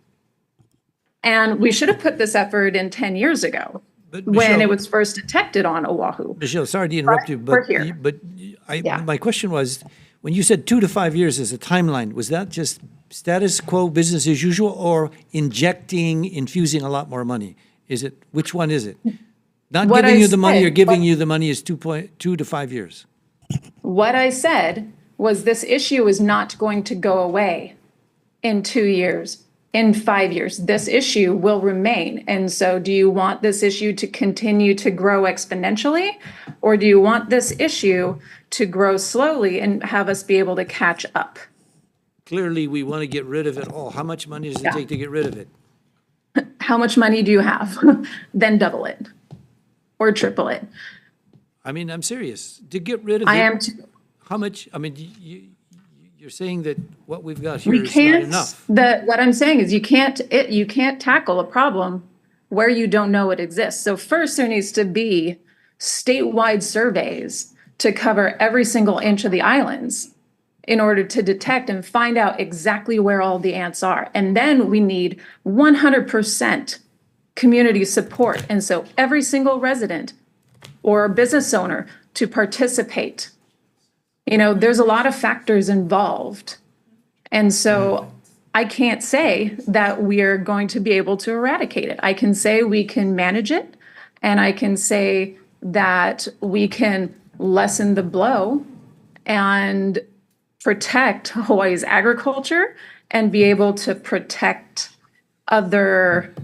And we should have put this effort in 10 years ago when it was first detected on Oahu. Michelle, sorry to interrupt you, but my question was, when you said 2 to 5 years as a timeline, was that just status quo, business as usual, or infusing a lot more money? Which one is it? Not giving you the money or giving you the money is 2 to 5 years. What I said was this issue is not going to go away in 2 years. In 5 years, this issue will remain. And so do you want this issue to continue to grow exponentially, or do you want this issue to grow slowly and have us be able to catch up? Clearly, we want to get rid of it all. How much money does it take to get rid of it? How much money do you have? Then double it or triple it. I mean, I'm serious. To get rid of it. I am too. How much? I mean, you're saying that what we've got here is not enough. What I'm saying is you can't tackle a problem where you don't know it exists. So first there needs to be statewide surveys to cover every single inch of the islands in order to detect and find out exactly where all the ants are. And then we need 100% community support. And so every single resident or business owner to participate. You know, there's a lot of factors involved. And so I can't say that we're going to be able to eradicate it. I can say we can manage it, and I can say that we can lessen the blow and protect Hawaii's agriculture and be able to protect other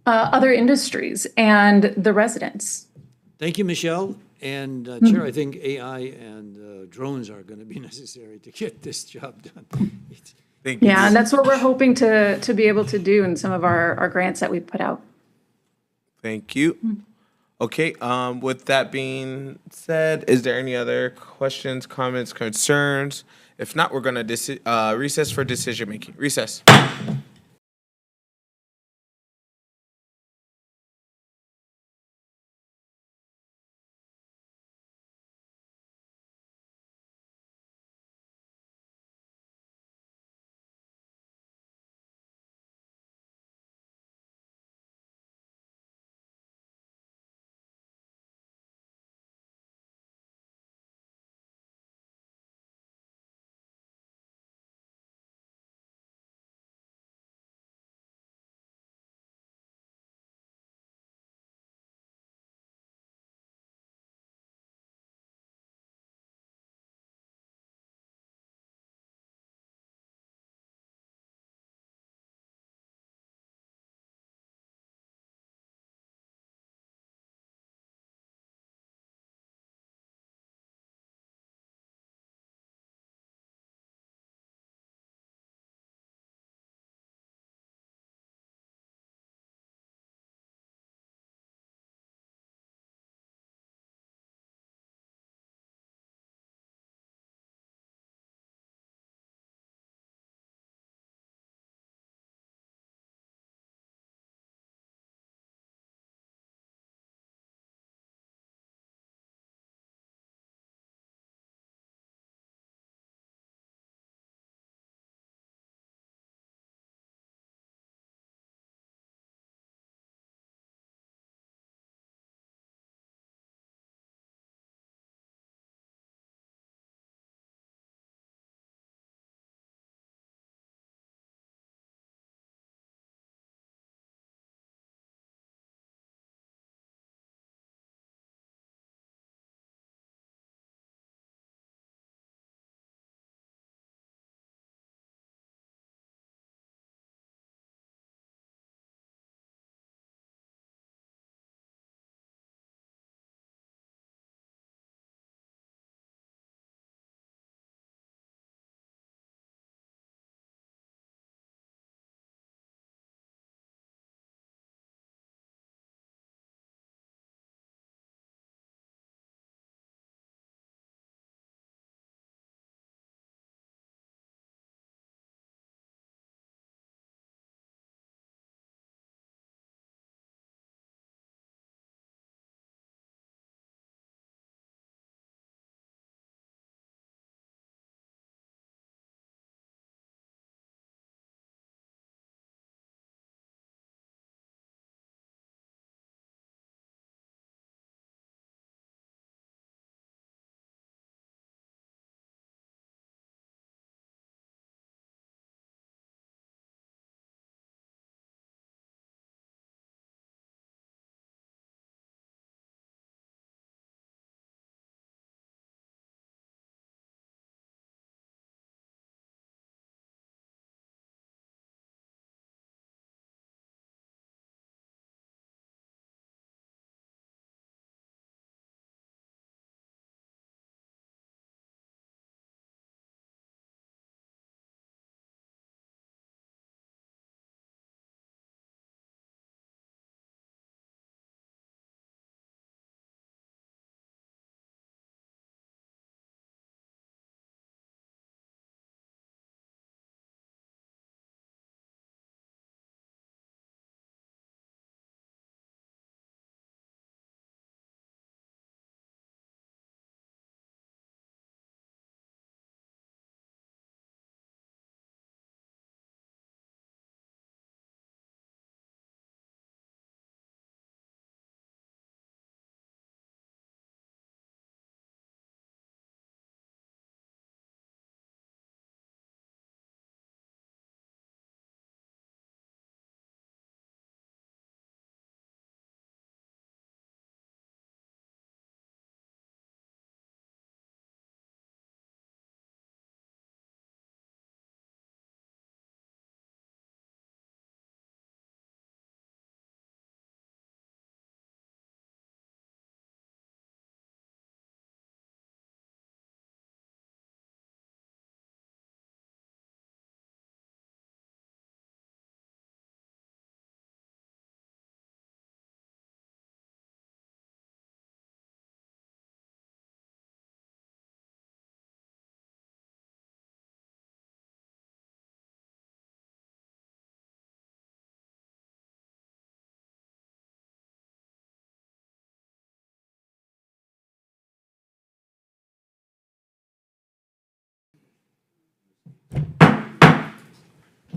other industries and the residents. Thank you, Michelle. And Chair, I think AI and drones are going to be necessary to get this job done. Thank you. Yeah, and that's what we're hoping to be able to do in some of our grants that we put out. Thank you. Okay, with that being said, is there any other questions, comments, concerns? If not, we're going to recess for decision making. Recess.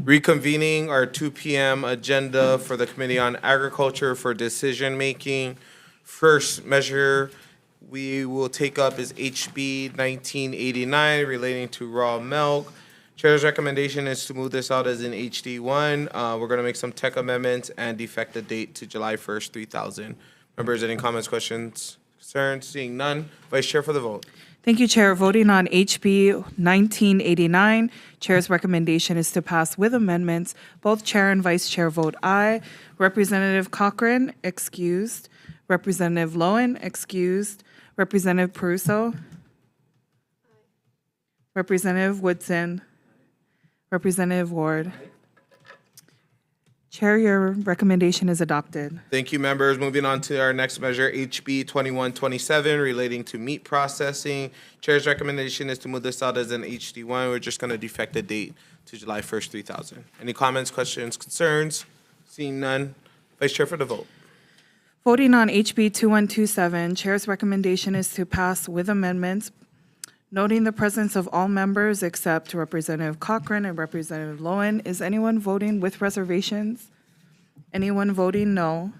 Reconvening our 2 p.m. agenda for the Committee on Agriculture for decision-making. First measure we will take up is HB 1989 relating to raw milk. Chair's recommendation is to move this out as an HD1. We're going to make some tech amendments and defect the date to July 1st, 3000. Members, any comments, questions, concerns? Seeing none, Vice Chair for the vote. Thank you, Chair. Voting on HB 1989, Chair's recommendation is to pass with amendments. Both Chair and Vice Chair vote aye. Representative Cochran, excused. Representative Lowen, excused. Representative Peruso. Representative Woodson. Representative Ward. Chair, your recommendation is adopted. Thank you, members. Moving on to our next measure, HB 2127, relating to meat processing. Chair's recommendation is to move this out as an HD1. We're just going to defect the date to July 1st, 3000. Any comments, questions, concerns? Seeing none, Vice Chair for the vote. Voting on HB 2127, Chair's recommendation is to pass with amendments, noting the presence of all members except Representative Cochran and Representative Lowen. Is anyone voting with reservations? Anyone voting no?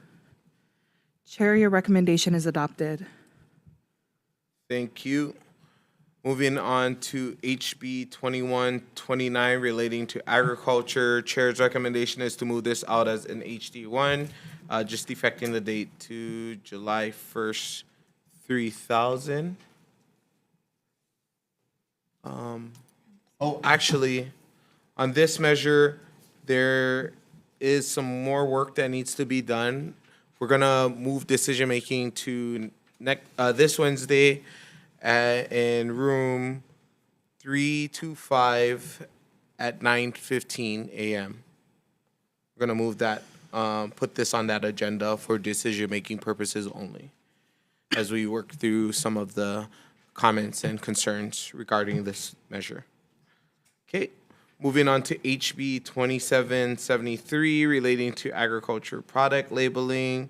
Chair, your recommendation is adopted. Thank you. Moving on to HB 2129 relating to agriculture. Chair's recommendation is to move this out as an HD1, just defecting the date to July 1st, 3000. Actually, on this measure, there is some more work that needs to be done. We're gonna move decision-making to this Wednesday in room 325 at 9:15 a.m. We're gonna move that, put this on that agenda for decision-making purposes only, as we work through some of the comments and concerns regarding this measure. Okay, moving on to HB 2773 relating to agriculture product labeling.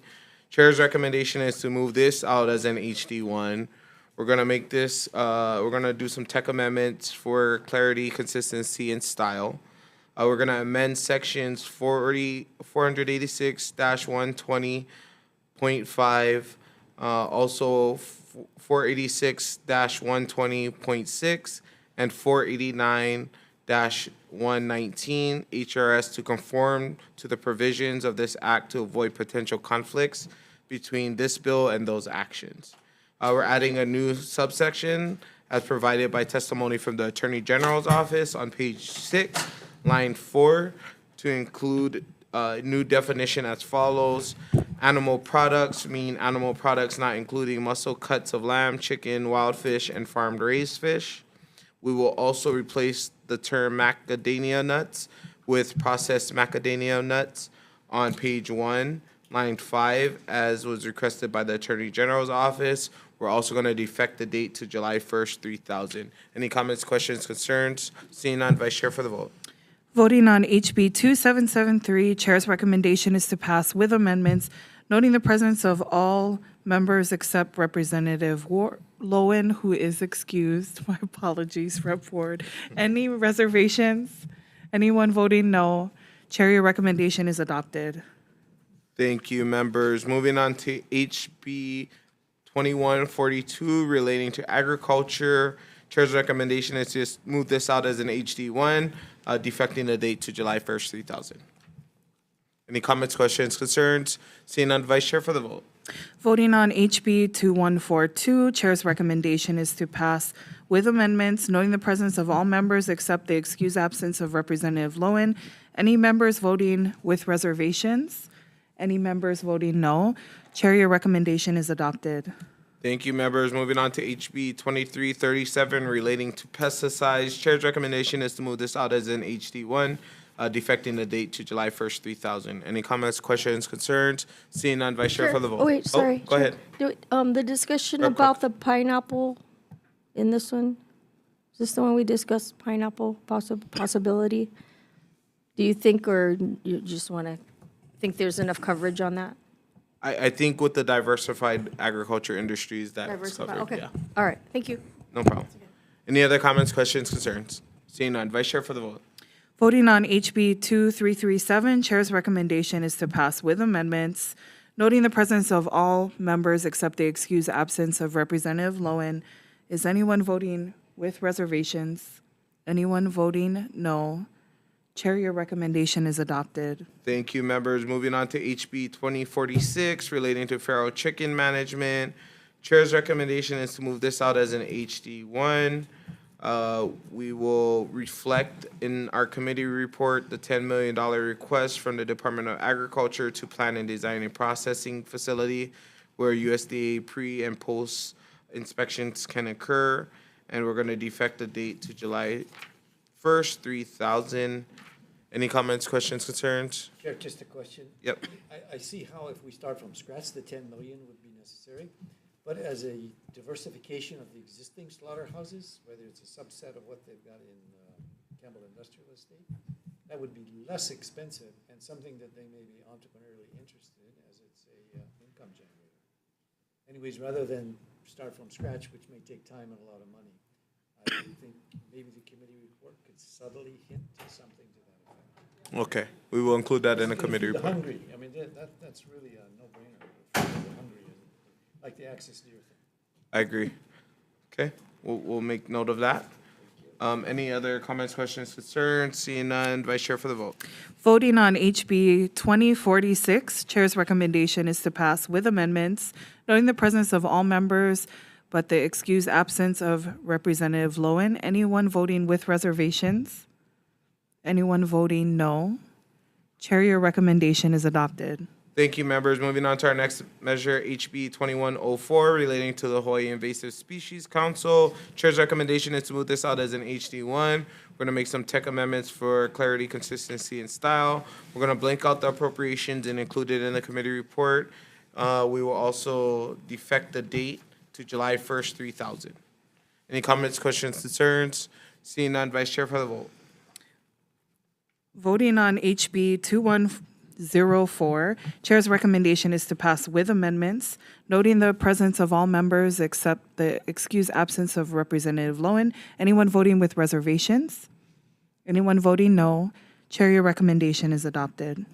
Chair's recommendation is to move this out as an HD1. We're gonna make this, we're gonna do some tech amendments for clarity, consistency, and style. We're gonna amend sections 486-120.5, also 486-120.6 and 489-119 HRS to conform to the provisions of this act to avoid potential conflicts between this bill and those actions. We're adding a new subsection as provided by testimony from the Attorney General's office on page 6, line 4, to include a new definition as follows. Animal products mean animal products not including muscle cuts of lamb, chicken, wild fish, and farmed raised fish. We will also replace the term macadamia nuts with processed macadamia nuts on page 1, line 5, as was requested by the Attorney General's office. We're also going to defect the date to July 1st, 3000. Any comments, questions, concerns? Seeing none, Vice Chair for the vote. Voting on HB 2773, Chair's recommendation is to pass with amendments, noting the presence of all members except Representative Lowen, who is excused. My apologies, Rep. Ward. Any reservations? Anyone voting no? Chair, your recommendation is adopted. Thank you, members. Moving on to HB 2142 relating to agriculture. Chair's recommendation is to move this out as an HD1, defecting the date to July 1st, 3000. Any comments, questions, concerns? Seeing none, Vice Chair for the vote. Voting on HB 2142, Chair's recommendation is to pass with amendments, noting the presence of all members except the excused absence of Representative Lowen. Any members voting with reservations? Any members voting no? Chair, your recommendation is adopted. Thank you, members. Moving on to HB 2337 relating to pesticides. Chair's recommendation is to move this out as an HD1, defecting the date to July 1st, 3000. Any comments, questions, concerns? Seeing none, Vice Chair for the vote. Oh, wait, sorry. Go ahead. The discussion about the pineapple in this one, is this the one we discussed, pineapple possibility? Do you think, or you just want to think there's enough coverage on that? I think with the diversified agriculture industries, that's Diversify, covered. okay. Yeah. All right, thank you. No problem. Any other comments, questions, concerns? Seeing none, Vice Chair for the vote. Voting on HB 2337, Chair's recommendation is to pass with amendments, noting the presence of all members except the excused absence of Representative Lowen. Is anyone voting with reservations? Anyone voting no? Chair, your recommendation is adopted. Thank you, members. Moving on to HB 2046 relating to feral chicken management. Chair's recommendation is to move this out as an HD1. We will reflect in our committee report the $10 million request from the Department of Agriculture to plan and design a processing facility where USDA pre and post inspections can occur. And we're going to defect the date to July 1st, 3,000. Any comments, questions, concerns? Chair, just a question. Yep. I see how if we start from scratch, the 10 million would be necessary. But as a diversification of the existing slaughterhouses, whether it's a subset of what they've got in Campbell Industrial Estate, that would be less expensive and something that they may be entrepreneurially interested in as it's a income generator. Anyways, rather than start from scratch, which may take time and a lot of money, I think maybe the committee report could subtly hint to something to that effect. Okay, we will include that in the committee The report. hungry, I mean, that's really a no-brainer. The hungry, like the access deer thing. I agree. Okay, we'll make note of that. Any other comments, questions, concerns? Seeing none, Vice Chair for the vote. Voting on HB 2046, Chair's recommendation is to pass with amendments, noting the presence of all members but the excused absence of Representative Lowen. Anyone voting with reservations? Anyone voting no? Chair, your recommendation is adopted. Thank you, members. Moving on to our next measure, HB 2104, relating to the Hawai'i Invasive Species Council. Chair's recommendation is to move this out as an HD1. We're going to make some tech amendments for clarity, consistency, and style. We're going to blank out the appropriations and include it in the committee report. We will also defect the date to July 1st, 3,000. Any comments, questions, concerns? Seeing none, Vice Chair for the vote. Voting on HB 2104, Chair's recommendation is to pass with amendments, noting the presence of all members except the excused absence of Representative Lowen. Anyone voting with reservations? Anyone voting no? Chair, your recommendation is adopted.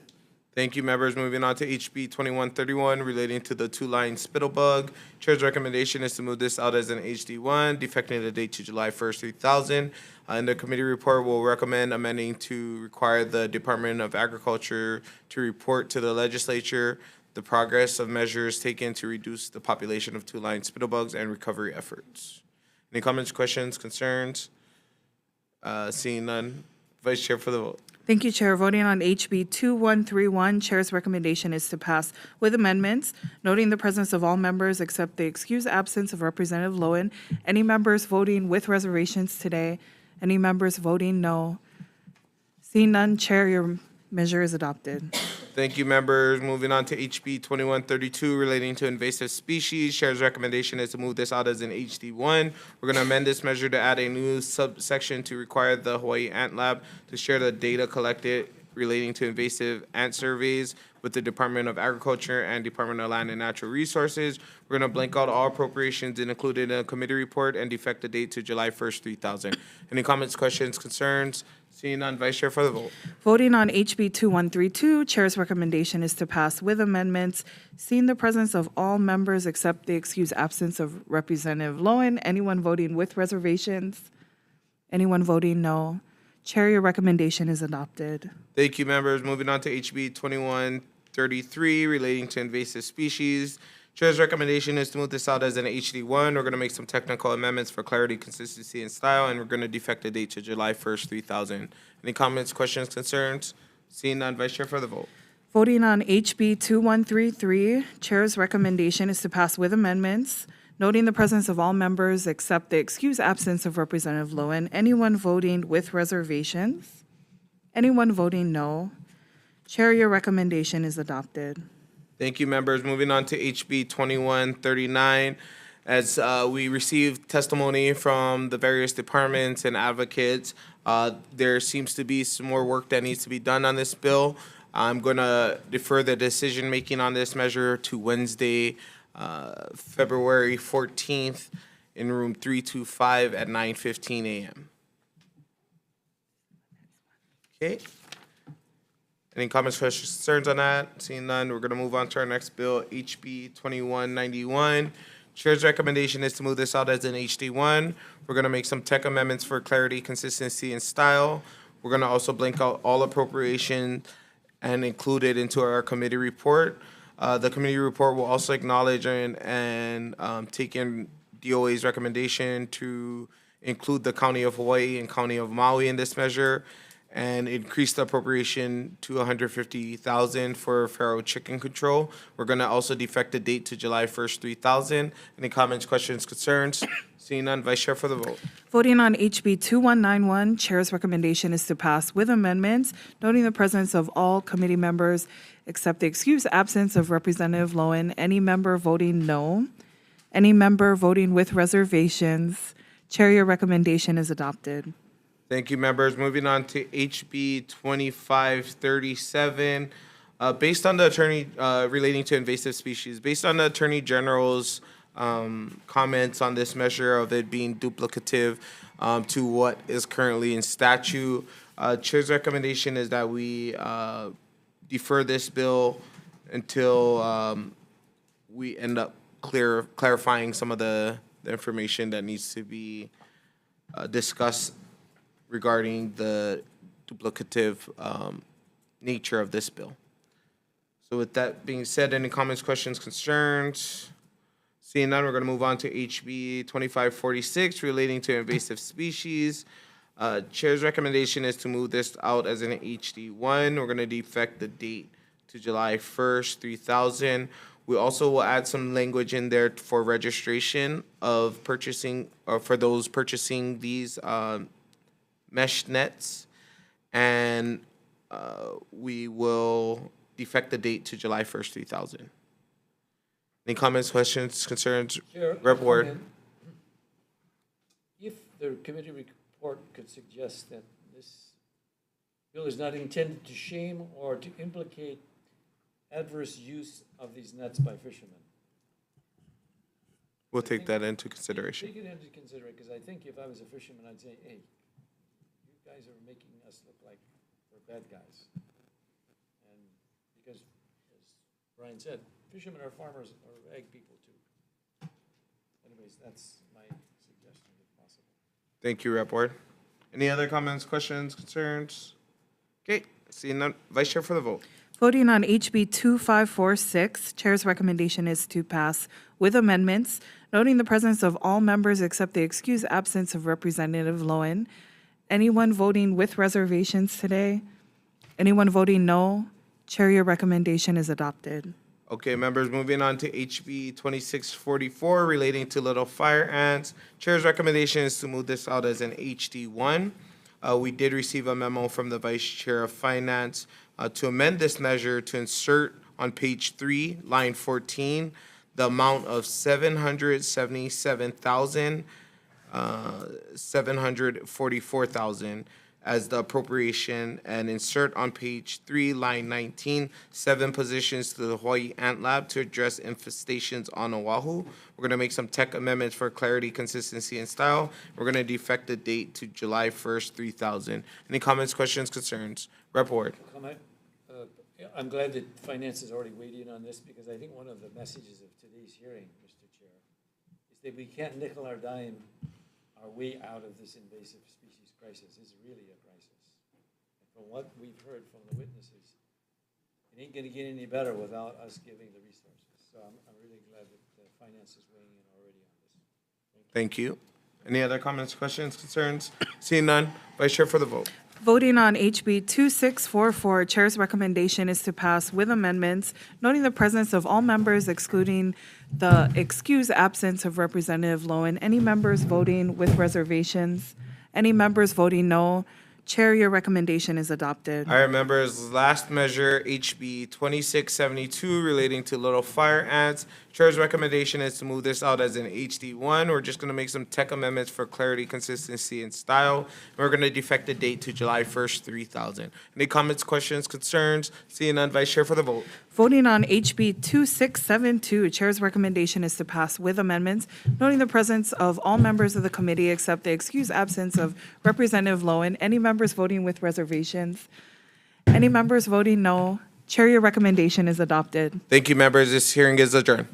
Thank you, members. Moving on to HB 2131, relating to the two-line spittle bug. Chair's recommendation is to move this out as an HD1, defecting the date to July 1st, 3000. In the committee report, we'll recommend amending to require the Department of Agriculture to report to the legislature the progress of measures taken to reduce the population of two-line spittle bugs and recovery efforts. Any comments, questions, concerns? Seeing none, Vice Chair for the vote. Thank you, Chair. Voting on HB 2131, Chair's recommendation is to pass with amendments, noting the presence of all members except the excused absence of Representative Lowen. Any members voting with reservations today? Any members voting no? Seeing none, Chair, your measure is adopted. Thank you, members. Moving on to HB 2132, relating to invasive species. Chair's recommendation is to move this out as an HD1. We're going to amend this measure to add a new subsection to require the Hawai'i Ant Lab to share the data collected relating to invasive ant surveys with the Department of Agriculture and Department of Land and Natural Resources. We're going to blank out all appropriations and include it in a committee report and defect the date to July 1st, 3000. Any comments, questions, concerns? Seeing none, Vice Chair for the vote. Voting on HB 2132, Chair's recommendation is to pass with amendments, seeing the presence of all members except the excused absence of Representative Lowen. Anyone voting with reservations? Anyone voting no? Chair, your recommendation is adopted. Thank you, members. Moving on to HB 2133, relating to invasive species. Chair's recommendation is to move this out as an HD1. We're going to make some technical amendments for clarity, consistency, and style, and we're going to defect the date to July 1st, 3000. Any comments, questions, concerns? Seeing none, Vice Chair for the vote. Voting on HB 2133, Chair's recommendation is to pass with amendments, noting the presence of all members except the excused absence of Representative Lowen. Anyone voting with reservations? Anyone voting no? Chair, your recommendation is adopted. Thank you, members. Moving on to HB 2139. As we received testimony from the various departments and advocates, there seems to be some more work that needs to be done on this bill. I'm going to defer the decision-making on this measure to Wednesday, February 14th in room 325 at 9:15 a.m. Okay. Any comments, questions, concerns on that? Seeing none, we're going to move on to our next bill, HB 2191. Chair's recommendation is to move this out as an HD1. We're going to make some tech amendments for clarity, consistency, and style. We're going to also blank out all appropriation and include it into our committee report. The committee report will also acknowledge and take in DOA's recommendation to include the County of Hawai'i and County of Maui in this measure, and increase the appropriation to $150,000 for farrow chicken control. We're going to also defect the date to July 1st, 3000. Any comments, questions, concerns? Seeing none, Vice Chair for the vote. Voting on HB 2191, Chair's recommendation is to pass with amendments, noting the presence of all committee members except the excused absence of Representative Lowen. Any member voting no. Any member voting with reservations. Chair, your recommendation is adopted. Thank you, members. Moving on to HB 2537. Based on the attorney, relating to invasive species, based on the Attorney General's comments on this measure of it being duplicative to what is currently in statute, Chair's recommendation is that we defer this bill until we end up clarifying some of the information that needs to be discussed regarding the duplicative nature of this bill. So with that being said, any comments, questions, concerns? Seeing none, we're going to move on to HB 2546 relating to invasive species. Chair's recommendation is to move this out as an HD1. We're going to defect the date to July 1st, 3000. We also will add some language in there for registration of purchasing, or for those purchasing these mesh nets, and we will defect the date to July 1st, 3000. Any comments, questions, concerns? Chair, Rep. Ward. If the committee report could suggest that this bill is not intended to shame or to implicate adverse use of these nets by fishermen. We'll take that into consideration. Take it into consideration, because I think if I was a fisherman, I'd say, hey, you guys are making us look like we're bad guys. And because, as Brian said, fishermen are farmers or ag people too. Anyways, that's my suggestion if possible. Thank you, Rep. Ward. Any other comments, questions, concerns? Okay, seeing none, Vice Chair for the vote. Voting on HB 2546, Chair's recommendation is to pass with amendments, noting the presence of all members except the excused absence of Representative Lowen. Anyone voting with reservations today? Anyone voting no? Chair, your recommendation is adopted. Okay, members, moving on to HB 2644 relating to little fire ants. Chair's recommendation is to move this out as an HD1. We did receive a memo from the Vice Chair of Finance to amend this measure to insert on page 3, line 14, the amount of $777,744,000 as the appropriation, and insert on page 3, line 19, 7 positions to the Hawaii Ant Lab to address infestations on Oahu. We're going to make some tech amendments for clarity, consistency, and style. We're going to defect the date to July 1st, 3000. Any comments, questions, concerns? Rep. Ward. Comment. I'm glad that Finance has already weighed in on this, because I think one of the messages of today's hearing, Mr. Chair, is that we can't nickel or dime our way out of this invasive species crisis. It's really a crisis. And from what we've heard from the witnesses, it ain't going to get any better without us giving the resources. So I'm really glad that Finance is weighing in already on this. Thank you. Any other comments, questions, concerns? Seeing none, Vice Chair for the vote. Voting on HB 2644, Chair's recommendation is to pass with amendments, noting the presence of all members excluding the excused absence of Representative Lowen. Any members voting with reservations? Any members voting no? Chair, your recommendation is adopted. All right, members, last measure, HB 2672 relating to little fire ants. Chair's recommendation is to move this out as an HD1. We're just going to make some tech amendments for clarity, consistency, and style. And we're going to defect the date to July 1st, 3000. Any comments, questions, concerns? Seeing none, Vice Chair for the vote. Voting on HB 2672, Chair's recommendation is to pass with amendments, noting the presence of all members of the committee except the excused absence of Representative Lowen. Any members voting with reservations? Any members voting no? Chair, your recommendation is adopted. Thank you, members. This hearing is adjourned.